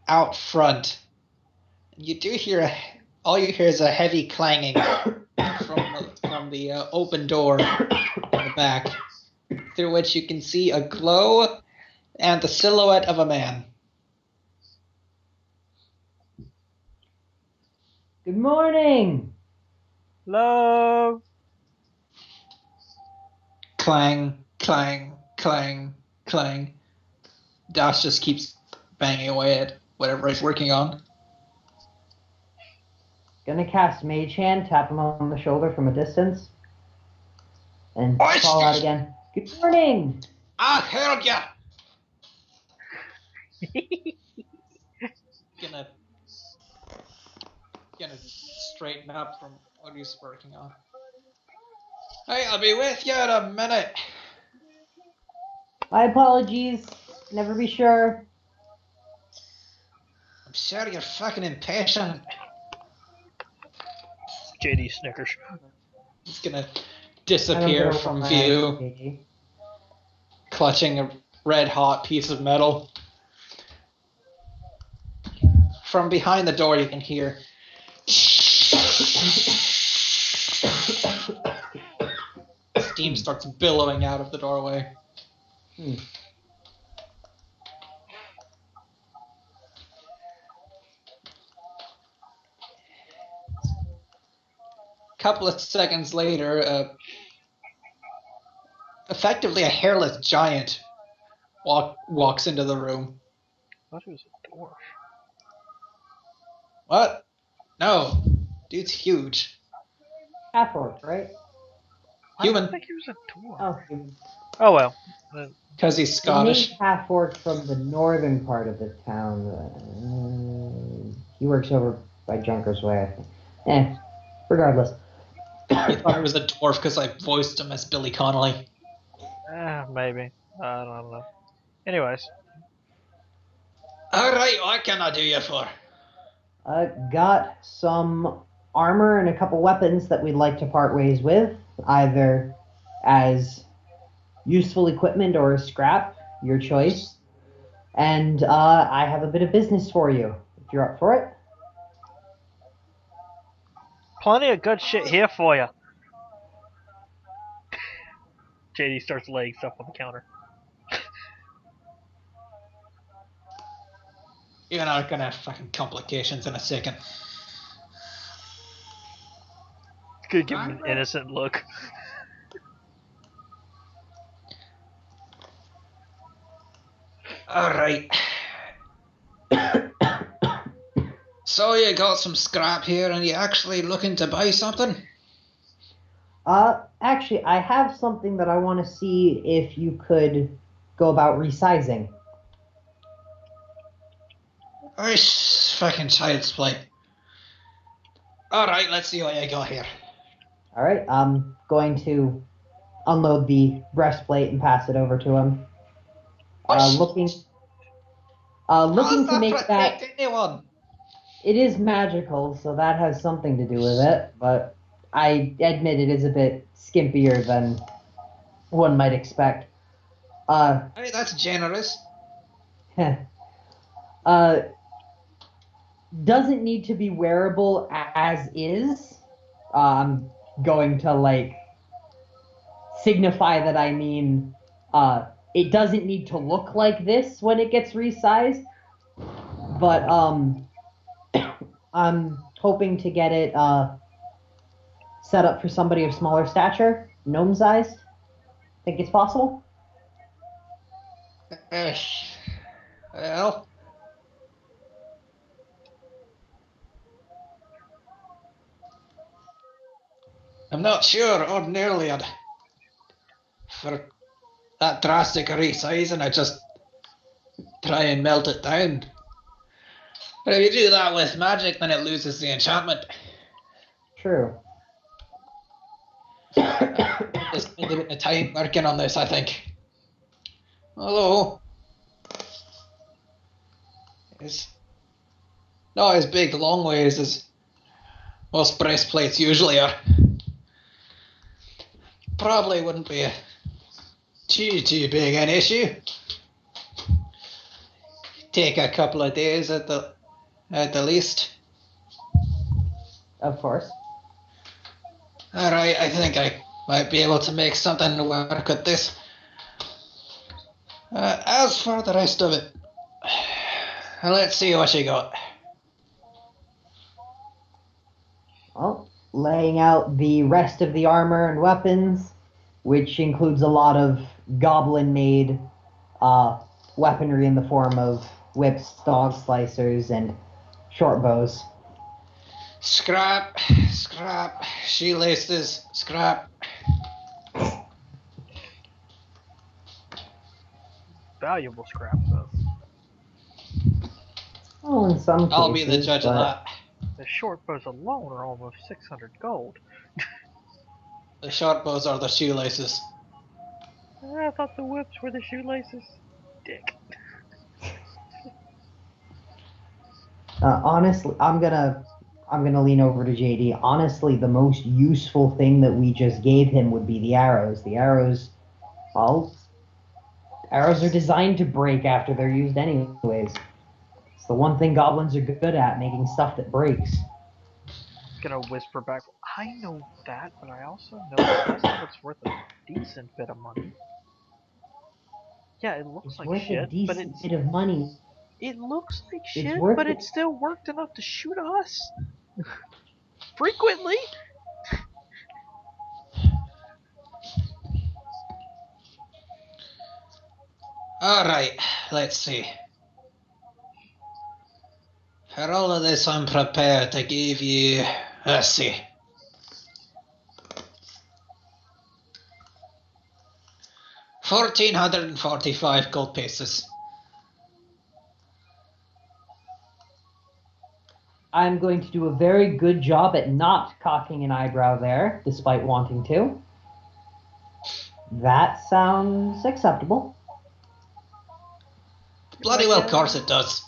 out front. You do hear all you hear is a heavy clanging from the open door in the back, through which you can see a glow and the silhouette of a man. Good morning. Hello. Clang, clang, clang, clang. Dash just keeps banging away at whatever he's working on. Gonna cast Mage Hand, tap him on the shoulder from a distance, and Oish! call out again. Good morning. I heard ya. Gonna straighten up from what he's working on. Hey, I'll be with you in a minute. My apologies. Never be sure. I'm sure you're fucking impatient. JD snickers. He's gonna disappear from view, JD. clutching a red-hot piece of metal. From behind the door, you can hear. Steam starts billowing out of the doorway. Couple of seconds later, effectively a hairless giant walks into the room. I thought it was a dwarf. What? No. Dude's huge. Half orc, right? I Human. don't think he was a dwarf. Oh, human. Oh well. Because he's The named Scottish. half orc from the northern part of the town. He works over by Junker's Way, I think. Regardless. I thought he was a dwarf because I voiced him as Billy Connolly. Maybe. I don't know. Anyways, Alright, what can I do you for? Got some armor and a couple weapons that we'd like to part ways with, either as useful equipment or scrap, your choice. And I have a bit of business for you, if you're up for it. plenty of good shit here for you. JD starts laying stuff on the counter. You're not gonna have fucking complications in a second. Could give him an innocent look. Alright. So you got some scrap here and you actually looking to buy something? Actually, I have something that I want to see if you could go about resizing. Fucking child's play. Alright, let's see what you got here. Alright, I'm going to unload the breastplate and pass it over to him. Looking to make that... anyone? It is magical, so that has something to do with it, but I admit it is a bit skimpier than one might expect. Hey, that's generous. Doesn't need to be wearable as is. I'm going to, signify that I mean, it doesn't need to look like this when it gets resized, but, I'm hoping to get it set up for somebody of smaller stature, gnome-sized. Think it's possible? Well, I'm not sure. Ordinarily, for that drastic resizing, I just try and melt it down. But if you do that with magic, then it loses the enchantment. True. Just spend a bit of time working on this, I think. Although, it's not as big long ways as most breastplates usually are. Probably wouldn't be a too big an issue. Take a couple of days at the least. Of course. Alright, I think I might be able to make something work with this. As for the rest of it, let's see what you got. Well, laying out the rest of the armor and weapons, which includes a lot of goblin-made weaponry in the form of whips, dog slicers, and short bows. Scrap, shoelaces, scrap. Valuable scrap, though. Oh, in some cases. I'll be the judge of that. The short bows alone are almost 600 gold. The short bows are the shoelaces. I thought the whips were the shoelaces. Dick. Honestly, I'm gonna lean over to JD. Honestly, the most useful thing that we just gave him would be the arrows. The arrows, well, arrows are designed to break after they're used anyways. It's the one thing goblins are good at, making stuff that breaks. Gonna whisper back, I know that, but I also know that most of it's worth a decent bit of money. Yeah, it looks It's like worth shit, a decent but it's... bit of money. It looks like It's shit, worth but it. it still worked enough to shoot us. Frequently. Alright, let's see. For all of this, I'm prepared to give you... Let's see. 1,445 gold pieces. I'm going to do a very good job at not cocking an eyebrow there, despite wanting to. That sounds acceptable. Bloody well, of course it does.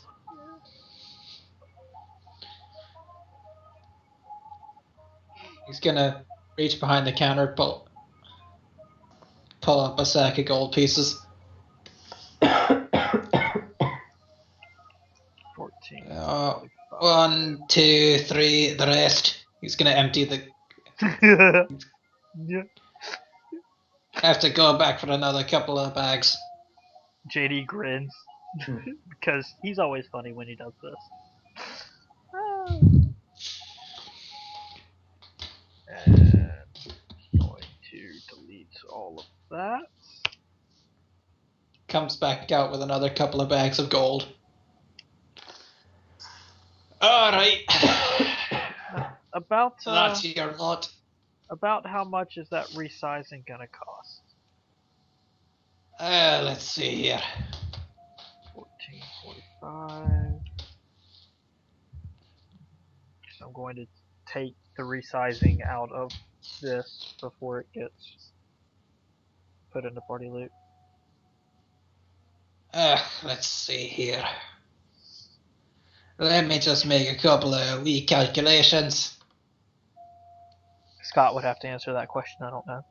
He's gonna reach behind the counter, pull up a sack of gold pieces. 14. 1, 2, 3, the rest. He's gonna empty the. Yeah. Have to go back for another couple of bags. JD grins because he's always funny when he does this. And going to delete all of that. Comes back out with another couple of bags of gold. Alright. About That's your lot. About how much is that resizing gonna cost? Let's see here. 1445. So I'm going to take the resizing out of this before it gets put into party loot. Let's see here. Let me just make a couple of wee calculations. Scott would have to answer that question. I don't know.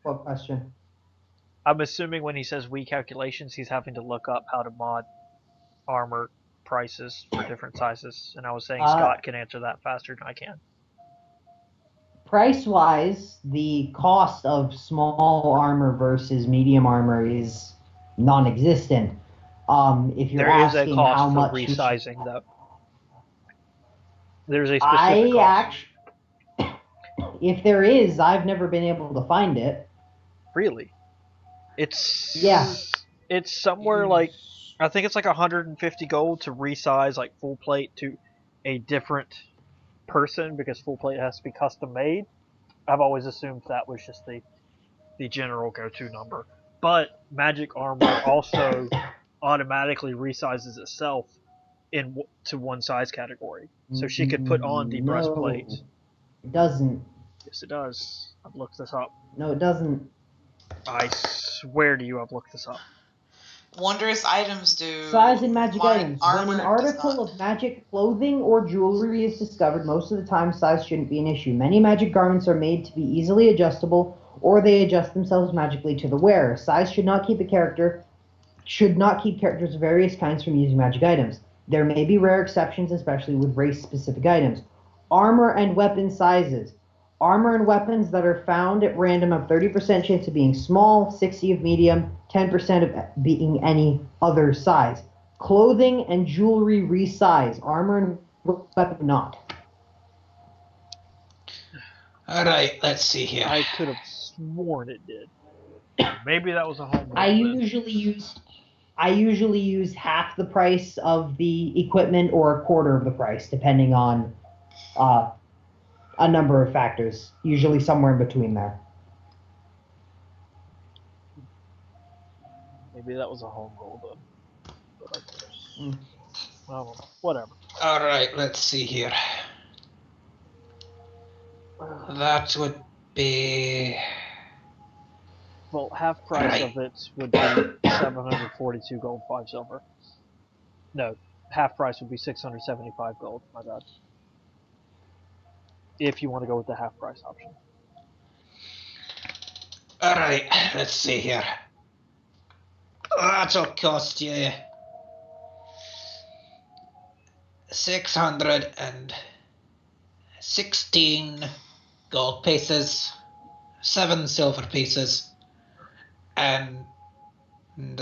What question? I'm assuming when he says we calculations, he's having to look up how to mod armor prices for different sizes. And I was saying Scott can answer that faster than I can. Price-wise, the cost of small armor versus medium armor is non-existent. If you're There is asking a cost how for much resizing, though. There's a specific cost. If there is, I've never been able to find it. Really? It's somewhere like, I think it's like 150 gold to resize like full plate to a different person, because full plate has to be custom made. I've always assumed that was just the general go-to number. But magic armor also automatically resizes itself to one size category. So she could put on the breastplate. It doesn't. Yes, it does. I've looked this up. No, it doesn't. I swear to you, I've looked this up. Wondrous items do. Size in magic items. When Armor an does article not. of magic clothing or jewelry is discovered, most of the time size shouldn't be an issue. Many magic garments are made to be easily adjustable, or they adjust themselves magically to the wearer. Size should not keep characters of various kinds from using magic items. There may be rare exceptions, especially with race-specific items. Armor and weapon sizes. Armor and weapons that are found at random have 30% chance of being small, 60% of medium, 10% of being any other size. Clothing and jewelry resize. Armor and weapon not. Alright, let's see here. I could have sworn it did. Maybe that was a home run. I usually use half the price of the equipment or a quarter of the price, depending on a number of factors. Usually somewhere in between there. Maybe that was a home roll, but well, whatever. Alright, let's see here. That would be... Well, half price of it would be 742 gold, 5 silver. No, half price would be 675 gold, my bad. If you want to go with the half price option. Alright, let's see here. That'll cost you 616 gold pieces, 7 silver pieces, and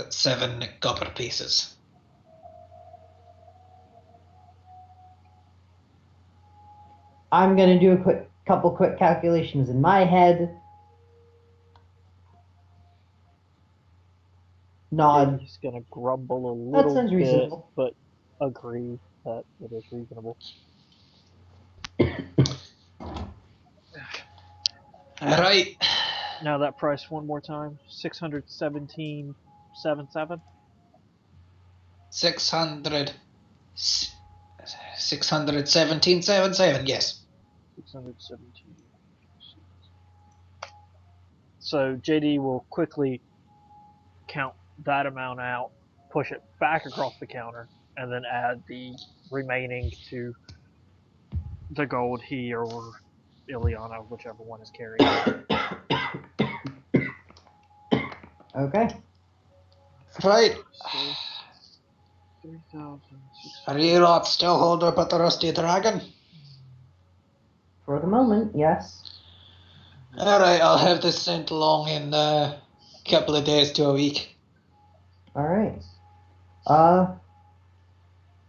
7 copper pieces. I'm going to do a couple quick calculations in my head. Nod. He's going to grumble a That little sounds bit, reasonable. but agree that it is reasonable. Alright, Now that price one more time. 617.77. 617.77, yes. 617. So JD will quickly count that amount out, push it back across the counter, and then add the remaining to the gold he or Ileana, whichever one is carrying. Okay. Right. So, 3,000. Are you lot still holed up at the Rusty Dragon? For the moment, yes. Alright, I'll have this sent along in a couple of days to a week. Alright.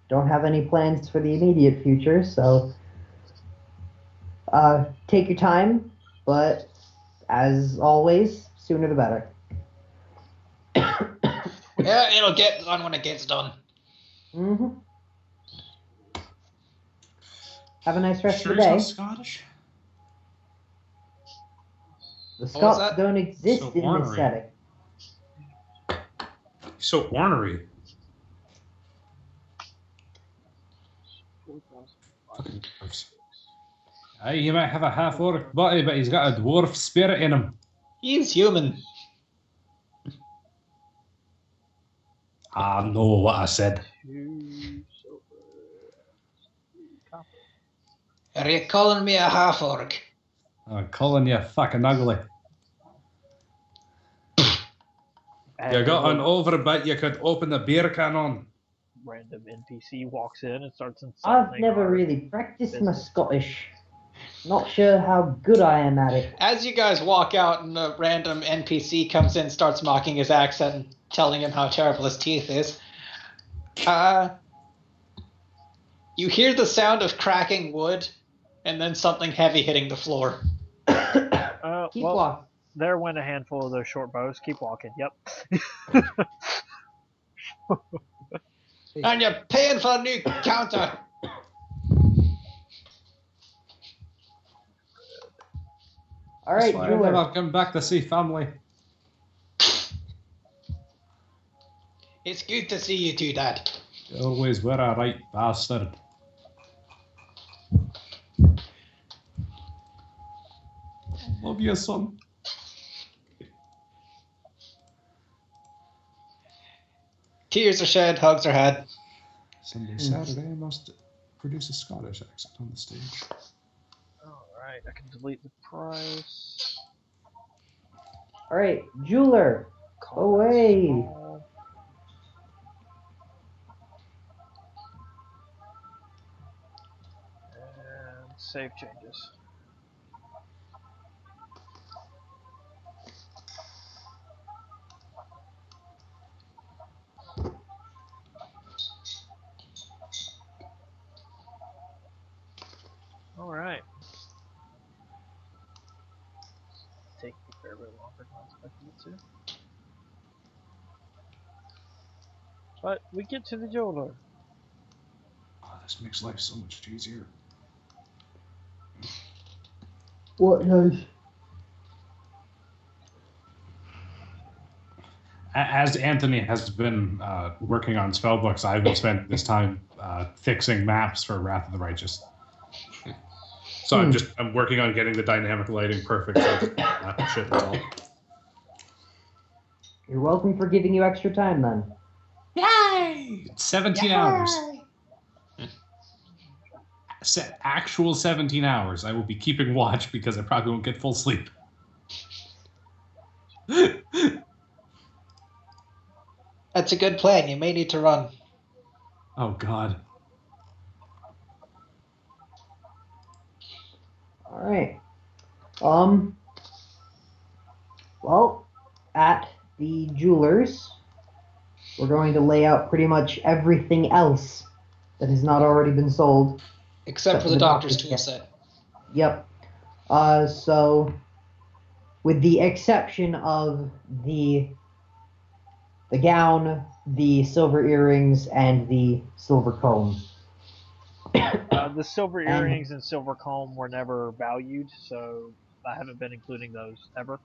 Don't have any plans for the immediate future, so take your time, but as always, sooner the better. Yeah, it'll get done when it gets done. Mm-hmm. Have a nice rest Sure of the he's day. not Scottish? The was Scots that? don't exist So in this ornery. setting. He's so ornery. Fucking dwarves. Aye, he might have a half-orc body, but he's got a dwarf spirit in him. He's human. I know what I said. 2 silver. Copper. Are you calling me a half-orc? I'm calling you fucking ugly. You got an overbite you could open a beer can on. Random NPC walks in and starts insulting. I've never our really practiced my business. Scottish. Not sure how good I am at it. As you guys walk out and a random NPC comes in, starts mocking his accent and telling him how terrible his teeth is, you hear the sound of cracking wood and then something heavy hitting the floor. Keep Well, walking. there went a handful of those short bows. Keep walking. Yep. And you're paying for a new counter. Alright, That's why I jeweler. never come back to see family. It's good to see you two, Dad. You always were a right bastard. Love you, son. Tears are shed, hugs are had. Sunday, Saturday, I must produce a Scottish accent on the stage. Alright, I can delete the price. Alright, jeweler. Call Away. small. And save changes. Alright. Take a fair bit longer than I expected it to. But we get to the jeweler. Oh, this makes life so much easier. What does? As Anthony has been working on spellbooks, I will spend this time fixing maps for Wrath of the Righteous. So I'm working on getting the dynamic lighting perfect. So shit, that's all. You're welcome for giving you extra time then. Yay! 17 hours. Actual 17 hours. I will be keeping watch because I probably won't get full sleep. That's a good plan. You may need to run. Oh, God. Alright. Well, at the jeweler's, we're going to lay out pretty much everything else that has not already been sold. Except for the doctor's tool set. Yep. So, with the exception of the gown, the silver earrings, and the silver comb. The silver earrings and silver comb were never valued, so I haven't been including those ever.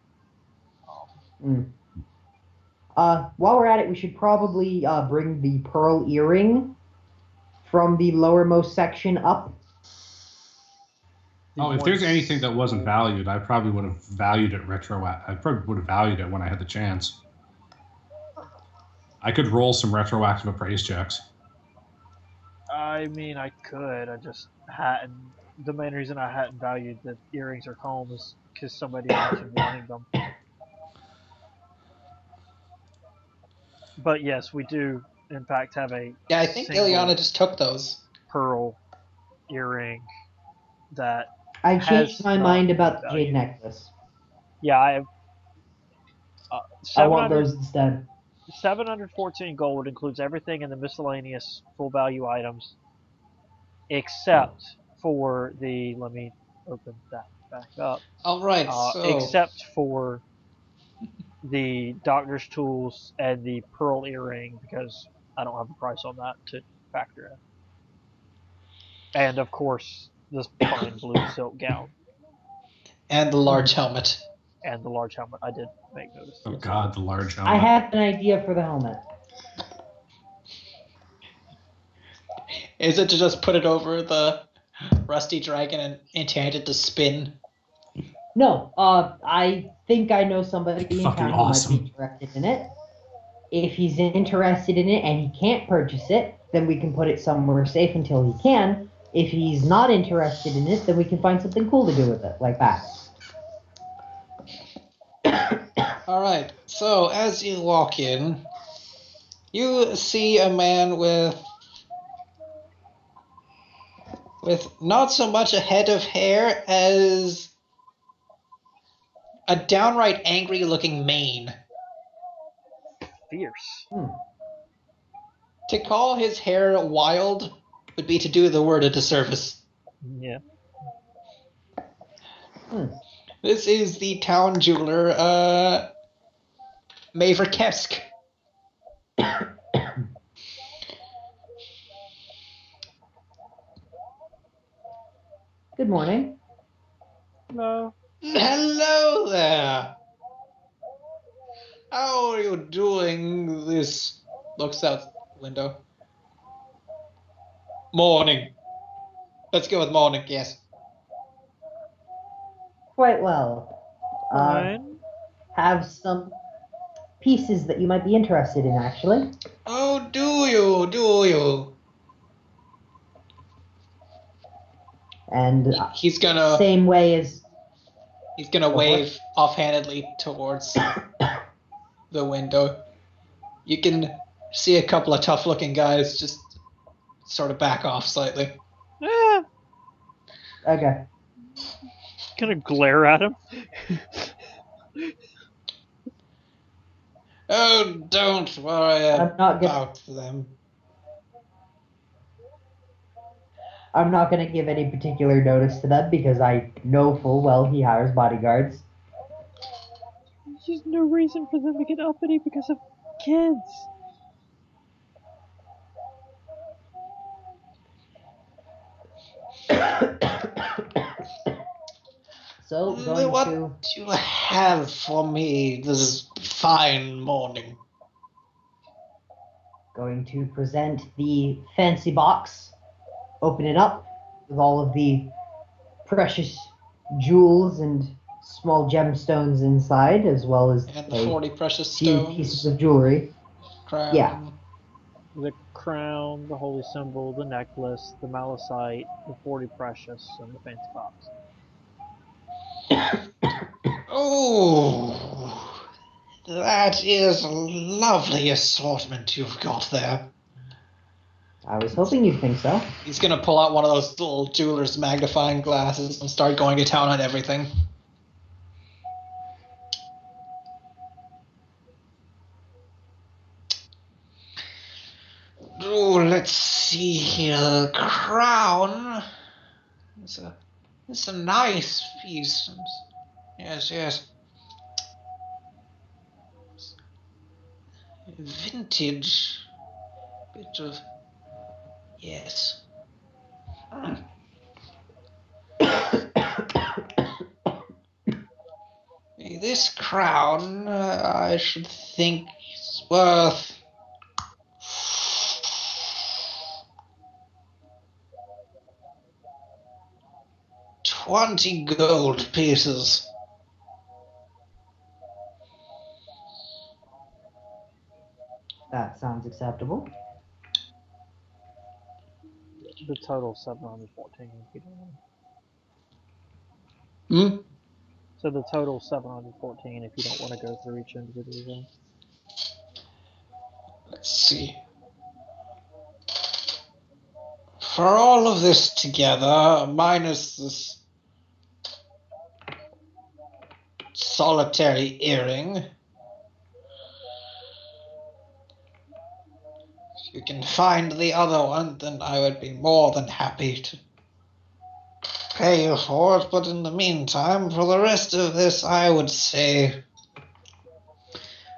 While we're at it, we should probably bring the pearl earring from the lowermost section up. Oh, if there's anything that wasn't valued, I probably would have valued it I probably would have valued it when I had the chance. I could roll some retroactive appraise checks. I mean, I could. I just hadn't. The main reason I hadn't valued the earrings or comb is because somebody mentioned wanting them. But yes, we do, in fact, have a Yeah, I think Ileana just took those. pearl earring that I changed my mind about the value. jade necklace. Yeah, I have. I want those instead. 714 gold includes everything in the miscellaneous full value items, except for the. Let me open that back up. All right, so Except for the doctor's tools and the pearl earring, because I don't have a price on that to factor in. And of course, this fine blue silk gown. And the large helmet. And the large helmet. I did make notice. Oh God, the large helmet. I have an idea for the helmet. Is it to just put it over the rusty dragon and enchant it to spin? No, I think I know somebody in Fucking town awesome. who might be interested in it. If he's interested in it and he can't purchase it, then we can put it somewhere safe until he can. If he's not interested in it, then we can find something cool to do with it, like that. All right, so as you walk in, you see a man with not so much a head of hair as a downright angry-looking mane. Fierce. To call his hair wild would be to do the word a disservice. Yeah. This is the town jeweler, Maverkesk. Good morning. No. Hello there. How are you doing? This looks out the window. Morning. Let's go with morning, yes. Quite well. Fine. Have some pieces that you might be interested in, actually. Oh, do you? Do you? And He's gonna same way as wave offhandedly towards the window. You can see a couple of tough-looking guys just sort of back off slightly. Yeah. Okay. Gonna glare at him. Oh, don't worry about them. I'm not going to give any particular notice to them because I know full well he hires bodyguards. There's just no reason for them to get uppity because of kids. So, What do you have for me this fine morning? Going to present the fancy box, open it up with all of the precious jewels and small gemstones inside, as well as and the 40 precious few stones. pieces of jewelry. Crown. Yeah. The crown, the holy symbol, the necklace, the malachite, the 40 precious, and the fancy box. Oh, that is a lovely assortment you've got there. I was hoping you'd think so. He's gonna pull out one of those little jeweler's magnifying glasses and start going to town on everything. Oh, let's see here. Crown. It's a nice piece. Yes. Vintage. Bit of. Yes. This crown, I should think, is worth 20 gold pieces. That sounds acceptable. The total 714. If you don't want. Hmm? So the total 714. If you don't want to go through each individual one. Let's see. For all of this together, minus this solitary earring, if you can find the other one, then I would be more than happy to pay you for it. But in the meantime, for the rest of this, I would say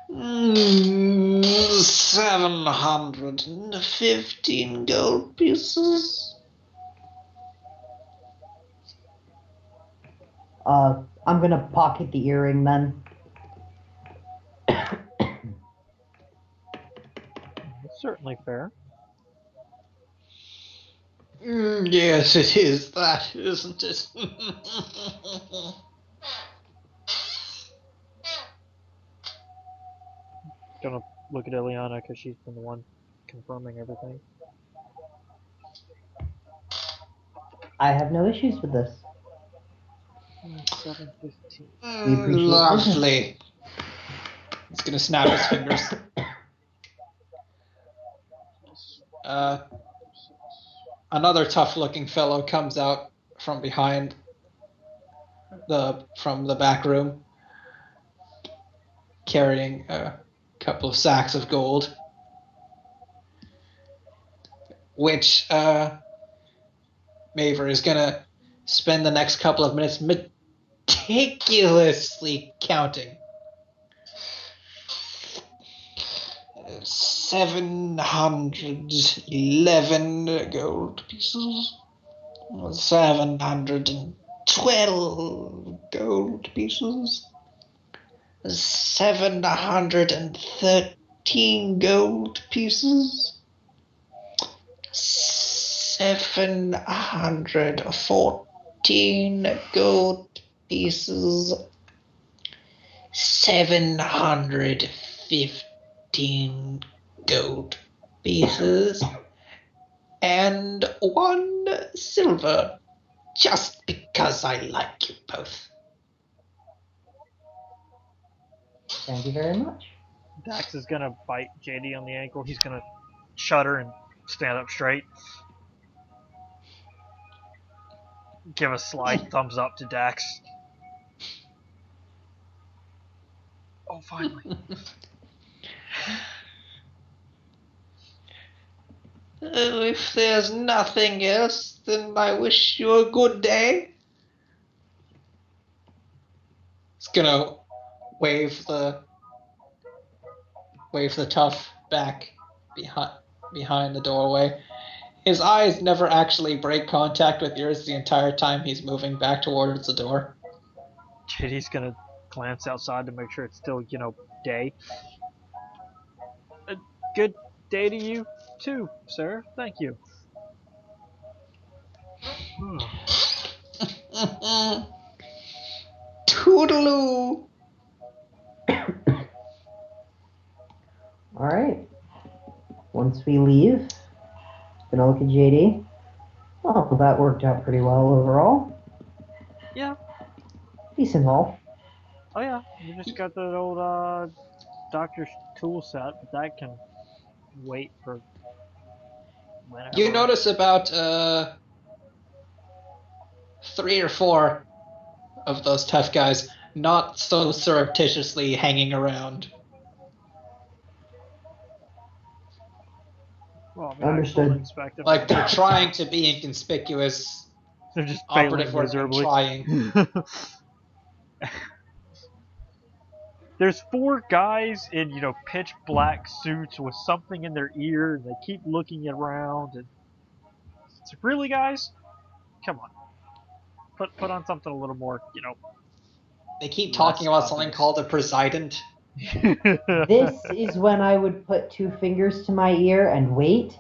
715 gold pieces. I'm gonna pocket the earring then. It's certainly fair. Yes, it is that, isn't it? Gonna look at Ileana because she's been the one confirming everything. I have no issues with this. 715. We appreciate Lovely. He's gonna snap his fingers. Another tough-looking fellow comes out from behind from the back room, carrying a couple of sacks of gold, which Maver is gonna spend the next couple of minutes meticulously counting. 711 gold pieces. 712 gold pieces. 713 gold pieces. 714 gold pieces. 715 gold pieces. And 1 silver, just because I like you both. Thank you very much. Dax is gonna bite JD on the ankle. He's gonna shudder and stand up straight. Give a slight thumbs up to Dax. Oh, finally. If there's nothing else, then I wish you a good day. He's gonna wave the tough back behind the doorway. His eyes never actually break contact with yours the entire time he's moving back towards the door. JD's gonna glance outside to make sure it's still, day. A good day to you, too, sir. Thank you. Toodaloo! Alright. Once we leave, gonna look at JD. Oh, that worked out pretty well overall. Yeah. Decent haul. Oh, yeah. You just got that old doctor's tool set, but that can wait for whenever. You notice about 3 or 4 of those tough guys not so surreptitiously hanging around. Well, Understood. Like they're trying to be inconspicuous. They're just Operative failing word being miserably. trying. There's 4 guys in, pitch black suits with something in their ear, and they keep looking around. And it's like, really, guys? Come on. Put on something a little more, They keep talking about something called a president. This is when I would put 2 fingers to my ear and wait,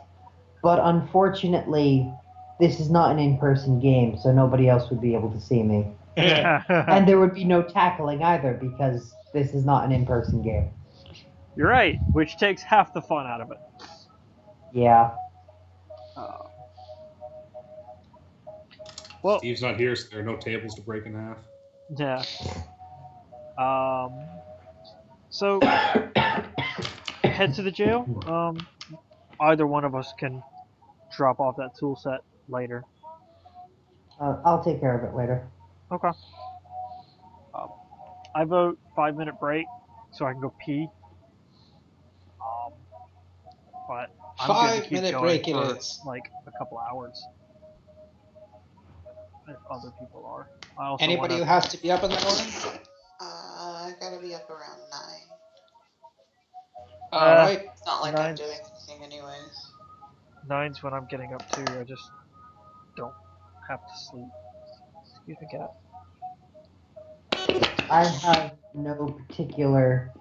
but unfortunately, this is not an in-person game, so nobody else would be able to see me. And there would be no tackling either, because this is not an in-person game. You're right, which takes half the fun out of it. Yeah. Well, Steve's not here, so there are no tables to break in half. yeah. So head to the jail. Either one of us can drop off that tool set later. I'll take care of it later. Okay. I vote 5-minute break so I can go pee. But I'm going to keep 5-minute going break for it is. like a couple hours. If other people are. I also Anybody who wanna... has to be up in the morning? I gotta be up around 9. Alright. It's not like 9. I'm doing anything anyways. 9's when I'm getting up too. I just don't have to sleep. Excuse me, cat. I have no particular